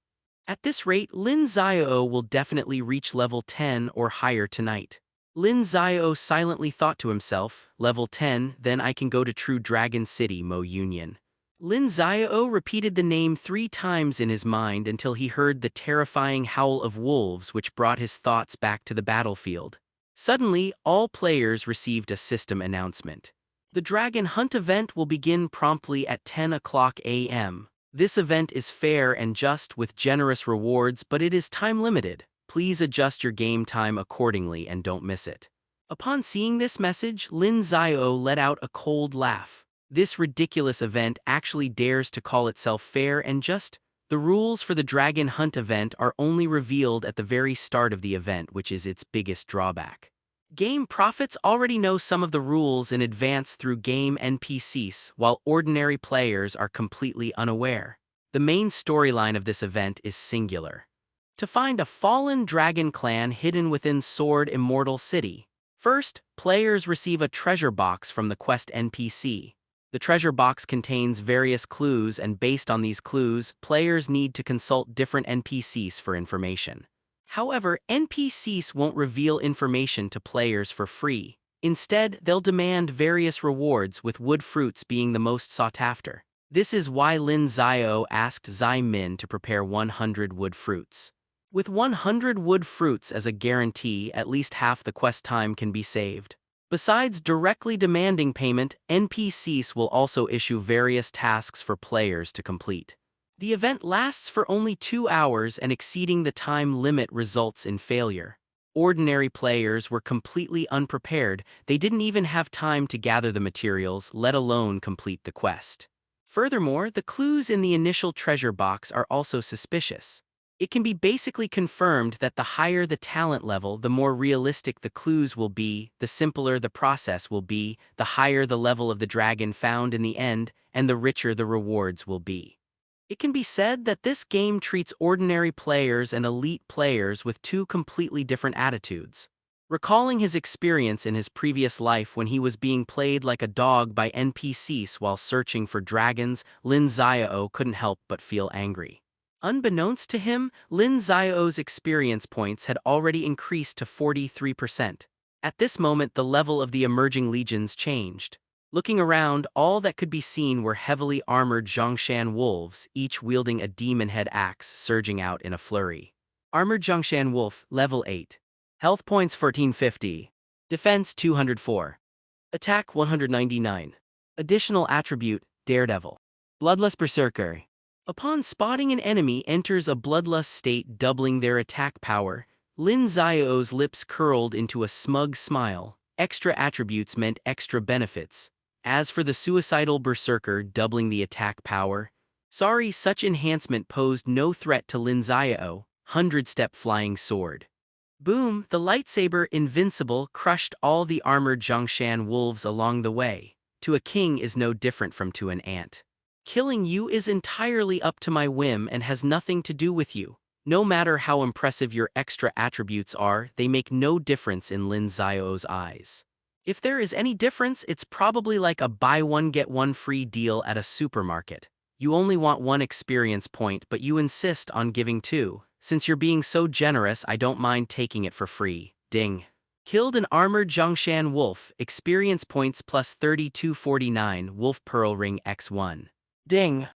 At this rate, Lin Xiao will definitely reach level 10 or higher tonight. Lin Xiao silently thought to himself, level 10, then I can go to True Dragon City, Mo Union. Lin Xiao repeated the name 3 times in his mind until he heard the terrifying howl of wolves, which brought his thoughts back to the battlefield. Suddenly, all players received a system announcement. The Dragon Hunt event will begin promptly at 10 o'clock a.m. This event is fair and just with generous rewards, but it is time-limited. Please adjust your game time accordingly and don't miss it. Upon seeing this message, Lin Xiao let out a cold laugh. This ridiculous event actually dares to call itself fair and just. The rules for the Dragon Hunt event are only revealed at the very start of the event, which is its biggest drawback. Game profits already know some of the rules in advance through game NPCs, while ordinary players are completely unaware. The main storyline of this event is singular. To find a fallen dragon clan hidden within Sword Immortal City. First, players receive a treasure box from the quest NPC. The treasure box contains various clues, and based on these clues, players need to consult different NPCs for information. However, NPCs won't reveal information to players for free. Instead, they'll demand various rewards, with wood fruits being the most sought after. This is why Lin Xiao asked Zai Min to prepare 100 wood fruits. With 100 wood fruits as a guarantee, at least half the quest time can be saved. Besides directly demanding payment, NPCs will also issue various tasks for players to complete. The event lasts for only 2 hours, and exceeding the time limit results in failure. Ordinary players were completely unprepared. They didn't even have time to gather the materials, let alone complete the quest. Furthermore, the clues in the initial treasure box are also suspicious. It can be basically confirmed that the higher the talent level, the more realistic the clues will be, the simpler the process will be, the higher the level of the dragon found in the end, and the richer the rewards will be. It can be said that this game treats ordinary players and elite players with 2 completely different attitudes. Recalling his experience in his previous life when he was being played like a dog by NPCs while searching for dragons, Lin Xiao couldn't help but feel angry. Unbeknownst to him, Lin Xiao's experience points had already increased to 43%. At this moment, the level of the emerging legions changed. Looking around, all that could be seen were heavily armored Zhongshan wolves, each wielding a demon head axe surging out in a flurry. Armored Zhongshan wolf, level 8. Health points 1450. Defense 204. Attack 199. Additional attribute, Daredevil. Bloodlust Berserker. Upon spotting an enemy enters a bloodlust state doubling their attack power, Lin Xiao's lips curled into a smug smile. Extra attributes meant extra benefits. As for the suicidal Berserker doubling the attack power, sorry, such enhancement posed no threat to Lin Xiao. 100-step flying sword. Boom, the lightsaber invincible crushed all the armored Zhongshan wolves along the way. To a king is no different from to an ant. Killing you is entirely up to my whim and has nothing to do with you. No matter how impressive your extra attributes are, they make no difference in Lin Xiao's eyes. If there is any difference, it's probably like a buy one get one free deal at a supermarket. You only want one experience point, but you insist on giving two. Since you're being so generous, I don't mind taking it for free. Ding. Killed an armored Zhongshan wolf, experience points plus 3249, Wolf Pearl Ring X1. Ding.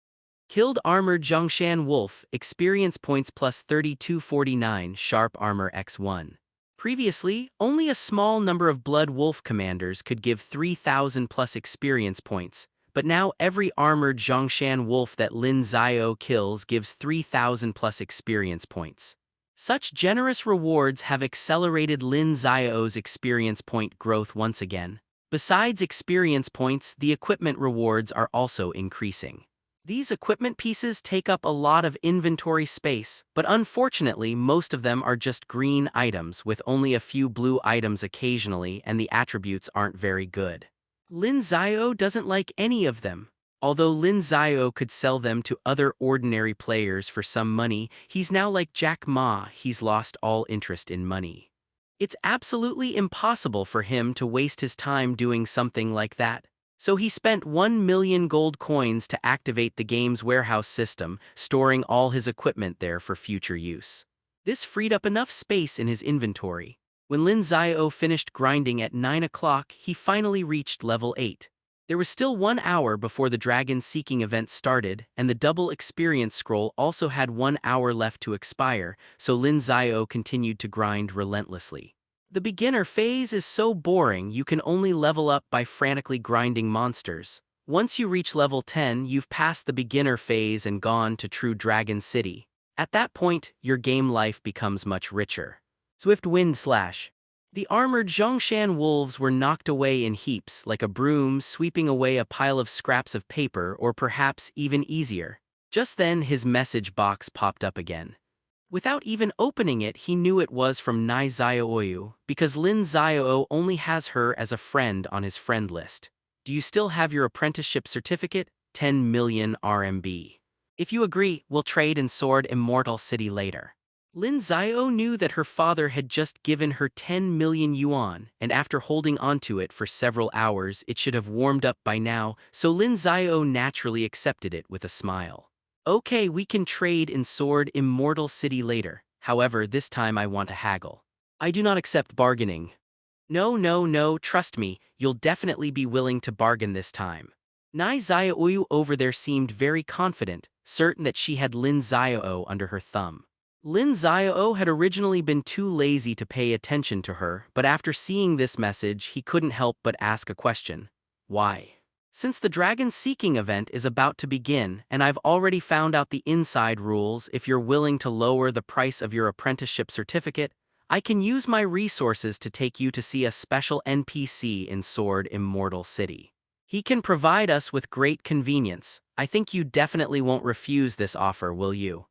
Killed armored Zhongshan wolf, experience points plus 3249, Sharp Armor X1. Previously, only a small number of Blood Wolf commanders could give 3,000 plus experience points, but now every armored Zhongshan wolf that Lin Xiao kills gives 3,000 plus experience points. Such generous rewards have accelerated Lin Xiao's experience point growth once again. Besides experience points, the equipment rewards are also increasing. These equipment pieces take up a lot of inventory space, but unfortunately most of them are just green items with only a few blue items occasionally, and the attributes aren't very good. Lin Xiao doesn't like any of them. Although Lin Xiao could sell them to other ordinary players for some money, he's now like Jack Ma, he's lost all interest in money. It's absolutely impossible for him to waste his time doing something like that. So he spent 1 million gold coins to activate the game's warehouse system, storing all his equipment there for future use. This freed up enough space in his inventory. When Lin Xiao finished grinding at 9 o'clock, he finally reached level 8. There was still 1 hour before the Dragon Seeking event started, and the double experience scroll also had 1 hour left to expire, so Lin Xiao continued to grind relentlessly. The beginner phase is so boring you can only level up by frantically grinding monsters. Once you reach level 10, you've passed the beginner phase and gone to True Dragon City. At that point, your game life becomes much richer. Swift Wind Slash. The armored Zhongshan wolves were knocked away in heaps, like a broom sweeping away a pile of scraps of paper, or perhaps even easier. Just then his message box popped up again. Without even opening it, he knew it was from Nai Xiaoyu, because Lin Xiao only has her as a friend on his friend list. Do you still have your apprenticeship certificate? 10 million RMB. If you agree, we'll trade in Sword Immortal City later. Lin Xiao knew that her father had just given her 10 million yuan, and after holding onto it for several hours, it should have warmed up by now, so Lin Xiao naturally accepted it with a smile. Okay, we can trade in Sword Immortal City later, however this time I want to haggle. I do not accept bargaining. No, trust me, you'll definitely be willing to bargain this time. Nai Xiaoyu over there seemed very confident, certain that she had Lin Xiao under her thumb. Lin Xiao had originally been too lazy to pay attention to her, but after seeing this message he couldn't help but ask a question. Why? Since the Dragon Seeking event is about to begin, and I've already found out the inside rules, if you're willing to lower the price of your apprenticeship certificate, I can use my resources to take you to see a special NPC in Sword Immortal City. He can provide us with great convenience. I think you definitely won't refuse this offer, will you?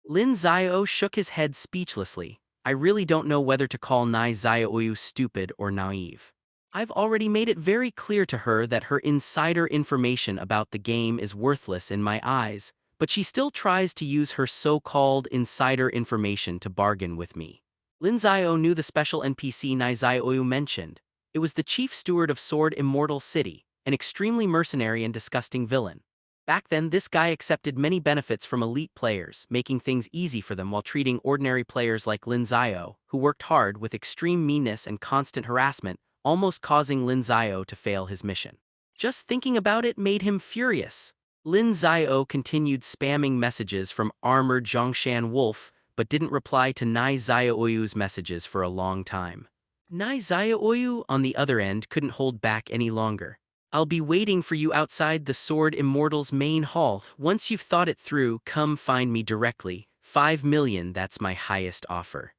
Lin Xiao shook his head speechlessly. I really don't know whether to call Nai Xiaoyu stupid or naive. I've already made it very clear to her that her insider information about the game is worthless in my eyes, but she still tries to use her so-called insider information to bargain with me. Lin Xiao knew the special NPC Nai Xiaoyu mentioned. It was the chief steward of Sword Immortal City, an extremely mercenary and disgusting villain. Back then, this guy accepted many benefits from elite players, making things easy for them while treating ordinary players like Lin Xiao, who worked hard with extreme meanness and constant harassment, almost causing Lin Xiao to fail his mission. Just thinking about it made him furious. Lin Xiao continued spamming messages from armored Zhongshan Wolf, but didn't reply to Nai Xiaoyu's messages for a long time. Nai Xiaoyu, on the other end, couldn't hold back any longer. I'll be waiting for you outside the Sword Immortal's main hall. Once you've thought it through, come find me directly. 5 million, that's my highest offer.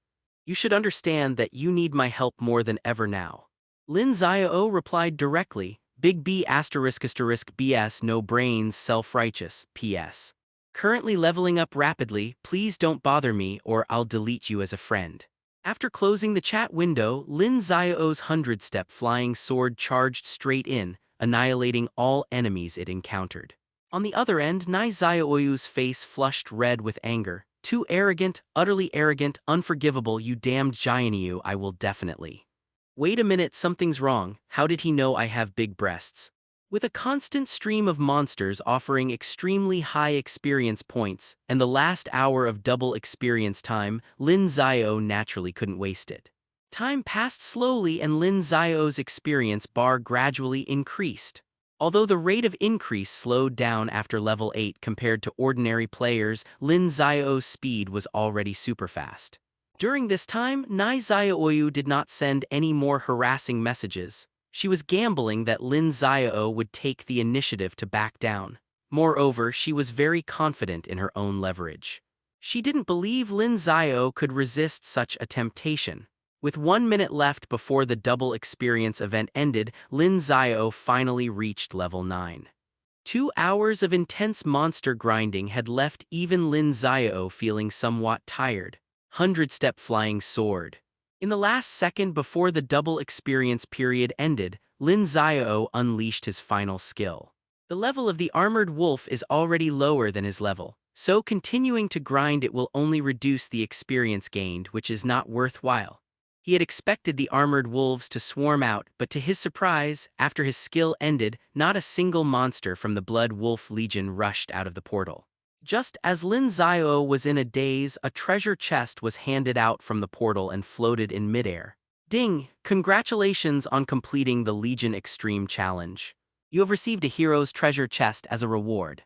You should understand that you need my help more than ever now. Lin Xiao replied directly, Big B asterisk asterisk BS no brains self-righteous, PS. Currently leveling up rapidly, please don't bother me or I'll delete you as a friend. After closing the chat window, Lin Xiao's 100-step flying sword charged straight in, annihilating all enemies it encountered. On the other end, Nai Xiaoyu's face flushed red with anger. Too arrogant, utterly arrogant, unforgivable, you damned giant you, I will definitely. Wait a minute, something's wrong. How did he know I have big breasts? With a constant stream of monsters offering extremely high experience points and the last hour of double experience time, Lin Xiao naturally couldn't waste it. Time passed slowly and Lin Xiao's experience bar gradually increased. Although the rate of increase slowed down after level 8 compared to ordinary players, Lin Xiao's speed was already super fast. During this time, Nai Xiaoyu did not send any more harassing messages. She was gambling that Lin Xiao would take the initiative to back down. Moreover, she was very confident in her own leverage. She didn't believe Lin Xiao could resist such a temptation. With 1 minute left before the double experience event ended, Lin Xiao finally reached level 9. 2 hours of intense monster grinding had left even Lin Xiao feeling somewhat tired. 100-step flying sword. In the last second before the double experience period ended, Lin Xiao unleashed his final skill. The level of the armored wolf is already lower than his level, so continuing to grind it will only reduce the experience gained, which is not worthwhile. He had expected the armored wolves to swarm out, but to his surprise, after his skill ended, not a single monster from the Blood Wolf Legion rushed out of the portal. Just as Lin Xiao was in a daze, a treasure chest was handed out from the portal and floated in midair. Ding! Congratulations on completing the Legion Extreme Challenge. You have received a hero's treasure chest as a reward.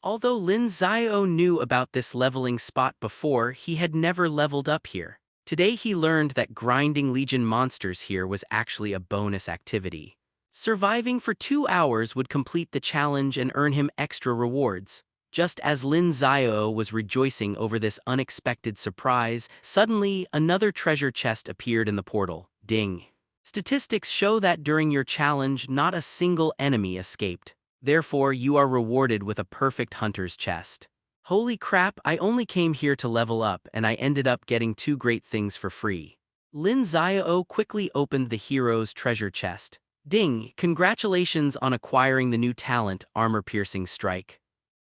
Although Lin Xiao knew about this leveling spot before, he had never leveled up here. Today he learned that grinding Legion monsters here was actually a bonus activity. Surviving for 2 hours would complete the challenge and earn him extra rewards. Just as Lin Xiao was rejoicing over this unexpected surprise, suddenly another treasure chest appeared in the portal. Ding! Statistics show that during your challenge, not a single enemy escaped. Therefore, you are rewarded with a perfect hunter's chest. Holy crap, I only came here to level up and I ended up getting 2 great things for free. Lin Xiao quickly opened the hero's treasure chest. Ding! Congratulations on acquiring the new talent, Armor-Piercing Strike.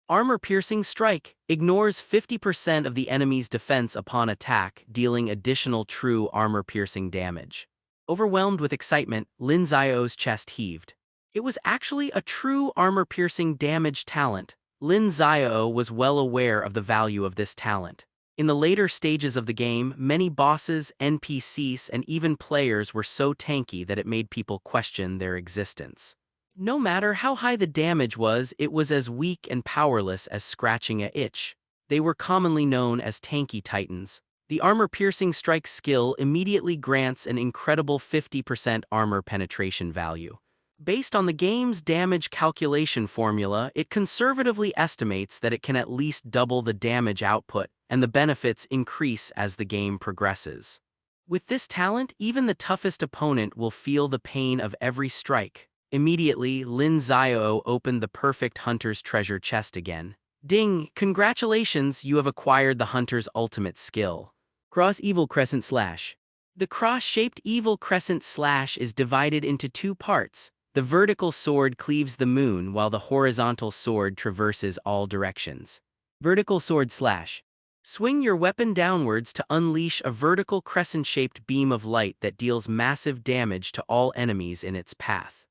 Armor-Piercing Strike ignores 50% of the enemy's defense upon attack, dealing additional true armor-piercing damage. Overwhelmed with excitement, Lin Xiao's chest heaved. It was actually a true armor-piercing damage talent. Lin Xiao was well aware of the value of this talent. In the later stages of the game, many bosses, NPCs, and even players were so tanky that it made people question their existence. No matter how high the damage was, it was as weak and powerless as scratching an itch. They were commonly known as tanky titans. The armor-piercing strike skill immediately grants an incredible 50% armor penetration value. Based on the game's damage calculation formula, it conservatively estimates that it can at least double the damage output, and the benefits increase as the game progresses. With this talent, even the toughest opponent will feel the pain of every strike. Immediately, Lin Xiao opened the perfect hunter's treasure chest again. Ding! Congratulations, you have acquired the hunter's ultimate skill. Cross Evil Crescent Slash. The cross-shaped Evil Crescent Slash is divided into 2 parts. The vertical sword cleaves the moon while the horizontal sword traverses all directions. Vertical Sword Slash. Swing your weapon downwards to unleash a vertical crescent-shaped beam of light that deals massive damage to all enemies in its path.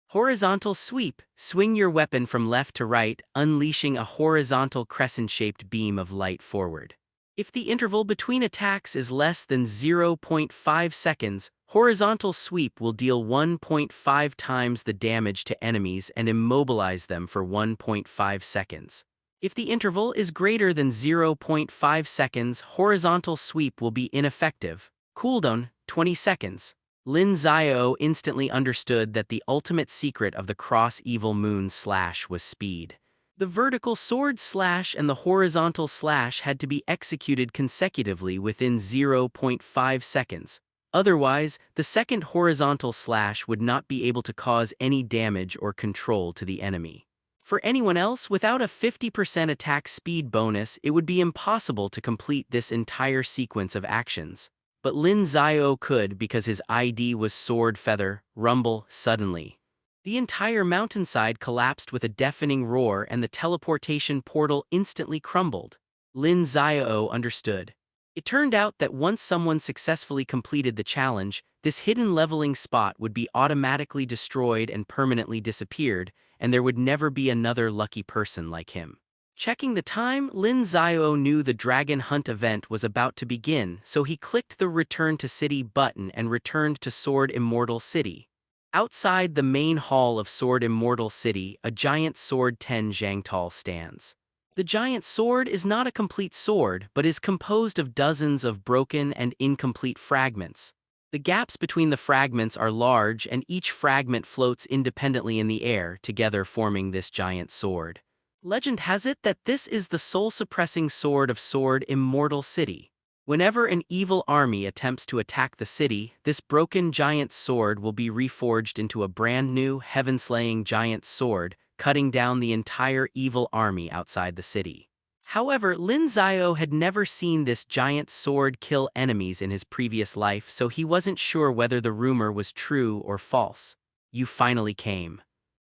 Horizontal Sweep. Swing your weapon from left to right, unleashing a horizontal crescent-shaped beam of light forward. If the interval between attacks is less than 0.5 seconds, Horizontal Sweep will deal 1.5 times the damage to enemies and immobilize them for 1.5 seconds. If the interval is greater than 0.5 seconds, Horizontal Sweep will be ineffective. Cooldown, 20 seconds. Lin Xiao instantly understood that the ultimate secret of the cross-evil moon slash was speed. The vertical sword slash and the horizontal slash had to be executed consecutively within zero point 0.5 seconds. Otherwise, the second horizontal slash would not be able to cause any damage or control to the enemy. For anyone else, without a 50% attack speed bonus, it would be impossible to complete this entire sequence of actions. But Lin Xiao could because his ID was Sword Feather, Rumble, Suddenly. The entire mountainside collapsed with a deafening roar and the teleportation portal instantly crumbled. Lin Xiao understood. It turned out that once someone successfully completed the challenge, this hidden leveling spot would be automatically destroyed and permanently disappeared, and there would never be another lucky person like him. Checking the time, Lin Xiao knew the Dragon Hunt event was about to begin, so he clicked the Return to City button and returned to Sword Immortal City. Outside the main hall of Sword Immortal City, a giant sword 10 zhang tall stands. The giant sword is not a complete sword, but is composed of dozens of broken and incomplete fragments. The gaps between the fragments are large and each fragment floats independently in the air, together forming this giant sword. Legend has it that this is the soul-suppressing sword of Sword Immortal City. Whenever an evil army attempts to attack the city, this broken giant sword will be reforged into a brand new, heaven-slaying giant sword, cutting down the entire evil army outside the city. However, Lin Xiao had never seen this giant sword kill enemies in his previous life, so he wasn't sure whether the rumor was true or false. You finally came.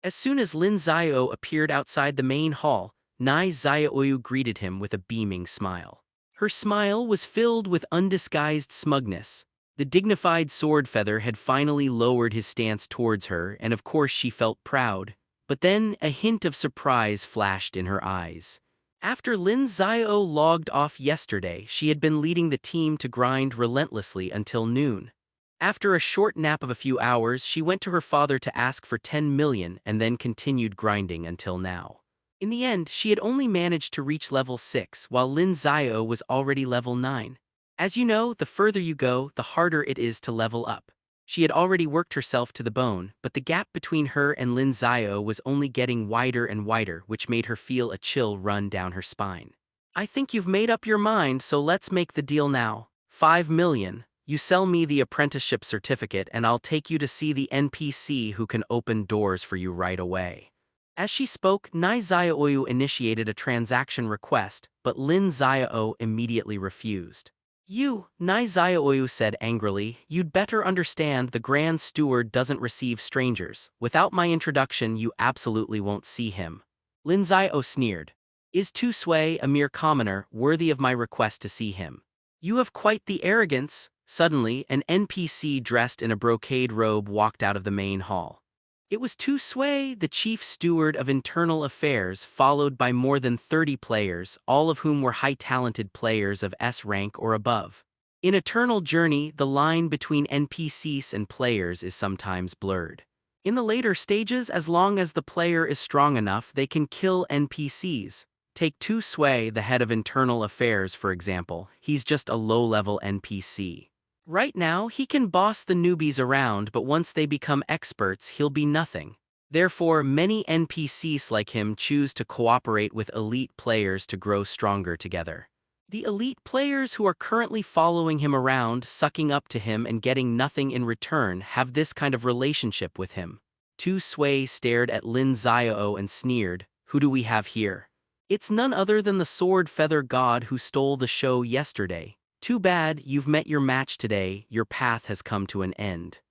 As soon as Lin Xiao appeared outside the main hall, Nai Xiaoyu greeted him with a beaming smile. Her smile was filled with undisguised smugness. The dignified sword feather had finally lowered his stance towards her, and of course she felt proud. But then a hint of surprise flashed in her eyes. After Lin Xiao logged off yesterday, she had been leading the team to grind relentlessly until noon. After a short nap of a few hours, she went to her father to ask for 10 million and then continued grinding until now. In the end, she had only managed to reach level 6, while Lin Xiao was already level 9. As you know, the further you go, the harder it is to level up. She had already worked herself to the bone, but the gap between her and Lin Xiao was only getting wider and wider, which made her feel a chill run down her spine. I think you've made up your mind, so let's make the deal now. 5 million. You sell me the apprenticeship certificate and I'll take you to see the NPC who can open doors for you right away. As she spoke, Nai Xiaoyu initiated a transaction request, but Lin Xiao immediately refused. You, Nai Xiaoyu said angrily, you'd better understand the Grand Steward doesn't receive strangers. Without my introduction you absolutely won't see him. Lin Xiao sneered. Is Tu Sui, a mere commoner, worthy of my request to see him? You have quite the arrogance. Suddenly, an NPC dressed in a brocade robe walked out of the main hall. It was Tu Sui, the chief steward of internal affairs, followed by more than 30 players, all of whom were high-talented players of S rank or above. In Eternal Journey, the line between NPCs and players is sometimes blurred. In the later stages, as long as the player is strong enough, they can kill NPCs. Take Tu Sui, the head of internal affairs, for example. He's just a low-level NPC. Right now, he can boss the newbies around, but once they become experts, he'll be nothing. Therefore, many NPCs like him choose to cooperate with elite players to grow stronger together. The elite players who are currently following him around, sucking up to him and getting nothing in return, have this kind of relationship with him. Tu Sui stared at Lin Xiao and sneered, "Who do we have here? It's none other than the sword feather god who stole the show yesterday. Too bad, you've met your match today, your path has come to an end."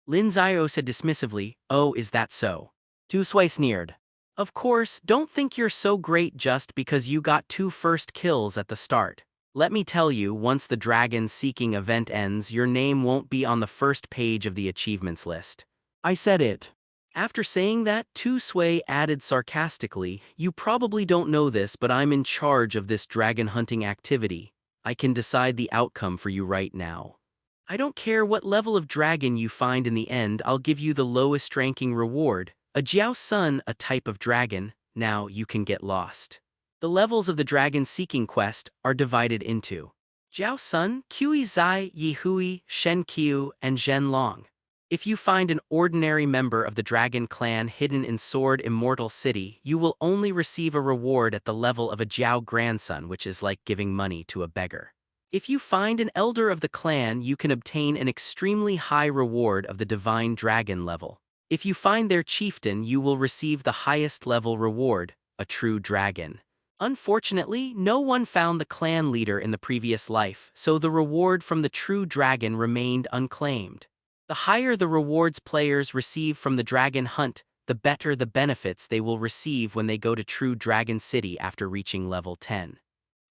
Lin Xiao said dismissively, "Oh, is that so?" Tu Sui sneered. "Of course, don't think you're so great just because you got 2 first kills at the start. Let me tell you, once the dragon seeking event ends, your name won't be on the first page of the achievements list." I said it. After saying that, Tu Sui added sarcastically, "You probably don't know this, but I'm in charge of this dragon hunting activity. I can decide the outcome for you right now. I don't care what level of dragon you find in the end, I'll give you the lowest ranking reward, a Jiao Sun, a type of dragon. Now you can get lost." The levels of the dragon seeking quest are divided into Jiao Sun, Qi Zai, Yi Hui, Shen Qiu, and Zhen Long. If you find an ordinary member of the dragon clan hidden in Sword Immortal City, you will only receive a reward at the level of a Jiao grandson, which is like giving money to a beggar. If you find an elder of the clan, you can obtain an extremely high reward of the divine dragon level. If you find their chieftain, you will receive the highest level reward, a true dragon. Unfortunately, no one found the clan leader in the previous life, so the reward from the true dragon remained unclaimed. The higher the rewards players receive from the dragon hunt, the better the benefits they will receive when they go to True Dragon City after reaching level 10.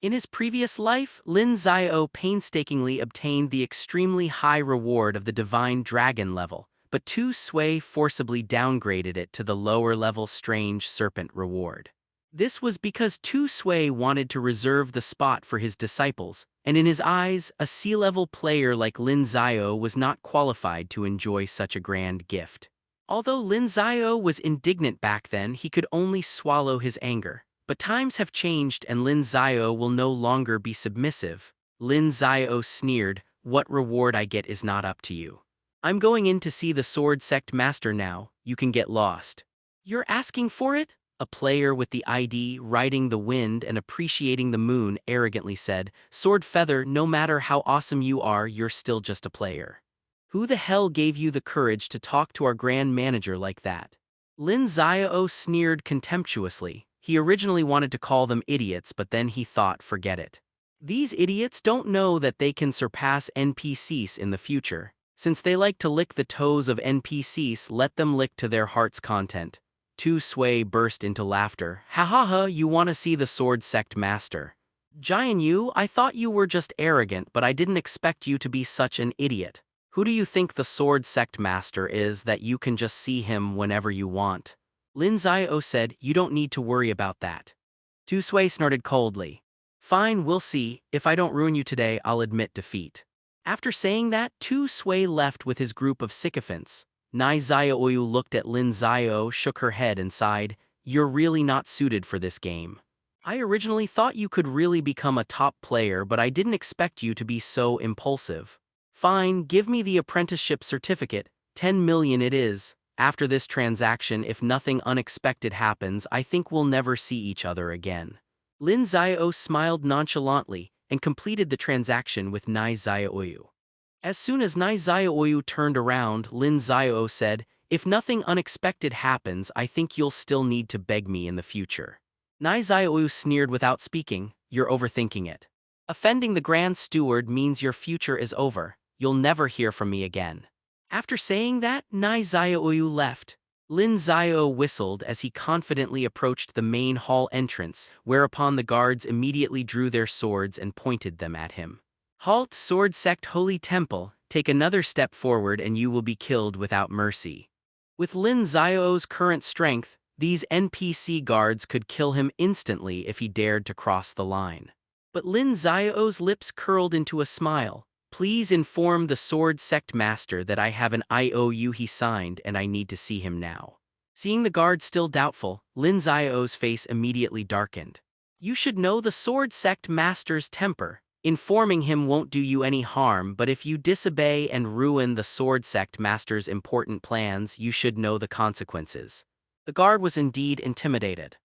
In his previous life, Lin Xiao painstakingly obtained the extremely high reward of the Divine Dragon level, but Tu Sui forcibly downgraded it to the lower-level Strange Serpent reward. This was because Tu Sui wanted to reserve the spot for his disciples, and in his eyes, a sea-level player like Lin Xiao was not qualified to enjoy such a grand gift. Although Lin Xiao was indignant back then, he could only swallow his anger. But times have changed and Lin Xiao will no longer be submissive. Lin Xiao sneered, "What reward I get is not up to you. I'm going in to see the sword sect master now, you can get lost." "You're asking for it?" A player with the ID Riding the Wind and Appreciating the Moon arrogantly said, "Sword Feather, no matter how awesome you are, you're still just a player. Who the hell gave you the courage to talk to our grand manager like that?" Lin Xiao sneered contemptuously. He originally wanted to call them idiots, but then he thought, forget it. These idiots don't know that they can surpass NPCs in the future. Since they like to lick the toes of NPCs, let them lick to their heart's content. Tu Sui burst into laughter. "Ha ha ha, you want to see the sword sect master? Jian Yu, I thought you were just arrogant, but I didn't expect you to be such an idiot. Who do you think the sword sect master is that you can just see him whenever you want?" Lin Xiao said, "You don't need to worry about that." Tu Sui snorted coldly. "Fine, we'll see. If I don't ruin you today, I'll admit defeat." After saying that, Tu Sui left with his group of sycophants. Nai Xiaoyu looked at Lin Xiao, shook her head and sighed, "You're really not suited for this game. I originally thought you could really become a top player, but I didn't expect you to be so impulsive. Fine, give me the apprenticeship certificate, 10 million it is. After this transaction, if nothing unexpected happens, I think we'll never see each other again." Lin Xiao smiled nonchalantly and completed the transaction with Nai Xiaoyu. As soon as Nai Xiaoyu turned around, Lin Xiao said, "If nothing unexpected happens, I think you'll still need to beg me in the future." Nai Xiaoyu sneered without speaking, "You're overthinking it. Offending the Grand Steward means your future is over. You'll never hear from me again." After saying that, Nai Xiaoyu left. Lin Xiao whistled as he confidently approached the main hall entrance, whereupon the guards immediately drew their swords and pointed them at him. "Halt, Sword Sect Holy Temple, take another step forward and you will be killed without mercy." With Lin Xiao's current strength, these NPC guards could kill him instantly if he dared to cross the line. But Lin Xiao's lips curled into a smile. "Please inform the Sword Sect Master that I have an IOU he signed and I need to see him now." Seeing the guard still doubtful, Lin Xiao's face immediately darkened. "You should know the Sword Sect Master's temper. Informing him won't do you any harm, but if you disobey and ruin the Sword Sect Master's important plans, you should know the consequences." The guard was indeed intimidated.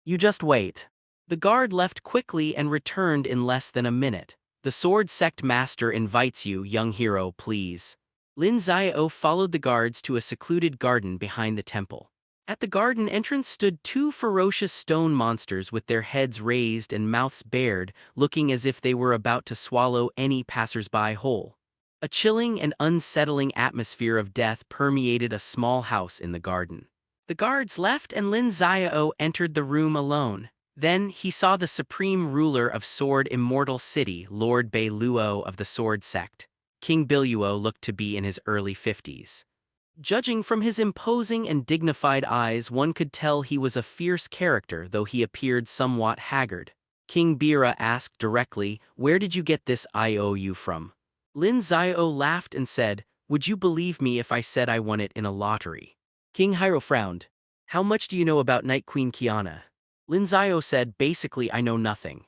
"You just wait." The guard left quickly and returned in less than a minute. "The Sword Sect Master invites you, young hero, please." Lin Xiao followed the guards to a secluded garden behind the temple. At the garden entrance stood two ferocious stone monsters with their heads raised and mouths bared, looking as if they were about to swallow any passersby whole. A chilling and unsettling atmosphere of death permeated a small house in the garden. The guards left and Lin Xiao entered the room alone. Then he saw the supreme ruler of Sword Immortal City, Lord Bei Luo of the Sword Sect. King Biluo looked to be in his early 50s. Judging from his imposing and dignified eyes, one could tell he was a fierce character, though he appeared somewhat haggard. King Bira asked directly, "Where did you get this IOU from?" Lin Xiao laughed and said, "Would you believe me if I said I won it in a lottery?" King Hyro frowned. "How much do you know about Night Queen Kiana?" Lin Xiao said, "Basically, I know nothing."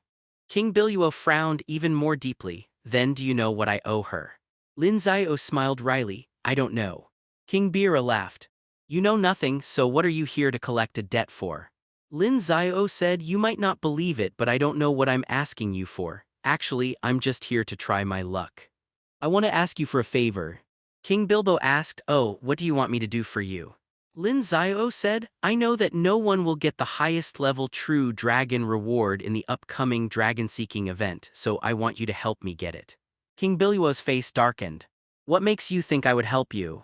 King Biluo frowned even more deeply. "Then do you know what I owe her?" Lin Xiao smiled wryly, "I don't know." King Bira laughed. You know nothing, so what are you here to collect a debt for? Lin Xiao said, you might not believe it, but I don't know what I'm asking you for. Actually, I'm just here to try my luck. I want to ask you for a favor. King Bilbo asked, oh, what do you want me to do for you? Lin Xiao said, I know that no one will get the highest level true dragon reward in the upcoming dragon-seeking event, so I want you to help me get it. King Bilbo's face darkened. What makes you think I would help you?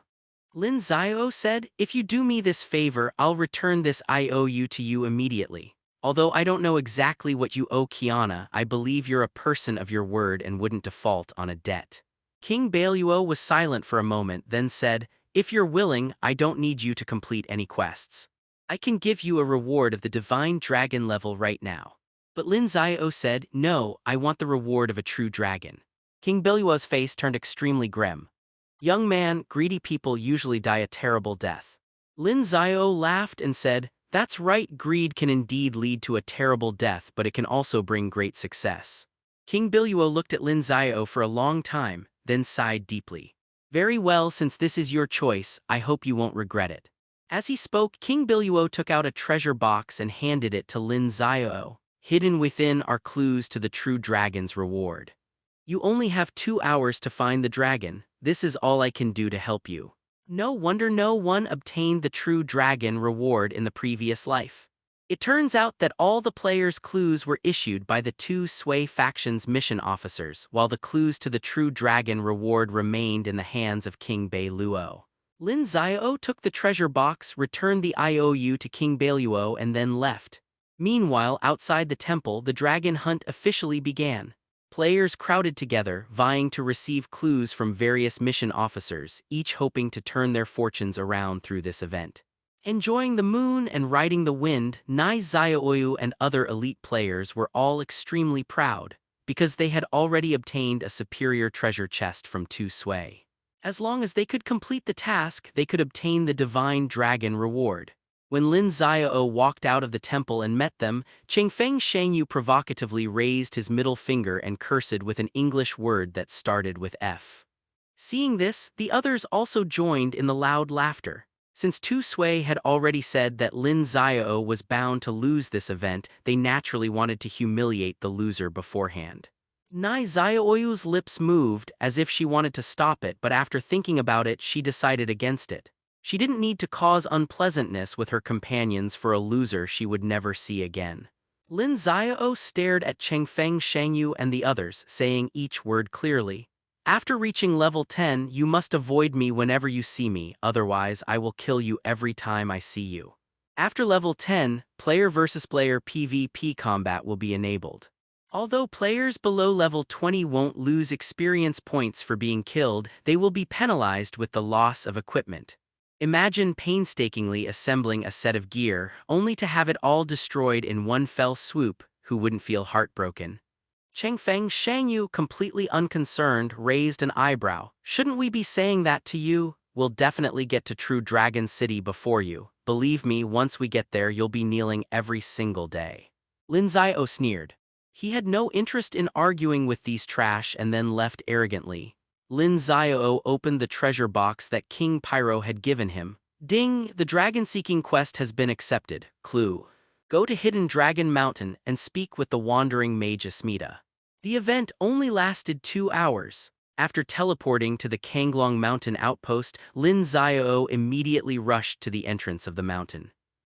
Lin Xiao said, if you do me this favor, I'll return this IOU to you immediately. Although I don't know exactly what you owe Kiana, I believe you're a person of your word and wouldn't default on a debt. King Bailuo was silent for a moment, then said, if you're willing, I don't need you to complete any quests. I can give you a reward of the divine dragon level right now. But Lin Xiao said, no, I want the reward of a true dragon. King Bailuo's face turned extremely grim. Young man, greedy people usually die a terrible death. Lin Xiao laughed and said, that's right, greed can indeed lead to a terrible death, but it can also bring great success. King Bailuo looked at Lin Xiao for a long time, then sighed deeply. Very well, since this is your choice, I hope you won't regret it. As he spoke, King Bailuo took out a treasure box and handed it to Lin Xiao. Hidden within are clues to the true dragon's reward. You only have 2 hours to find the dragon. This is all I can do to help you. No wonder no one obtained the true dragon reward in the previous life. It turns out that all the players' clues were issued by the 2 Sui faction's mission officers, while the clues to the true dragon reward remained in the hands of King Bailuo. Lin Xiao took the treasure box, returned the IOU to King Bailuo, and then left. Meanwhile, outside the temple, the dragon hunt officially began. Players crowded together, vying to receive clues from various mission officers, each hoping to turn their fortunes around through this event. Enjoying the moon and riding the wind, Nai Xiaoyu and other elite players were all extremely proud, because they had already obtained a superior treasure chest from Tu Sui. As long as they could complete the task, they could obtain the divine dragon reward. When Lin Xiao walked out of the temple and met them, Chengfeng Shangyu provocatively raised his middle finger and cursed with an English word that started with F. Seeing this, the others also joined in the loud laughter. Since Tu Sui had already said that Lin Xiao was bound to lose this event, they naturally wanted to humiliate the loser beforehand. Nai Xiaoyu's lips moved as if she wanted to stop it, but after thinking about it, she decided against it. She didn't need to cause unpleasantness with her companions for a loser she would never see again. Lin Xiao stared at Chengfeng Shangyu and the others, saying each word clearly. After reaching level 10, you must avoid me whenever you see me, otherwise I will kill you every time I see you. After level 10, player versus player PvP combat will be enabled. Although players below level 20 won't lose experience points for being killed, they will be penalized with the loss of equipment. Imagine painstakingly assembling a set of gear, only to have it all destroyed in one fell swoop. Who wouldn't feel heartbroken? Chengfeng Shangyu, completely unconcerned, raised an eyebrow. Shouldn't we be saying that to you? We'll definitely get to True Dragon City before you. Believe me, once we get there you'll be kneeling every single day. Lin Xiao sneered. He had no interest in arguing with these trash and then left arrogantly. Lin Xiao opened the treasure box that King Pyro had given him. Ding! The dragon-seeking quest has been accepted. Clue. Go to Hidden Dragon Mountain and speak with the wandering mage Asmita. The event only lasted 2 hours. After teleporting to the Kanglong Mountain outpost, Lin Xiao immediately rushed to the entrance of the mountain.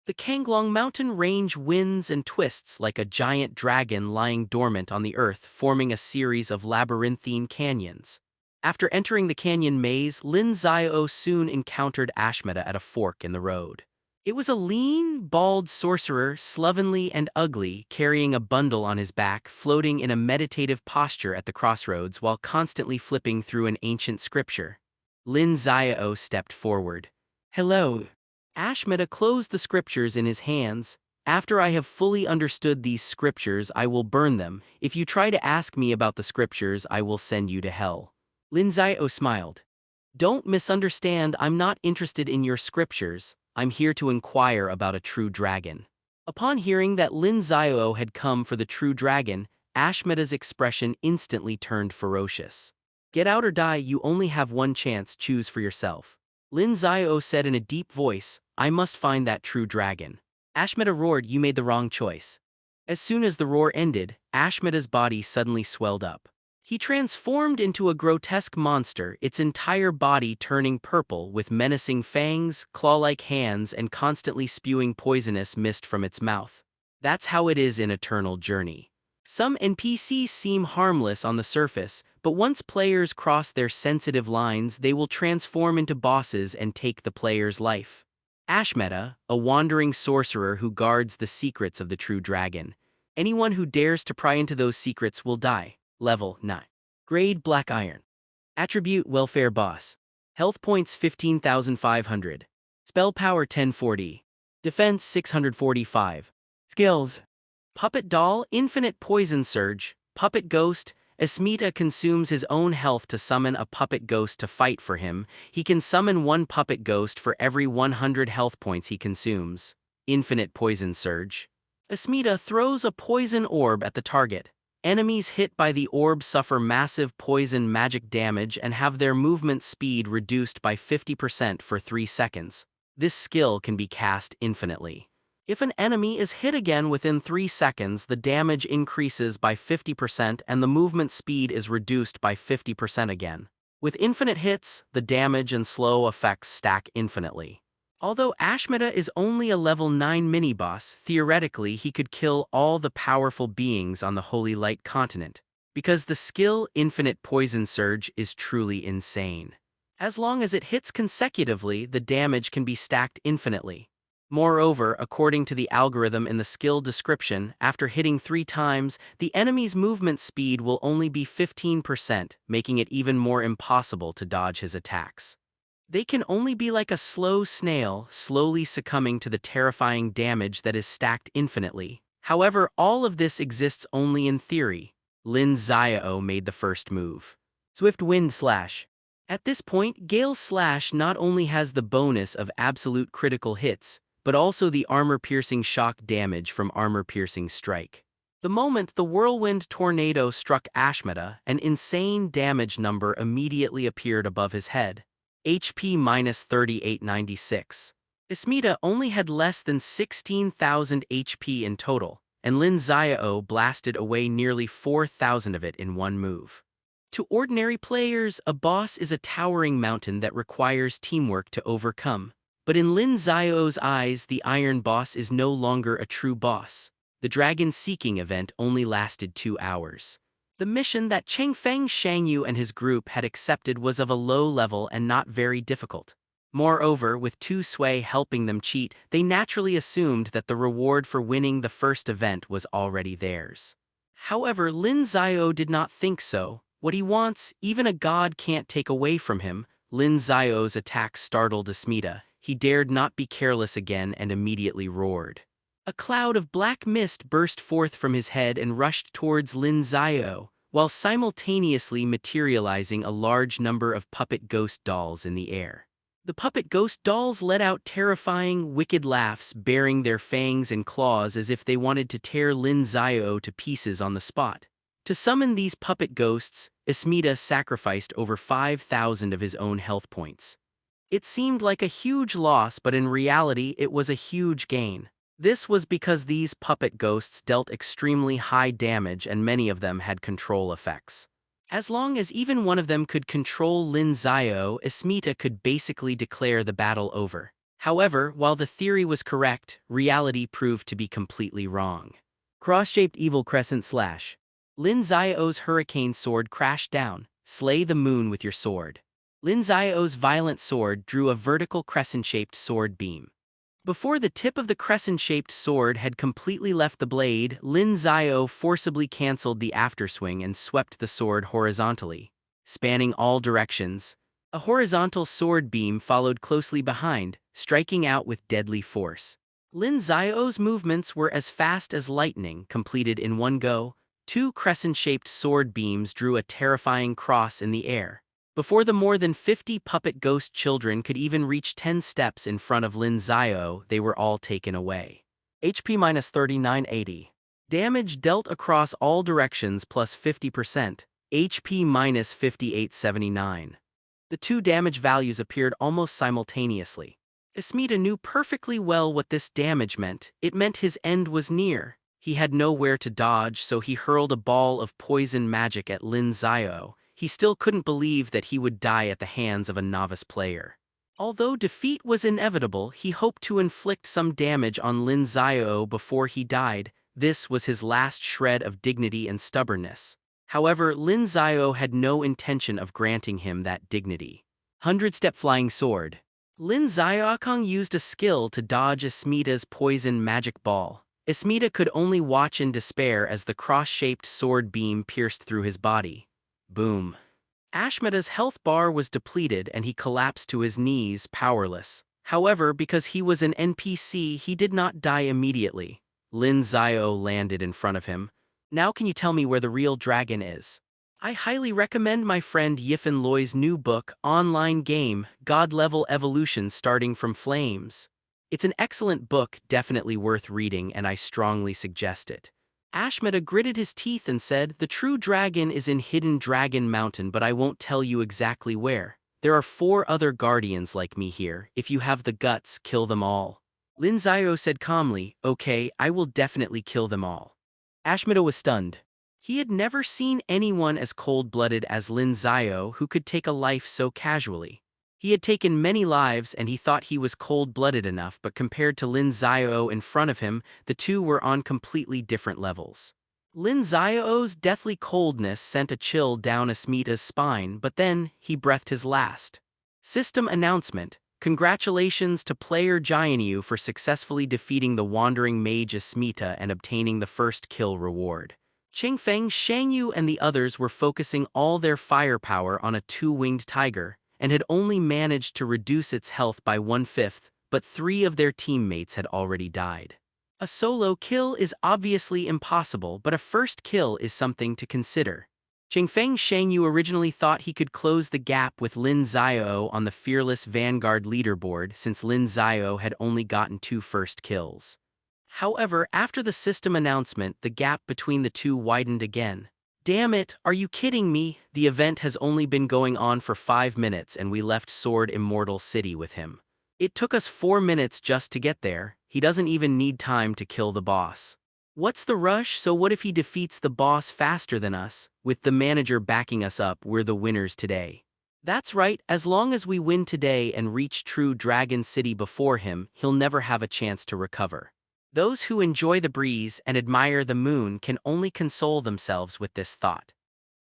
The Kanglong Mountain range winds and twists like a giant dragon lying dormant on the earth, forming a series of labyrinthine canyons. After entering the canyon maze, Lin Xiao soon encountered Ashmeta at a fork in the road. It was a lean, bald sorcerer, slovenly and ugly, carrying a bundle on his back, floating in a meditative posture at the crossroads while constantly flipping through an ancient scripture. Lin Xiao stepped forward. Hello. Ashmeta closed the scriptures in his hands. After I have fully understood these scriptures, I will burn them. If you try to ask me about the scriptures, I will send you to hell. Lin Xiao smiled. Don't misunderstand, I'm not interested in your scriptures. I'm here to inquire about a true dragon. Upon hearing that Lin Xiao had come for the true dragon, Ashmeta's expression instantly turned ferocious. Get out or die, you only have one chance, choose for yourself. Lin Xiao said in a deep voice, "I must find that true dragon." Ashmeta roared, "You made the wrong choice." As soon as the roar ended, Ashmeta's body suddenly swelled up. He transformed into a grotesque monster, its entire body turning purple with menacing fangs, claw-like hands, and constantly spewing poisonous mist from its mouth. That's how it is in Eternal Journey. Some NPCs seem harmless on the surface, but once players cross their sensitive lines, they will transform into bosses and take the player's life. Ashmeta, a wandering sorcerer who guards the secrets of the true dragon. Anyone who dares to pry into those secrets will die. Level 9. Grade Black Iron. Attribute Welfare Boss. Health points 15,500. Spell power 1040. Defense 645. Skills. Puppet Doll, Infinite Poison Surge, Puppet Ghost. Asmita consumes his own health to summon a puppet ghost to fight for him. He can summon one puppet ghost for every 100 health points he consumes. Infinite Poison Surge. Asmita throws a poison orb at the target. Enemies hit by the orb suffer massive poison magic damage and have their movement speed reduced by 50% for 3 seconds. This skill can be cast infinitely. If an enemy is hit again within 3 seconds, the damage increases by 50% and the movement speed is reduced by 50% again. With infinite hits, the damage and slow effects stack infinitely. Although Ashmeta is only a level 9 mini-boss, theoretically he could kill all the powerful beings on the Holy Light continent, because the skill Infinite Poison Surge is truly insane. As long as it hits consecutively, the damage can be stacked infinitely. Moreover, according to the algorithm in the skill description, after hitting 3 times, the enemy's movement speed will only be 15%, making it even more impossible to dodge his attacks. They can only be like a slow snail, slowly succumbing to the terrifying damage that is stacked infinitely. However, all of this exists only in theory. Lin Xiao made the first move. Swift Wind Slash. At this point, Gale Slash not only has the bonus of absolute critical hits, but also the armor-piercing shock damage from armor-piercing strike. The moment the whirlwind tornado struck Ashmeta, an insane damage number immediately appeared above his head. HP minus 3896. Asmita only had less than 16,000 HP in total, and Lin Xiao blasted away nearly 4,000 of it in one move. To ordinary players, a boss is a towering mountain that requires teamwork to overcome. But in Lin Xiao's eyes, the Iron Boss is no longer a true boss. The Dragon Seeking event only lasted 2 hours. The mission that Changfeng Shangyu and his group had accepted was of a low level and not very difficult. Moreover, with Tu Sui helping them cheat, they naturally assumed that the reward for winning the first event was already theirs. However, Lin Xiao did not think so. What he wants, even a god can't take away from him. Lin Xiao's attack startled Asmita. He dared not be careless again and immediately roared. A cloud of black mist burst forth from his head and rushed towards Lin Xiao, while simultaneously materializing a large number of puppet ghost dolls in the air. The puppet ghost dolls let out terrifying, wicked laughs, baring their fangs and claws as if they wanted to tear Lin Xiao to pieces on the spot. To summon these puppet ghosts, Asmita sacrificed over 5,000 of his own health points. It seemed like a huge loss, but in reality it was a huge gain. This was because these puppet ghosts dealt extremely high damage and many of them had control effects. As long as even one of them could control Lin Xiao, Asmita could basically declare the battle over. However, while the theory was correct, reality proved to be completely wrong. Cross-shaped Evil Crescent Slash. Lin Xiao's hurricane sword crashed down. Slay the moon with your sword. Lin Xiao's violent sword drew a vertical crescent-shaped sword beam. Before the tip of the crescent-shaped sword had completely left the blade, Lin Xiao forcibly cancelled the afterswing and swept the sword horizontally. Spanning all directions, a horizontal sword beam followed closely behind, striking out with deadly force. Lin Xiao's movements were as fast as lightning, completed in one go. 2 crescent-shaped sword beams drew a terrifying cross in the air. Before the more than 50 puppet ghost children could even reach 10 steps in front of Lin Xiao, they were all taken away. HP minus 3980. Damage dealt across all directions plus 50%. HP minus 5879. The two damage values appeared almost simultaneously. Asmita knew perfectly well what this damage meant. It meant his end was near. He had nowhere to dodge, so he hurled a ball of poison magic at Lin Xiao. He still couldn't believe that he would die at the hands of a novice player. Although defeat was inevitable, he hoped to inflict some damage on Lin Xiao before he died. This was his last shred of dignity and stubbornness. However, Lin Xiao had no intention of granting him that dignity. 100-step flying sword. Lin Xiaokong used a skill to dodge Asmita's poison magic ball. Asmita could only watch in despair as the cross-shaped sword beam pierced through his body. Boom. Ashmeta's health bar was depleted and he collapsed to his knees, powerless. However, because he was an NPC, he did not die immediately. Lin Xiao landed in front of him. Now can you tell me where the real dragon is? I highly recommend my friend Yifan Loy's new book, Online Game, God-Level Evolution Starting from Flames. It's an excellent book, definitely worth reading, and I strongly suggest it. Ashmeta gritted his teeth and said, "The true dragon is in Hidden Dragon Mountain, but I won't tell you exactly where. There are 4 other guardians like me here. If you have the guts, kill them all." Lin Xiao said calmly, "Okay, I will definitely kill them all." Ashmeta was stunned. He had never seen anyone as cold-blooded as Lin Xiao who could take a life so casually. He had taken many lives and he thought he was cold-blooded enough, but compared to Lin Xiao in front of him, the two were on completely different levels. Lin Xiao's deathly coldness sent a chill down Asmita's spine, but then he breathed his last. System announcement. Congratulations to player Jianyu for successfully defeating the wandering mage Asmita and obtaining the first kill reward. Qingfeng, Shangyu and the others were focusing all their firepower on a 2-winged tiger, and had only managed to reduce its health by 1/5, but 3 of their teammates had already died. A solo kill is obviously impossible, but a first kill is something to consider. Qingfeng Shangyu originally thought he could close the gap with Lin Xiao on the Fearless Vanguard leaderboard since Lin Xiao had only gotten 2 first kills. However, after the system announcement, the gap between the two widened again. Damn it, are you kidding me? The event has only been going on for 5 minutes and we left Sword Immortal City with him. It took us 4 minutes just to get there. He doesn't even need time to kill the boss. What's the rush? So what if he defeats the boss faster than us? With the manager backing us up, we're the winners today. That's right, as long as we win today and reach True Dragon City before him, he'll never have a chance to recover. Those who enjoy the breeze and admire the moon can only console themselves with this thought.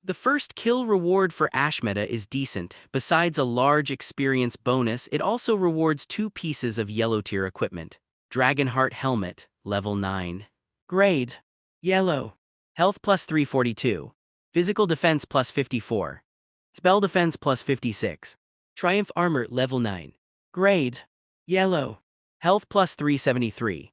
The first kill reward for Ashmeta is decent. Besides a large experience bonus, it also rewards 2 pieces of yellow tier equipment. Dragonheart Helmet, level 9. Grade: Yellow. Health plus 342. Physical defense plus 54. Spell defense plus 56. Triumph Armor, level 9. Grade: Yellow. Health plus 373.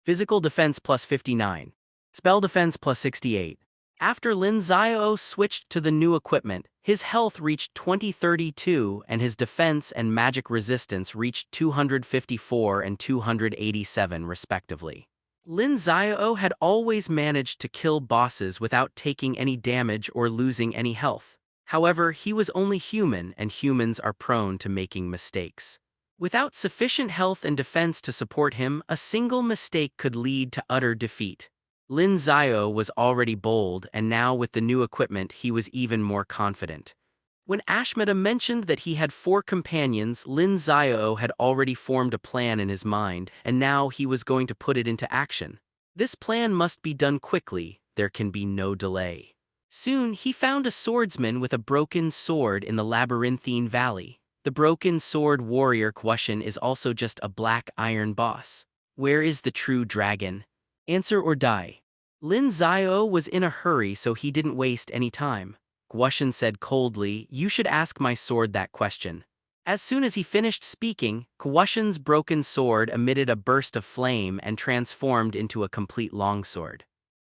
Physical defense plus 59. Spell defense plus 68. After Lin Xiao switched to the new equipment, his health reached 2032 and his defense and magic resistance reached 254 and 287 respectively. Lin Xiao had always managed to kill bosses without taking any damage or losing any health. However, he was only human and humans are prone to making mistakes. Without sufficient health and defense to support him, a single mistake could lead to utter defeat. Lin Xiao was already bold, and now with the new equipment he was even more confident. When Ashmeta mentioned that he had 4 companions, Lin Xiao had already formed a plan in his mind, and now he was going to put it into action. This plan must be done quickly, there can be no delay. Soon he found a swordsman with a broken sword in the labyrinthine valley. The broken sword warrior Quashan is also just a black iron boss. Where is the true dragon? Answer or die. Lin Xiao was in a hurry, so he didn't waste any time. Quashan said coldly, "You should ask my sword that question." As soon as he finished speaking, Quashan's broken sword emitted a burst of flame and transformed into a complete longsword.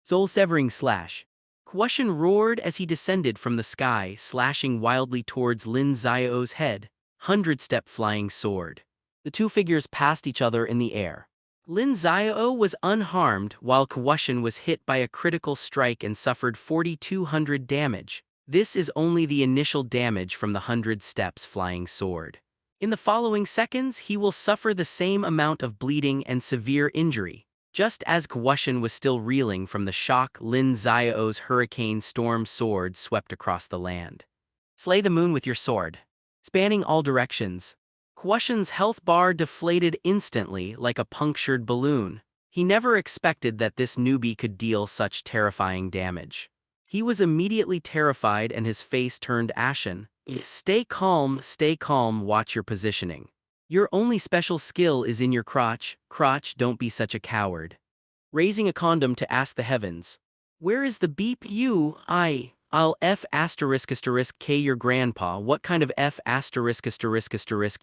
Soul-severing slash. Quashan roared as he descended from the sky, slashing wildly towards Lin Xiao's head. 100-step flying sword. The two figures passed each other in the air. Lin Xiao was unharmed, while Quashan was hit by a critical strike and suffered 4,200 damage. This is only the initial damage from the 100 steps flying sword. In the following seconds, he will suffer the same amount of bleeding and severe injury. Just as Kwushan was still reeling from the shock, Lin Xiao's hurricane storm sword swept across the land. Slay the moon with your sword. Spanning all directions. Kwushan's health bar deflated instantly like a punctured balloon. He never expected that this newbie could deal such terrifying damage. He was immediately terrified and his face turned ashen. Stay calm, watch your positioning. Your only special skill is in your crotch, don't be such a coward. Raising a condom to ask the heavens. Where is the beep I'll F asterisk K your grandpa, what kind of F asterisk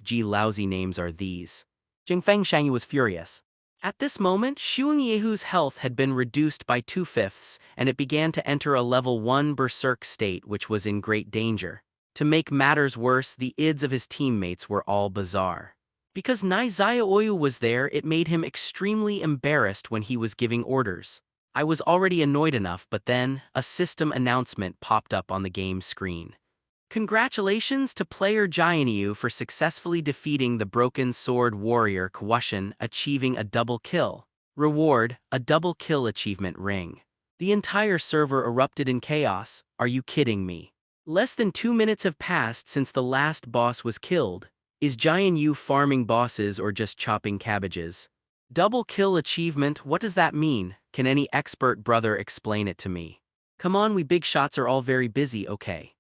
G lousy names are these? Jingfeng Shangyu was furious. At this moment, Shuang Yehu's health had been reduced by 2/5, and it began to enter a level 1 berserk state which was in great danger. To make matters worse, the ids of his teammates were all bizarre. Because Nai Xiaoyu was there, it made him extremely embarrassed when he was giving orders. I was already annoyed enough, but then, a system announcement popped up on the game screen. Congratulations to player Jianyu for successfully defeating the Broken Sword Warrior Kwushan, achieving a double kill. Reward, a double kill achievement ring. The entire server erupted in chaos. Are you kidding me? Less than 2 minutes have passed since the last boss was killed. Is Jianyu farming bosses or just chopping cabbages? Double kill achievement, what does that mean? Can any expert brother explain it to me? Come on, we big shots are all very busy, okay?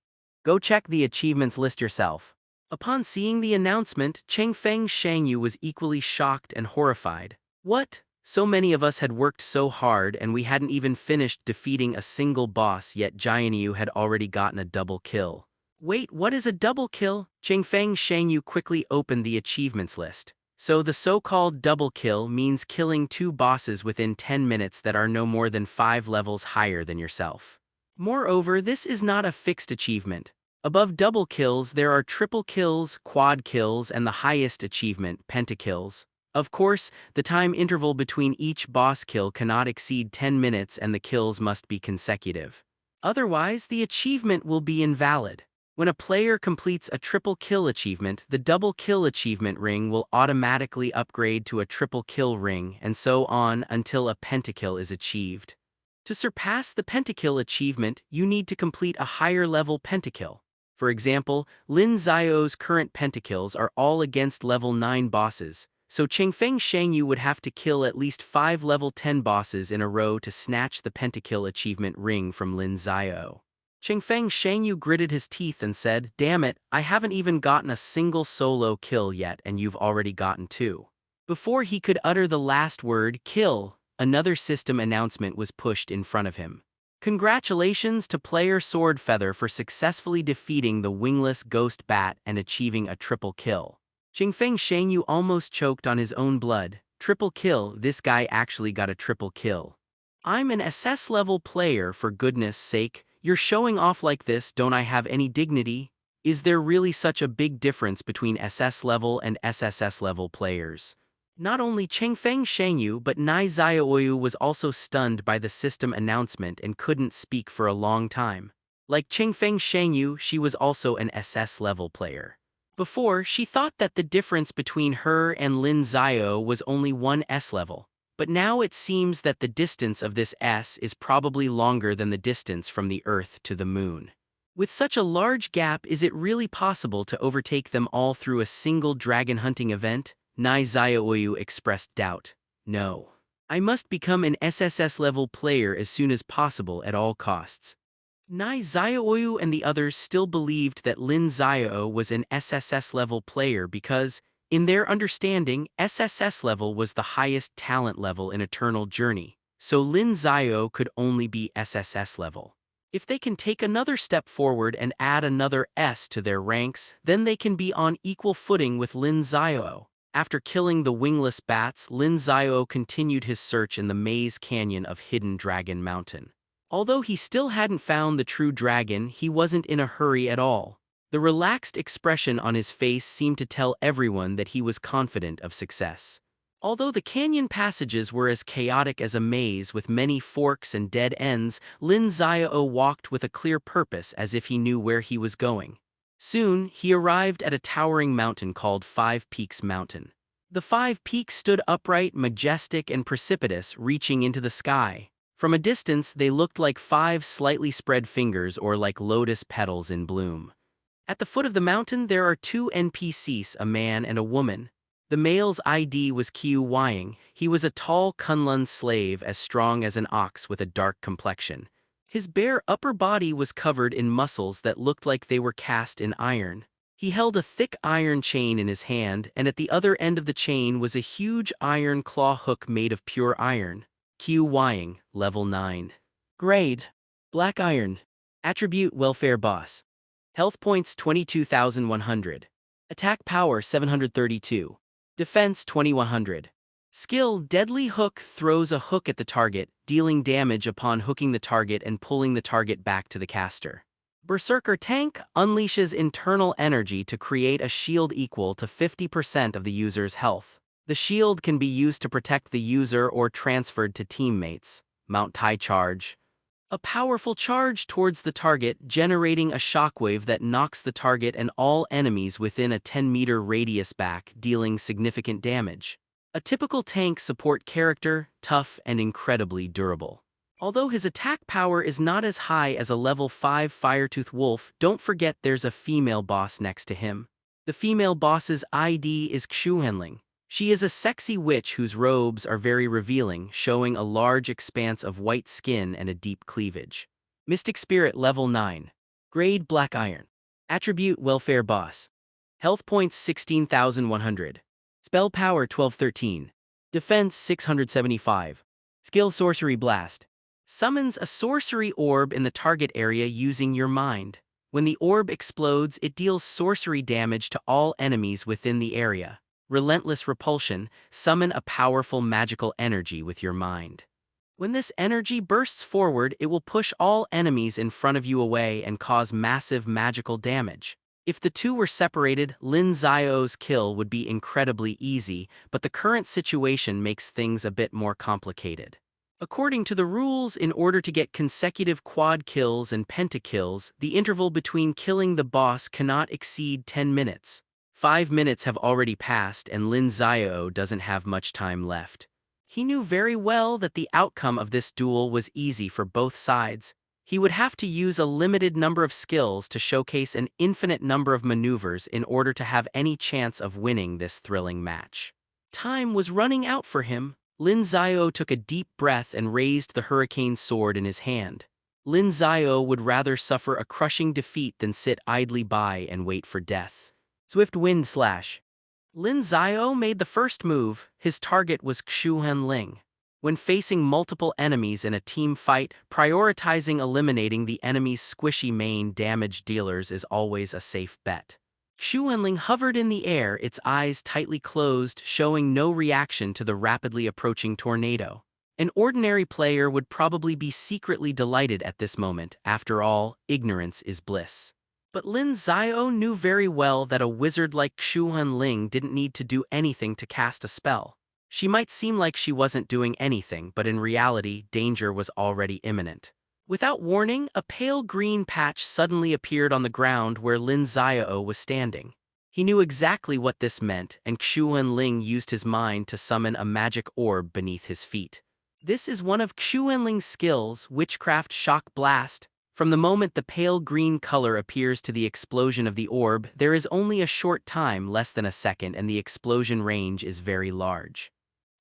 Go check the achievements list yourself. Upon seeing the announcement, Chengfeng Shangyu was equally shocked and horrified. What? So many of us had worked so hard and we hadn't even finished defeating a single boss, yet Jianyu had already gotten a double kill. Wait, what is a double kill? Chengfeng Shangyu quickly opened the achievements list. So the so-called double kill means killing 2 bosses within 10 minutes that are no more than 5 levels higher than yourself. Moreover, this is not a fixed achievement. Above double kills, there are triple kills, quad kills, and the highest achievement, pentakills. Of course, the time interval between each boss kill cannot exceed 10 minutes and the kills must be consecutive. Otherwise, the achievement will be invalid. When a player completes a triple kill achievement, the double kill achievement ring will automatically upgrade to a triple kill ring, and so on until a pentakill is achieved. To surpass the pentakill achievement, you need to complete a higher level pentakill. For example, Lin Xiao's current pentakills are all against level 9 bosses, so Chengfeng Shangyu would have to kill at least 5 level 10 bosses in a row to snatch the pentakill achievement ring from Lin Xiao. Chengfeng Shangyu gritted his teeth and said, "Damn it, I haven't even gotten a single solo kill yet and you've already gotten 2. Before he could utter the last word, kill, another system announcement was pushed in front of him. Congratulations to player Swordfeather for successfully defeating the wingless ghost bat and achieving a triple kill. Chengfeng Shangyu almost choked on his own blood. Triple kill, this guy actually got a triple kill. I'm an SS level player, for goodness sake, you're showing off like this, don't I have any dignity? Is there really such a big difference between SS level and SSS level players? Not only Chengfeng Shangyu but Nai Xiaoyu was also stunned by the system announcement and couldn't speak for a long time. Like Chengfeng Shangyu, she was also an SS level player. Before, she thought that the difference between her and Lin Xiao was only 1 S level, but now it seems that the distance of this S is probably longer than the distance from the Earth to the Moon. With such a large gap, is it really possible to overtake them all through a single dragon hunting event? Nai Xiaoyu expressed doubt. No. I must become an SSS level player as soon as possible at all costs. Nai Xiaoyu and the others still believed that Lin Xiao was an SSS level player because, in their understanding, SSS level was the highest talent level in Eternal Journey, so Lin Xiao could only be SSS level. If they can take another step forward and add another S to their ranks, then they can be on equal footing with Lin Xiao. After killing the wingless bats, Lin Xiao continued his search in the maze canyon of Hidden Dragon Mountain. Although he still hadn't found the true dragon, he wasn't in a hurry at all. The relaxed expression on his face seemed to tell everyone that he was confident of success. Although the canyon passages were as chaotic as a maze with many forks and dead ends, Lin Xiao walked with a clear purpose as if he knew where he was going. Soon, he arrived at a towering mountain called Five Peaks Mountain. The five peaks stood upright, majestic, and precipitous, reaching into the sky. From a distance, they looked like five slightly spread fingers or like lotus petals in bloom. At the foot of the mountain, there are two NPCs, a man and a woman. The male's ID was Qiu Wying. He was a tall Kunlun slave as strong as an ox with a dark complexion. His bare upper body was covered in muscles that looked like they were cast in iron. He held a thick iron chain in his hand, and at the other end of the chain was a huge iron claw hook made of pure iron. Qiu Wying, Level 9. Grade: Black Iron. Attribute: Welfare Boss. Health points 22,100. Attack power 732. Defense 2100. Skill: Deadly Hook throws a hook at the target, dealing damage upon hooking the target and pulling the target back to the caster. Berserker Tank unleashes internal energy to create a shield equal to 50% of the user's health. The shield can be used to protect the user or transferred to teammates. Mount Tai Charge. A powerful charge towards the target, generating a shockwave that knocks the target and all enemies within a 10-meter radius back, dealing significant damage. A typical tank support character, tough and incredibly durable. Although his attack power is not as high as a level 5 Firetooth Wolf, don't forget there's a female boss next to him. The female boss's ID is Xuanling. She is a sexy witch whose robes are very revealing, showing a large expanse of white skin and a deep cleavage. Mystic Spirit Level 9. Grade: Black Iron. Attribute: Welfare Boss. Health points 16,100. Spell power 1213. Defense 675. Skill: Sorcery Blast. Summons a sorcery orb in the target area using your mind. When the orb explodes, it deals sorcery damage to all enemies within the area. Relentless Repulsion. Summon a powerful magical energy with your mind. When this energy bursts forward, it will push all enemies in front of you away and cause massive magical damage. If the two were separated, Lin Xiao's kill would be incredibly easy, but the current situation makes things a bit more complicated. According to the rules, in order to get consecutive quad kills and pentakills, the interval between killing the boss cannot exceed 10 minutes. 5 minutes have already passed and Lin Xiao doesn't have much time left. He knew very well that the outcome of this duel was easy for both sides. He would have to use a limited number of skills to showcase an infinite number of maneuvers in order to have any chance of winning this thrilling match. Time was running out for him. Lin Xiao took a deep breath and raised the hurricane sword in his hand. Lin Xiao would rather suffer a crushing defeat than sit idly by and wait for death. Swift Wind Slash. Lin Xiao made the first move. His target was Xuanling. When facing multiple enemies in a team fight, prioritizing eliminating the enemy's squishy main damage dealers is always a safe bet. Xuanling hovered in the air, its eyes tightly closed, showing no reaction to the rapidly approaching tornado. An ordinary player would probably be secretly delighted at this moment. After all, ignorance is bliss. But Lin Xiao knew very well that a wizard like Xuanling didn't need to do anything to cast a spell. She might seem like she wasn't doing anything, but in reality, danger was already imminent. Without warning, a pale green patch suddenly appeared on the ground where Lin Xiao was standing. He knew exactly what this meant, and Xuanling used his mind to summon a magic orb beneath his feet. This is one of Xuanling's skills, Witchcraft Shock Blast. From the moment the pale green color appears to the explosion of the orb, there is only a short time, less than a second, and the explosion range is very large.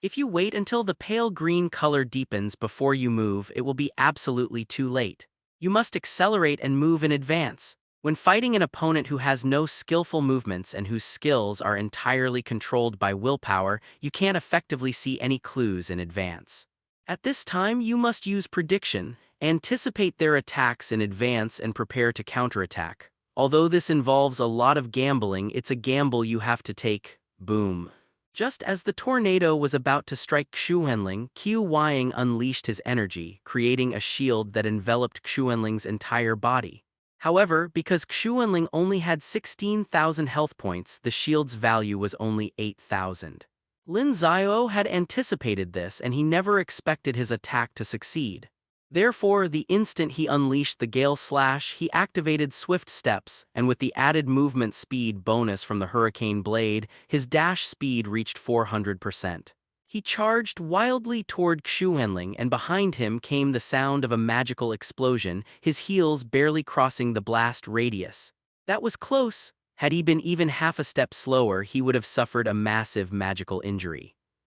If you wait until the pale green color deepens before you move, it will be absolutely too late. You must accelerate and move in advance. When fighting an opponent who has no skillful movements and whose skills are entirely controlled by willpower, you can't effectively see any clues in advance. At this time, you must use prediction, anticipate their attacks in advance and prepare to counterattack. Although this involves a lot of gambling, it's a gamble you have to take. Boom. Just as the tornado was about to strike Xuanling, Qiu Wying unleashed his energy, creating a shield that enveloped Xuanling's entire body. However, because Xuanling only had 16,000 health points, the shield's value was only 8,000. Lin Xiao had anticipated this and he never expected his attack to succeed. Therefore, the instant he unleashed the Gale Slash, he activated Swift Steps, and with the added movement speed bonus from the Hurricane Blade, his dash speed reached 400%. He charged wildly toward Xuanling, and behind him came the sound of a magical explosion, his heels barely crossing the blast radius. That was close. Had he been even half a step slower, he would have suffered a massive magical injury.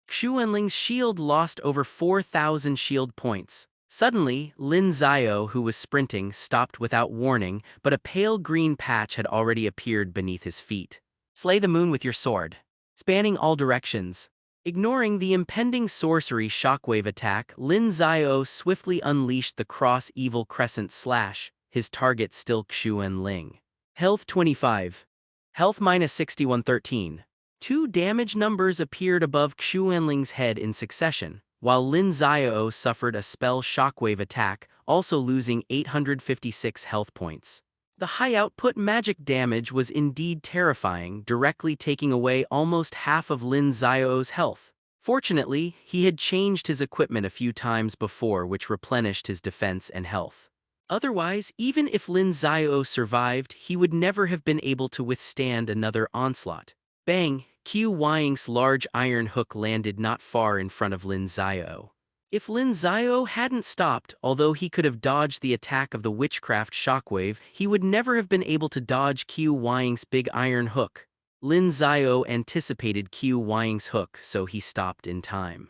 Xuanling's shield lost over 4,000 shield points. Suddenly, Lin Xiao, who was sprinting, stopped without warning, but a pale green patch had already appeared beneath his feet. Slay the moon with your sword. Spanning all directions. Ignoring the impending sorcery shockwave attack, Lin Xiao swiftly unleashed the cross-evil crescent slash, his target still Xuanling. Health 25. Health minus 6113. Two damage numbers appeared above Xuanling's head in succession, while Lin Xiao suffered a spell shockwave attack, also losing 856 health points. The high-output magic damage was indeed terrifying, directly taking away almost half of Lin Xiao's health. Fortunately, he had changed his equipment a few times before, which replenished his defense and health. Otherwise, even if Lin Xiao survived, he would never have been able to withstand another onslaught. Bang! Qiu Weiying's large iron hook landed not far in front of Lin Xiao. If Lin Xiao hadn't stopped, although he could have dodged the attack of the witchcraft shockwave, he would never have been able to dodge Qiu Weiying's big iron hook. Lin Xiao anticipated Qiu Weiying's hook, so he stopped in time.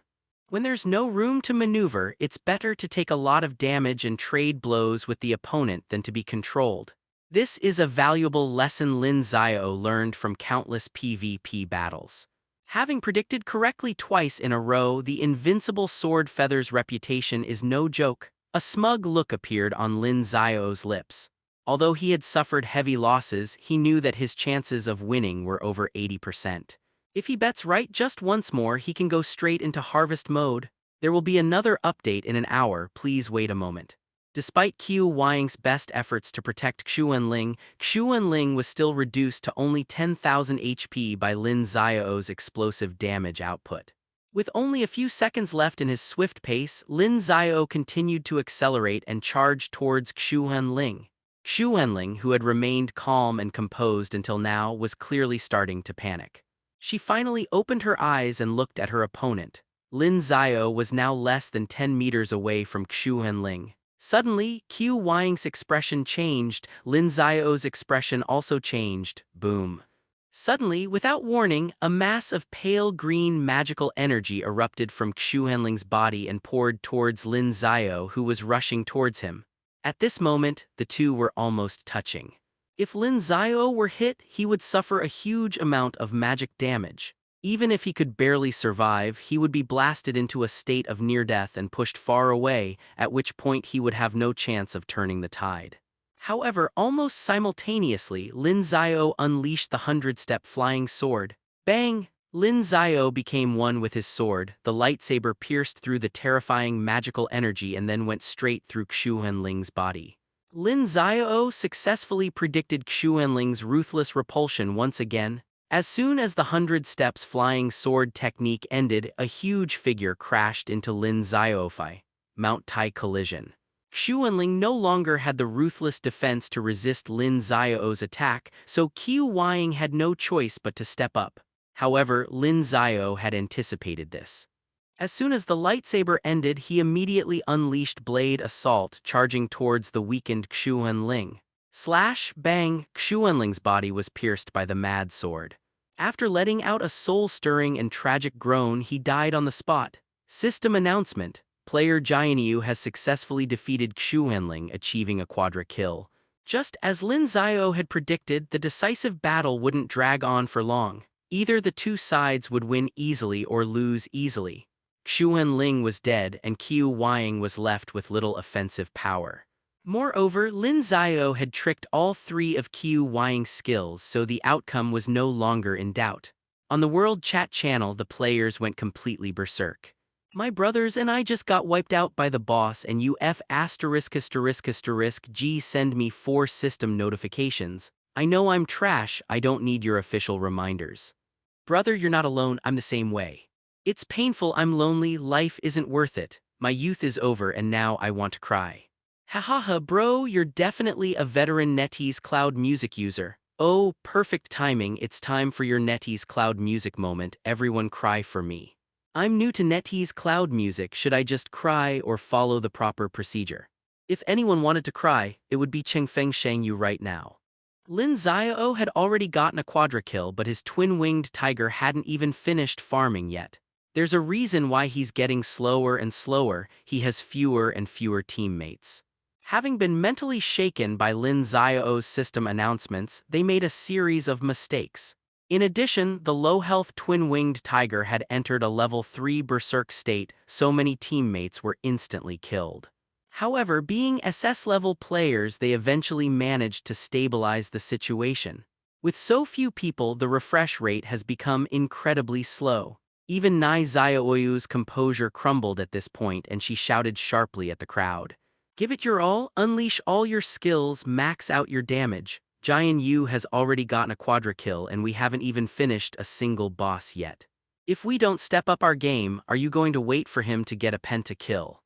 When there's no room to maneuver, it's better to take a lot of damage and trade blows with the opponent than to be controlled. This is a valuable lesson Lin Xiao learned from countless PvP battles. Having predicted correctly twice in a row, the invincible Sword Feather's reputation is no joke. A smug look appeared on Lin Xiao's lips. Although he had suffered heavy losses, he knew that his chances of winning were over 80%. If he bets right just once more, he can go straight into harvest mode. There will be another update in an hour, please wait a moment. Despite Qiu Weiying's best efforts to protect Xuanling was still reduced to only 10,000 HP by Lin Xiao's explosive damage output. With only a few seconds left in his swift pace, Lin Xiao continued to accelerate and charge towards Xuanling. Xuanling, who had remained calm and composed until now, was clearly starting to panic. She finally opened her eyes and looked at her opponent. Lin Xiao was now less than 10 meters away from Xuanling. Suddenly, Qiu Weiying's expression changed, Lin Xiao's expression also changed. Boom. Suddenly, without warning, a mass of pale green magical energy erupted from Xuanling's body and poured towards Lin Xiao, who was rushing towards him. At this moment, the two were almost touching. If Lin Xiao were hit, he would suffer a huge amount of magic damage. Even if he could barely survive, he would be blasted into a state of near death and pushed far away, at which point he would have no chance of turning the tide. However, almost simultaneously, Lin Xiao unleashed the 100-step flying sword. Bang! Lin Xiao became one with his sword. The lightsaber pierced through the terrifying magical energy and then went straight through Xuanling's body. Lin Xiao successfully predicted Xuanling's ruthless repulsion once again. As soon as the 100 steps flying sword technique ended, a huge figure crashed into Lin Xiao. Mount Tai collision. Xuanling no longer had the ruthless defense to resist Lin Xiao's attack, so Qiu Weiying had no choice but to step up. However, Lin Xiao had anticipated this. As soon as the lightsaber ended, he immediately unleashed Blade Assault, charging towards the weakened Xuanling. Slash, bang, Xuanling's body was pierced by the mad sword. After letting out a soul-stirring and tragic groan, he died on the spot. System announcement: player Jianyu has successfully defeated Xuanling, achieving a quadra kill. Just as Lin Xiao had predicted, the decisive battle wouldn't drag on for long. Either the two sides would win easily or lose easily. Xuanling was dead, and Qiu Weiying was left with little offensive power. Moreover, Lin Xiao had tricked all three of Qiu Weiying's skills, so the outcome was no longer in doubt. On the World Chat channel, the players went completely berserk. My brothers and I just got wiped out by the boss, and you G send me 4 system notifications. I know I'm trash, I don't need your official reminders. Brother, you're not alone, I'm the same way. It's painful, I'm lonely, life isn't worth it. My youth is over and now I want to cry. Ha ha ha, bro, you're definitely a veteran NetEase Cloud Music user. Oh, perfect timing, it's time for your NetEase Cloud Music moment, everyone cry for me. I'm new to NetEase Cloud Music, should I just cry or follow the proper procedure? If anyone wanted to cry, it would be Chengfeng Shangyu right now. Lin Xiao had already gotten a quadra kill, but his twin-winged tiger hadn't even finished farming yet. There's a reason why he's getting slower and slower, he has fewer and fewer teammates. Having been mentally shaken by Lin Xiao's system announcements, they made a series of mistakes. In addition, the low-health twin-winged tiger had entered a level 3 berserk state, so many teammates were instantly killed. However, being SS-level players, they eventually managed to stabilize the situation. With so few people, the refresh rate has become incredibly slow. Even Nai Xiaoyu's composure crumbled at this point and she shouted sharply at the crowd. Give it your all, unleash all your skills, max out your damage. Jian Yu has already gotten a quadra kill and we haven't even finished a single boss yet. If we don't step up our game, are you going to wait for him to get a pentakill?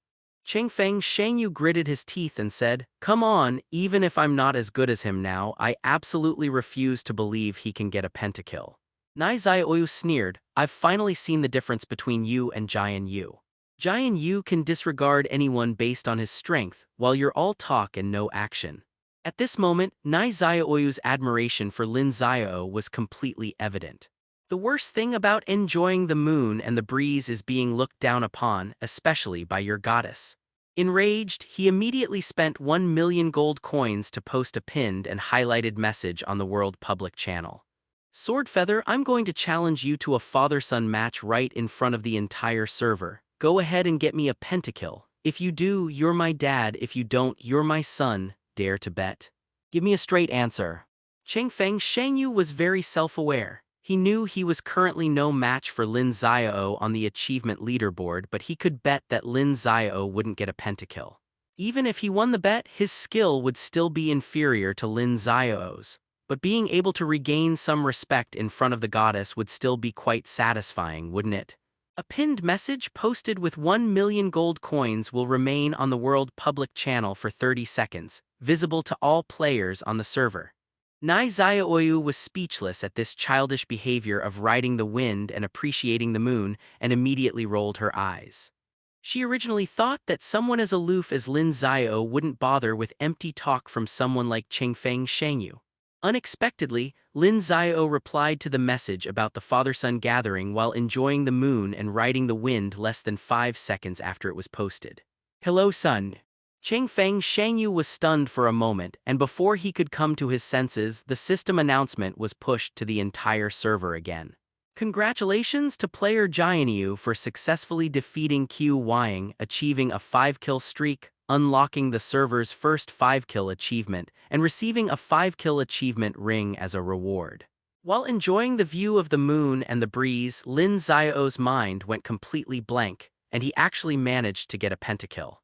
Chengfeng Shangyu gritted his teeth and said, come on, even if I'm not as good as him now, I absolutely refuse to believe he can get a pentakill. Nai Xiaoyu sneered, I've finally seen the difference between you and Jian Yu. Jian Yu can disregard anyone based on his strength, while you're all talk and no action. At this moment, Nai Xiaoyu's admiration for Lin Xiao was completely evident. The worst thing about enjoying the moon and the breeze is being looked down upon, especially by your goddess. Enraged, he immediately spent 1 million gold coins to post a pinned and highlighted message on the World Public channel. Swordfeather, I'm going to challenge you to a father-son match right in front of the entire server. Go ahead and get me a pentakill. If you do, you're my dad. If you don't, you're my son. Dare to bet? Give me a straight answer. Chengfeng Shangyu was very self-aware. He knew he was currently no match for Lin Xiao on the achievement leaderboard, but he could bet that Lin Xiao wouldn't get a pentakill. Even if he won the bet, his skill would still be inferior to Lin Xiao's. But being able to regain some respect in front of the goddess would still be quite satisfying, wouldn't it? A pinned message posted with 1 million gold coins will remain on the World Public channel for 30 seconds, visible to all players on the server. Nai Xiaoyu was speechless at this childish behavior of riding the wind and appreciating the moon, and immediately rolled her eyes. She originally thought that someone as aloof as Lin Xiao wouldn't bother with empty talk from someone like Chengfeng Shangyu. Unexpectedly, Lin Xiao replied to the message about the father-son gathering while enjoying the moon and riding the wind less than 5 seconds after it was posted. Hello, son. Chengfeng Shangyu was stunned for a moment, and before he could come to his senses, the system announcement was pushed to the entire server again. Congratulations to player Jian Yu for successfully defeating Qiu Weiying, achieving a 5-kill streak, unlocking the server's first 5-kill achievement, and receiving a 5-kill achievement ring as a reward. While enjoying the view of the moon and the breeze, Lin Xiao's mind went completely blank, and he actually managed to get a pentakill.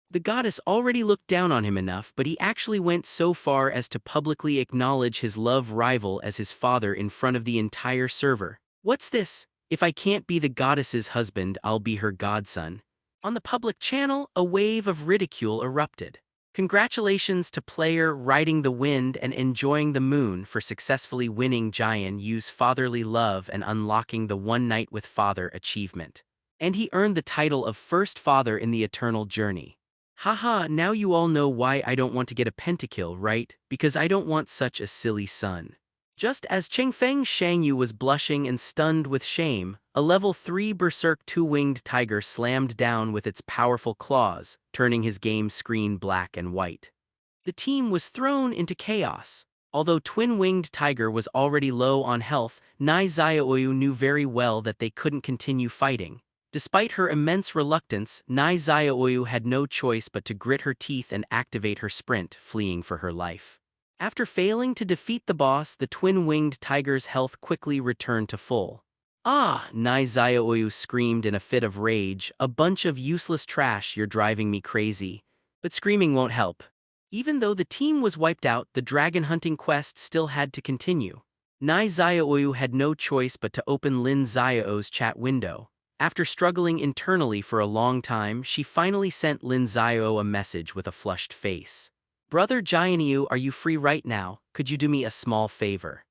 The goddess already looked down on him enough, but he actually went so far as to publicly acknowledge his love rival as his father in front of the entire server. What's this? If I can't be the goddess's husband, I'll be her godson. On the public channel, a wave of ridicule erupted. Congratulations to player riding the wind and enjoying the moon for successfully winning Jian Yu's fatherly love and unlocking the One Night with Father achievement. And he earned the title of First Father in the Eternal Journey. Haha, now you all know why I don't want to get a pentakill, right? Because I don't want such a silly son. Just as Chengfeng Shangyu was blushing and stunned with shame, a level 3 berserk two-winged tiger slammed down with its powerful claws, turning his game screen black and white. The team was thrown into chaos. Although twin-winged tiger was already low on health, Nai Xiaoyu knew very well that they couldn't continue fighting. Despite her immense reluctance, Nai Xiaoyu had no choice but to grit her teeth and activate her sprint, fleeing for her life. After failing to defeat the boss, the twin-winged tiger's health quickly returned to full. Ah! Nai Xiaoyu screamed in a fit of rage, a bunch of useless trash, you're driving me crazy. But screaming won't help. Even though the team was wiped out, the dragon hunting quest still had to continue. Nai Xiaoyu had no choice but to open Lin Xiao's chat window. After struggling internally for a long time, she finally sent Lin Xiao a message with a flushed face. Brother Jianyu, are you free right now? Could you do me a small favor?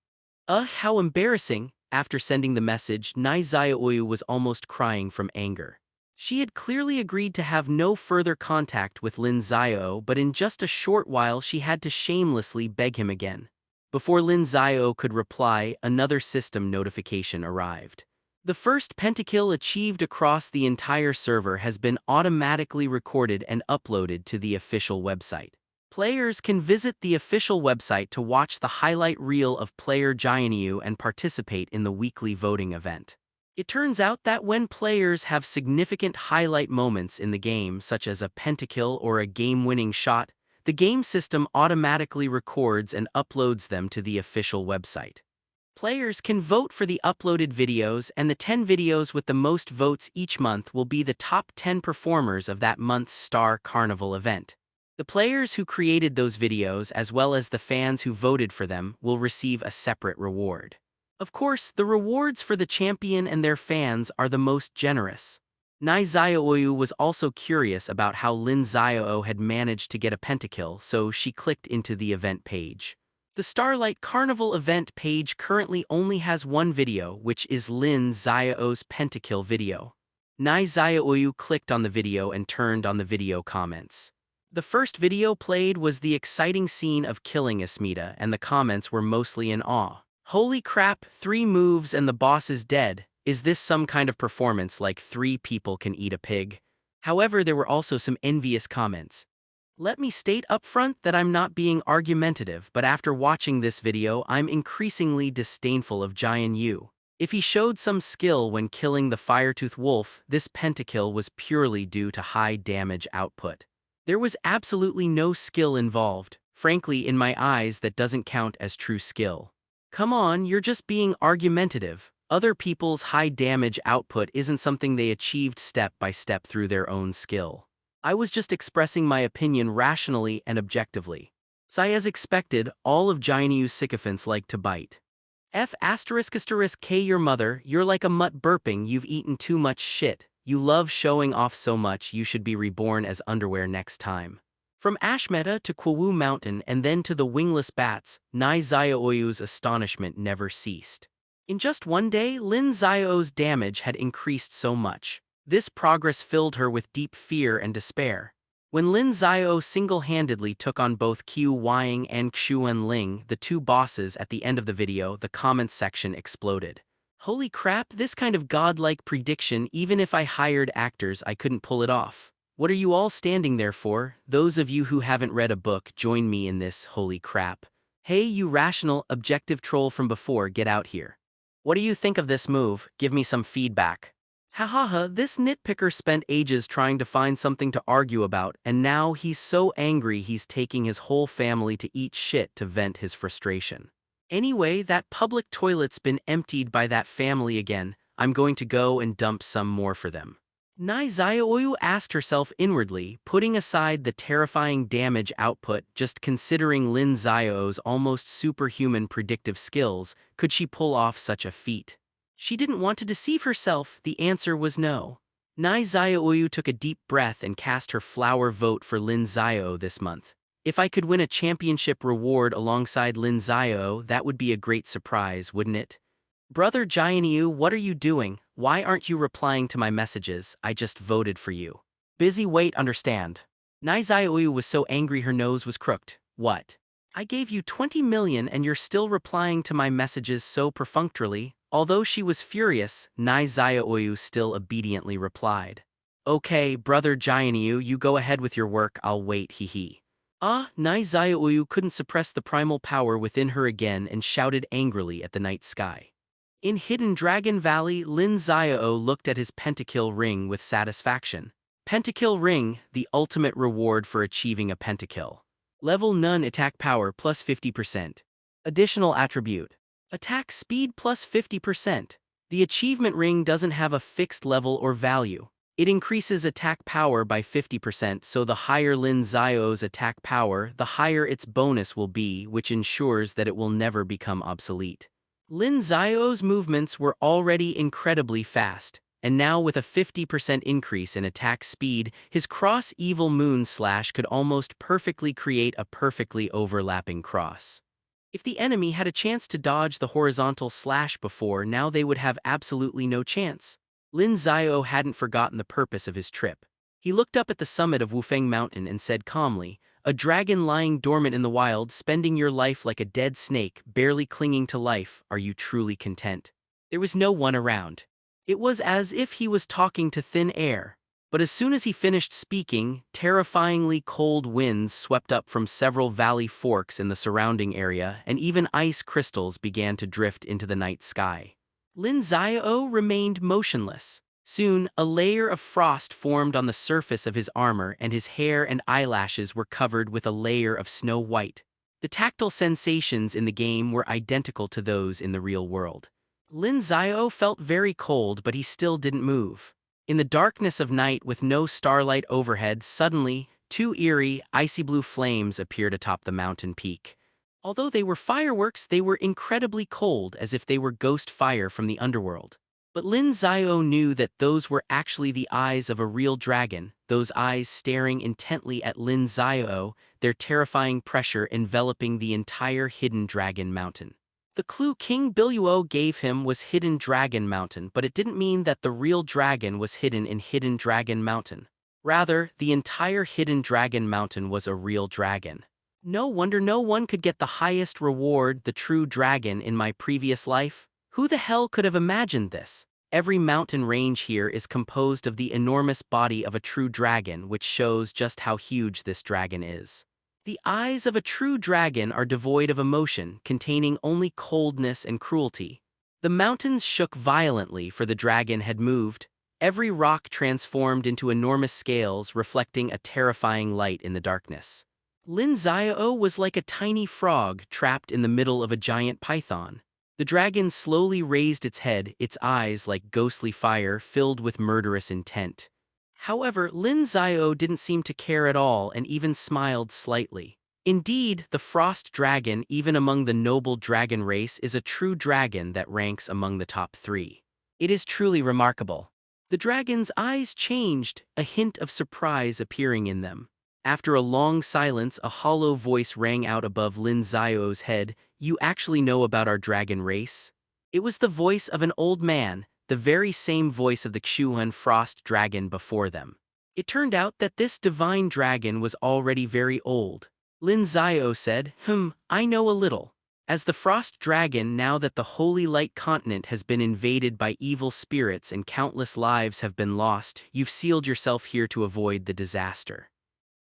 How embarrassing! After sending the message, Nai Xiaoyu was almost crying from anger. She had clearly agreed to have no further contact with Lin Xiao, but in just a short while she had to shamelessly beg him again. Before Lin Xiao could reply, another system notification arrived. The first pentakill achieved across the entire server has been automatically recorded and uploaded to the official website. Players can visit the official website to watch the highlight reel of player Jianyu and participate in the weekly voting event. It turns out that when players have significant highlight moments in the game, such as a pentakill or a game-winning shot, the game system automatically records and uploads them to the official website. Players can vote for the uploaded videos, and the 10 videos with the most votes each month will be the top 10 performers of that month's Star Carnival event. The players who created those videos, as well as the fans who voted for them, will receive a separate reward. Of course, the rewards for the champion and their fans are the most generous. Nai Xiaoyu was also curious about how Lin Xiao had managed to get a pentakill, so she clicked into the event page. The Starlight Carnival event page currently only has one video, which is Lin Xiao's pentakill video. Nai Xiaoyu clicked on the video and turned on the video comments. The first video played was the exciting scene of killing Asmita, and the comments were mostly in awe. Holy crap, 3 moves and the boss is dead. Is this some kind of performance like 3 people can eat a pig? However, there were also some envious comments. Let me state up front that I'm not being argumentative, but after watching this video, I'm increasingly disdainful of Jianyu. If he showed some skill when killing the Firetooth Wolf, this pentakill was purely due to high damage output. There was absolutely no skill involved. Frankly, in my eyes, that doesn't count as true skill. Come on, you're just being argumentative. Other people's high damage output isn't something they achieved step by step through their own skill. I was just expressing my opinion rationally and objectively. So as expected, all of Jianyu's sycophants like to bite. K your mother, you're like a mutt burping, you've eaten too much shit. You love showing off so much you should be reborn as underwear next time. From Ashmeta to Kwawu Mountain and then to the wingless bats, Nai Xiaoyu's astonishment never ceased. In just one day, Lin Xiao's damage had increased so much. This progress filled her with deep fear and despair. When Lin Xiao single-handedly took on both Qiu Weiying and Xuan Ling, the 2 bosses at the end of the video, the comments section exploded. Holy crap, this kind of godlike prediction, even if I hired actors, I couldn't pull it off. What are you all standing there for? Those of you who haven't read a book, join me in this holy crap. Hey, you rational, objective troll from before, get out here. What do you think of this move? Give me some feedback. Hahaha, this nitpicker spent ages trying to find something to argue about, and now he's so angry he's taking his whole family to eat shit to vent his frustration. Anyway, that public toilet's been emptied by that family again. I'm going to go and dump some more for them. Nai Xiaoyu asked herself inwardly, putting aside the terrifying damage output, just considering Lin Xiao's almost superhuman predictive skills, could she pull off such a feat? She didn't want to deceive herself, the answer was no. Nai Xiaoyu took a deep breath and cast her flower vote for Lin Xiao this month. If I could win a championship reward alongside Lin Xiao, that would be a great surprise, wouldn't it? Brother Jianyu, what are you doing? Why aren't you replying to my messages? I just voted for you. Busy, wait, understand. Nai Xiaoyu was so angry her nose was crooked. What? I gave you 20 million and you're still replying to my messages so perfunctorily? Although she was furious, Nai Xiaoyu still obediently replied. Okay, brother Jianyu, you go ahead with your work, I'll wait, hee. Nai Xiaoyu couldn't suppress the primal power within her again and shouted angrily at the night sky. In Hidden Dragon Valley, Lin Xiao looked at his pentakill ring with satisfaction. Pentakill ring, the ultimate reward for achieving a pentakill. Level none attack power plus 50%. Additional attribute. Attack speed plus 50%. The achievement ring doesn't have a fixed level or value. It increases attack power by 50%, so the higher Lin Xiao's attack power, the higher its bonus will be, which ensures that it will never become obsolete. Lin Xiao's movements were already incredibly fast, and now with a 50% increase in attack speed, his cross-evil moon slash could almost perfectly create a perfectly overlapping cross. If the enemy had a chance to dodge the horizontal slash before, now they would have absolutely no chance. Lin Xiao hadn't forgotten the purpose of his trip. He looked up at the summit of Wufeng Mountain and said calmly, "A dragon lying dormant in the wild, spending your life like a dead snake, barely clinging to life, are you truly content?" There was no one around. It was as if he was talking to thin air. But as soon as he finished speaking, terrifyingly cold winds swept up from several valley forks in the surrounding area, and even ice crystals began to drift into the night sky. Lin Xiao remained motionless. Soon, a layer of frost formed on the surface of his armor, and his hair and eyelashes were covered with a layer of snow white. The tactile sensations in the game were identical to those in the real world. Lin Xiao felt very cold, but he still didn't move. In the darkness of night with no starlight overhead, suddenly, two eerie, icy blue flames appeared atop the mountain peak. Although they were fireworks, they were incredibly cold, as if they were ghost fire from the underworld. But Lin Xiao knew that those were actually the eyes of a real dragon, those eyes staring intently at Lin Xiao, their terrifying pressure enveloping the entire Hidden Dragon Mountain. The clue King Biluo gave him was Hidden Dragon Mountain, but it didn't mean that the real dragon was hidden in Hidden Dragon Mountain. Rather, the entire Hidden Dragon Mountain was a real dragon. No wonder no one could get the highest reward, the true dragon, in my previous life. Who the hell could have imagined this? Every mountain range here is composed of the enormous body of a true dragon, which shows just how huge this dragon is. The eyes of a true dragon are devoid of emotion, containing only coldness and cruelty. The mountains shook violently, for the dragon had moved. Every rock transformed into enormous scales, reflecting a terrifying light in the darkness. Lin Xiao was like a tiny frog trapped in the middle of a giant python. The dragon slowly raised its head, its eyes like ghostly fire filled with murderous intent. However, Lin Xiao didn't seem to care at all and even smiled slightly. Indeed, the frost dragon, even among the noble dragon race, is a true dragon that ranks among the top 3. It is truly remarkable. The dragon's eyes changed, a hint of surprise appearing in them. After a long silence, a hollow voice rang out above Lin Xiao's head, "You actually know about our dragon race?" It was the voice of an old man, the very same voice of the Xuan frost dragon before them. It turned out that this divine dragon was already very old. Lin Xiao said, I know a little. As the frost dragon, now that the Holy Light continent has been invaded by evil spirits and countless lives have been lost, you've sealed yourself here to avoid the disaster.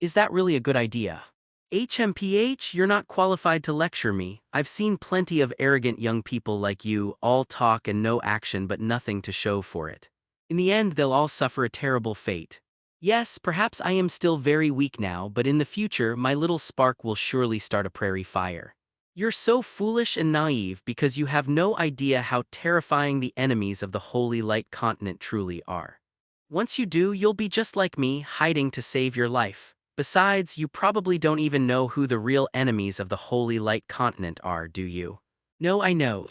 Is that really a good idea? HMPH, you're not qualified to lecture me. I've seen plenty of arrogant young people like you, all talk and no action but nothing to show for it. In the end, they'll all suffer a terrible fate. Yes, perhaps I am still very weak now, but in the future, my little spark will surely start a prairie fire. You're so foolish and naive because you have no idea how terrifying the enemies of the Holy Light continent truly are. Once you do, you'll be just like me, hiding to save your life. Besides, you probably don't even know who the real enemies of the Holy Light continent are, do you? No, I know.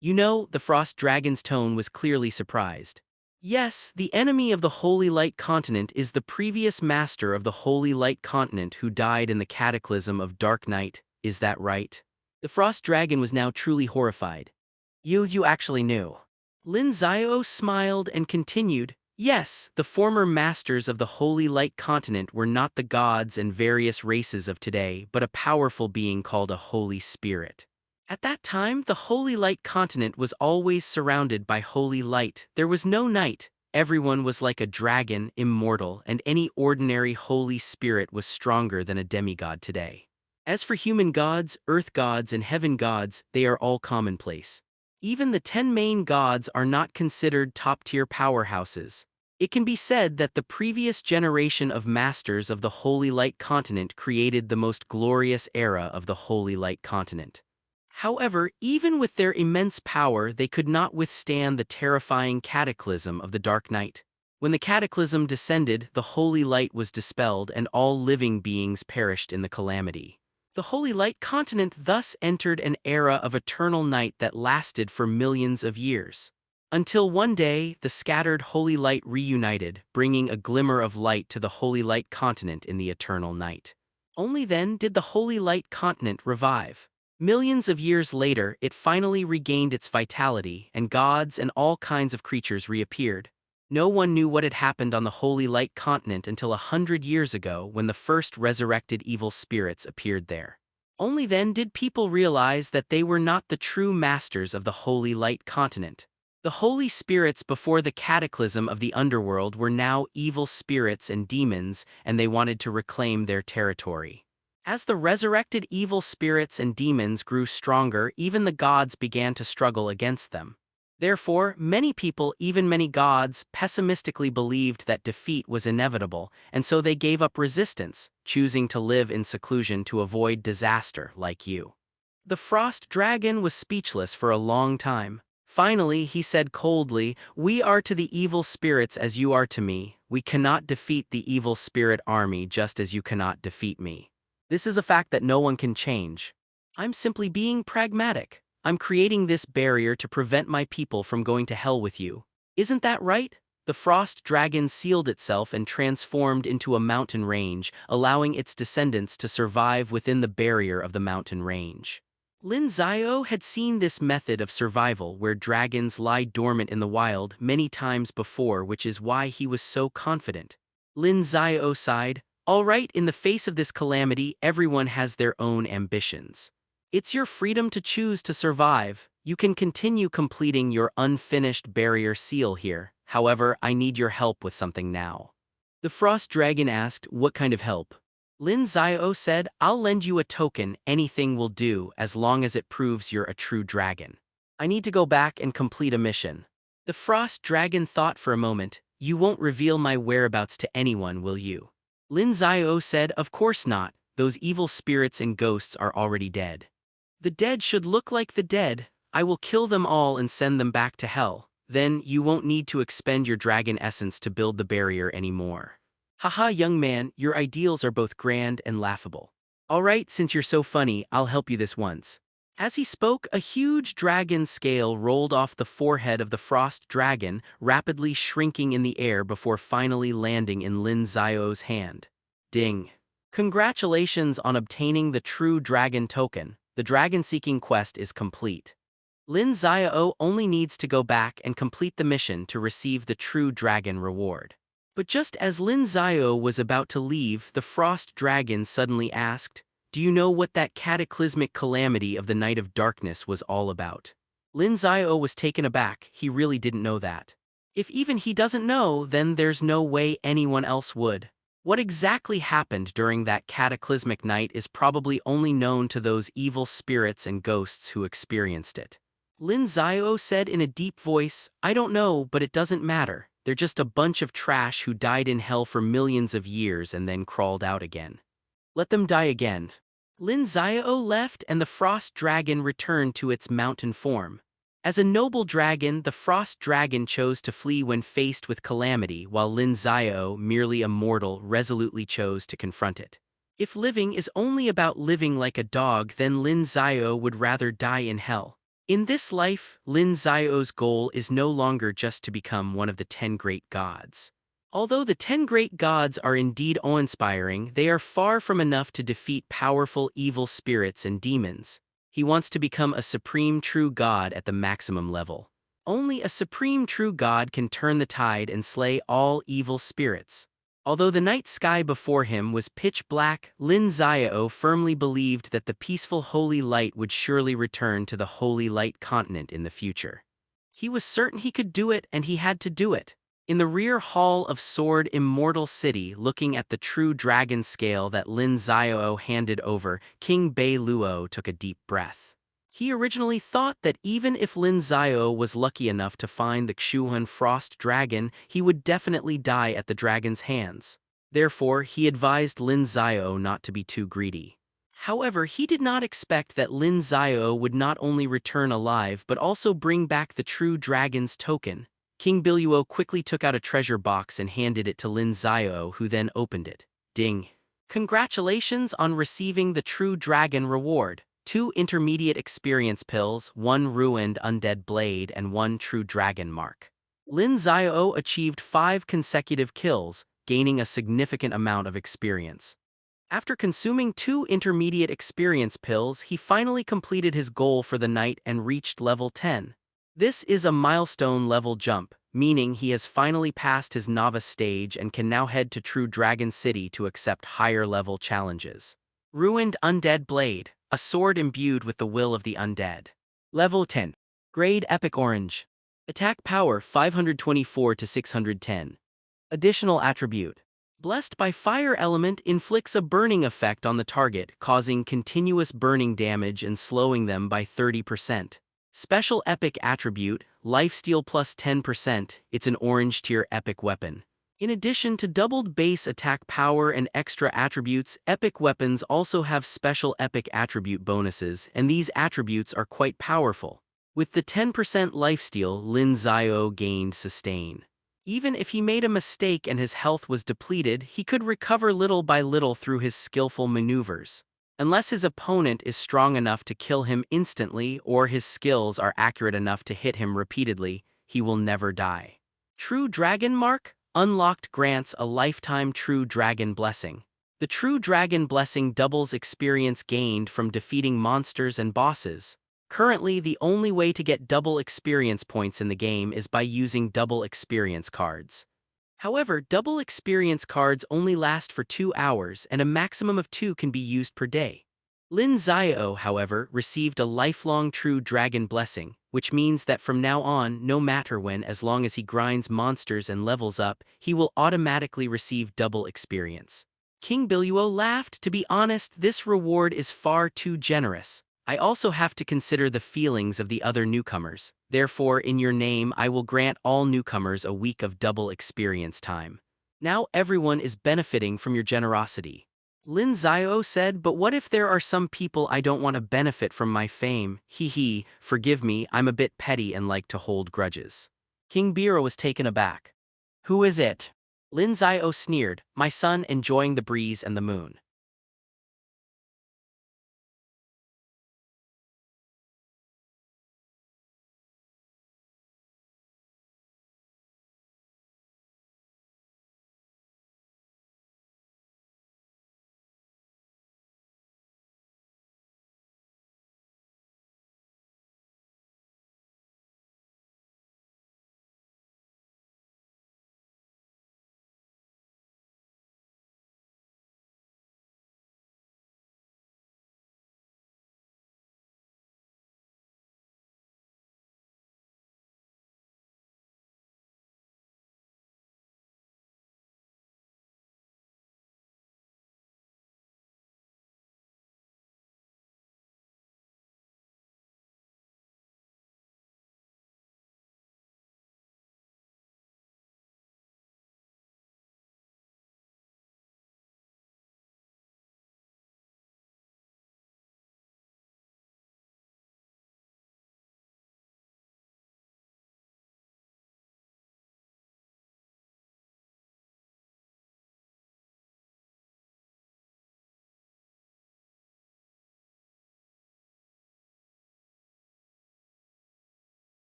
You know, the Frost Dragon's tone was clearly surprised. Yes, the enemy of the Holy Light continent is the previous master of the Holy Light continent who died in the cataclysm of Dark Night, is that right? The Frost Dragon was now truly horrified. You actually knew. Lin Xiao smiled and continued, yes, the former masters of the Holy Light continent were not the gods and various races of today, but a powerful being called a Holy Spirit. At that time, the Holy Light continent was always surrounded by holy light. There was no night. Everyone was like a dragon, immortal, and any ordinary Holy Spirit was stronger than a demigod today. As for human gods, earth gods, and heaven gods, they are all commonplace. Even the 10 main gods are not considered top-tier powerhouses. It can be said that the previous generation of masters of the Holy Light continent created the most glorious era of the Holy Light continent. However, even with their immense power, they could not withstand the terrifying cataclysm of the Dark Night. When the cataclysm descended, the Holy Light was dispelled and all living beings perished in the calamity. The Holy Light continent thus entered an era of eternal night that lasted for millions of years. Until one day, the scattered Holy Light reunited, bringing a glimmer of light to the Holy Light continent in the eternal night. Only then did the Holy Light continent revive. Millions of years later, it finally regained its vitality, and gods and all kinds of creatures reappeared. No one knew what had happened on the Holy Light continent until 100 years ago when the first resurrected evil spirits appeared there. Only then did people realize that they were not the true masters of the Holy Light continent. The holy spirits before the cataclysm of the underworld were now evil spirits and demons, and they wanted to reclaim their territory. As the resurrected evil spirits and demons grew stronger, even the gods began to struggle against them. Therefore, many people, even many gods, pessimistically believed that defeat was inevitable, and so they gave up resistance, choosing to live in seclusion to avoid disaster like you. The frost dragon was speechless for a long time. Finally, he said coldly, "We are to the evil spirits as you are to me. We cannot defeat the evil spirit army just as you cannot defeat me. This is a fact that no one can change. I'm simply being pragmatic. I'm creating this barrier to prevent my people from going to hell with you. Isn't that right?" The frost dragon sealed itself and transformed into a mountain range, allowing its descendants to survive within the barrier of the mountain range. Lin Xiao had seen this method of survival where dragons lie dormant in the wild many times before, which is why he was so confident. Lin Xiao sighed, "All right, in the face of this calamity, everyone has their own ambitions. It's your freedom to choose to survive. You can continue completing your unfinished barrier seal here. However, I need your help with something now." The frost dragon asked, "What kind of help?" Lin Xiao said, "I'll lend you a token, anything will do as long as it proves you're a true dragon. I need to go back and complete a mission." The frost dragon thought for a moment, "You won't reveal my whereabouts to anyone, will you?" Lin Xiao said, "Of course not, those evil spirits and ghosts are already dead. The dead should look like the dead. I will kill them all and send them back to hell. Then you won't need to expend your dragon essence to build the barrier anymore." "Haha, young man, your ideals are both grand and laughable. All right, since you're so funny, I'll help you this once." As he spoke, a huge dragon scale rolled off the forehead of the frost dragon, rapidly shrinking in the air before finally landing in Lin Xiao's hand. Ding! Congratulations on obtaining the true dragon token. The dragon-seeking quest is complete. Lin Xiao only needs to go back and complete the mission to receive the true dragon reward. But just as Lin Xiao was about to leave, the frost dragon suddenly asked, "Do you know what that cataclysmic calamity of the Night of Darkness was all about?" Lin Xiao was taken aback. He really didn't know that. If even he doesn't know, then there's no way anyone else would. What exactly happened during that cataclysmic night is probably only known to those evil spirits and ghosts who experienced it. Lin Xiao said in a deep voice, "I don't know, but it doesn't matter. They're just a bunch of trash who died in hell for millions of years and then crawled out again. Let them die again." Lin Xiao left and the frost dragon returned to its mountain form. As a noble dragon, the frost dragon chose to flee when faced with calamity, while Lin Xiao, merely a mortal, resolutely chose to confront it. If living is only about living like a dog, then Lin Xiao would rather die in hell. In this life, Lin Xiao's goal is no longer just to become one of the 10 great gods. Although the 10 great gods are indeed awe-inspiring, they are far from enough to defeat powerful evil spirits and demons. He wants to become a supreme true god at the maximum level. Only a supreme true god can turn the tide and slay all evil spirits. Although the night sky before him was pitch black, Lin Xiao firmly believed that the peaceful holy light would surely return to the holy light continent in the future. He was certain he could do it, and he had to do it. In the rear hall of Sword Immortal City, looking at the true dragon scale that Lin Xiao handed over, King Bei Luo took a deep breath. He originally thought that even if Lin Xiao was lucky enough to find the Xuan Frost Dragon, he would definitely die at the dragon's hands. Therefore, he advised Lin Xiao not to be too greedy. However, he did not expect that Lin Xiao would not only return alive but also bring back the true dragon's token. King Biluo quickly took out a treasure box and handed it to Lin Xiao, who then opened it. Ding! Congratulations on receiving the True Dragon reward. 2 intermediate experience pills, 1 ruined undead blade and 1 true dragon mark. Lin Xiao achieved 5 consecutive kills, gaining a significant amount of experience. After consuming 2 intermediate experience pills, he finally completed his goal for the night and reached level 10. This is a milestone level jump, meaning he has finally passed his novice stage and can now head to True Dragon City to accept higher level challenges. Ruined Undead Blade, a sword imbued with the will of the undead. Level 10. Grade Epic Orange. Attack power 524 to 610. Additional attribute. Blessed by Fire Element inflicts a burning effect on the target, causing continuous burning damage and slowing them by 30%. Special Epic Attribute, Lifesteal plus 10%, it's an orange tier epic weapon. In addition to doubled base attack power and extra attributes, epic weapons also have special epic attribute bonuses, and these attributes are quite powerful. With the 10% lifesteal, Lin Xiao gained sustain. Even if he made a mistake and his health was depleted, he could recover little by little through his skillful maneuvers. Unless his opponent is strong enough to kill him instantly or his skills are accurate enough to hit him repeatedly, he will never die. True Dragon Mark? Unlocked grants a lifetime True Dragon Blessing. The True Dragon Blessing doubles experience gained from defeating monsters and bosses. Currently, the only way to get double experience points in the game is by using double experience cards. However, double experience cards only last for 2 hours and a maximum of 2 can be used per day. Lin Xiao, however, received a lifelong True Dragon Blessing, which means that from now on, no matter when, as long as he grinds monsters and levels up, he will automatically receive double experience. King Biluo laughed. To be honest, this reward is far too generous. I also have to consider the feelings of the other newcomers. Therefore, in your name, I will grant all newcomers a week of double experience time. Now everyone is benefiting from your generosity. Lin Xiao said, but what if there are some people I don't want to benefit from my fame? Hee, forgive me, I'm a bit petty and like to hold grudges. King Bira was taken aback. Who is it? Lin Xiao sneered, my son enjoying the breeze and the moon.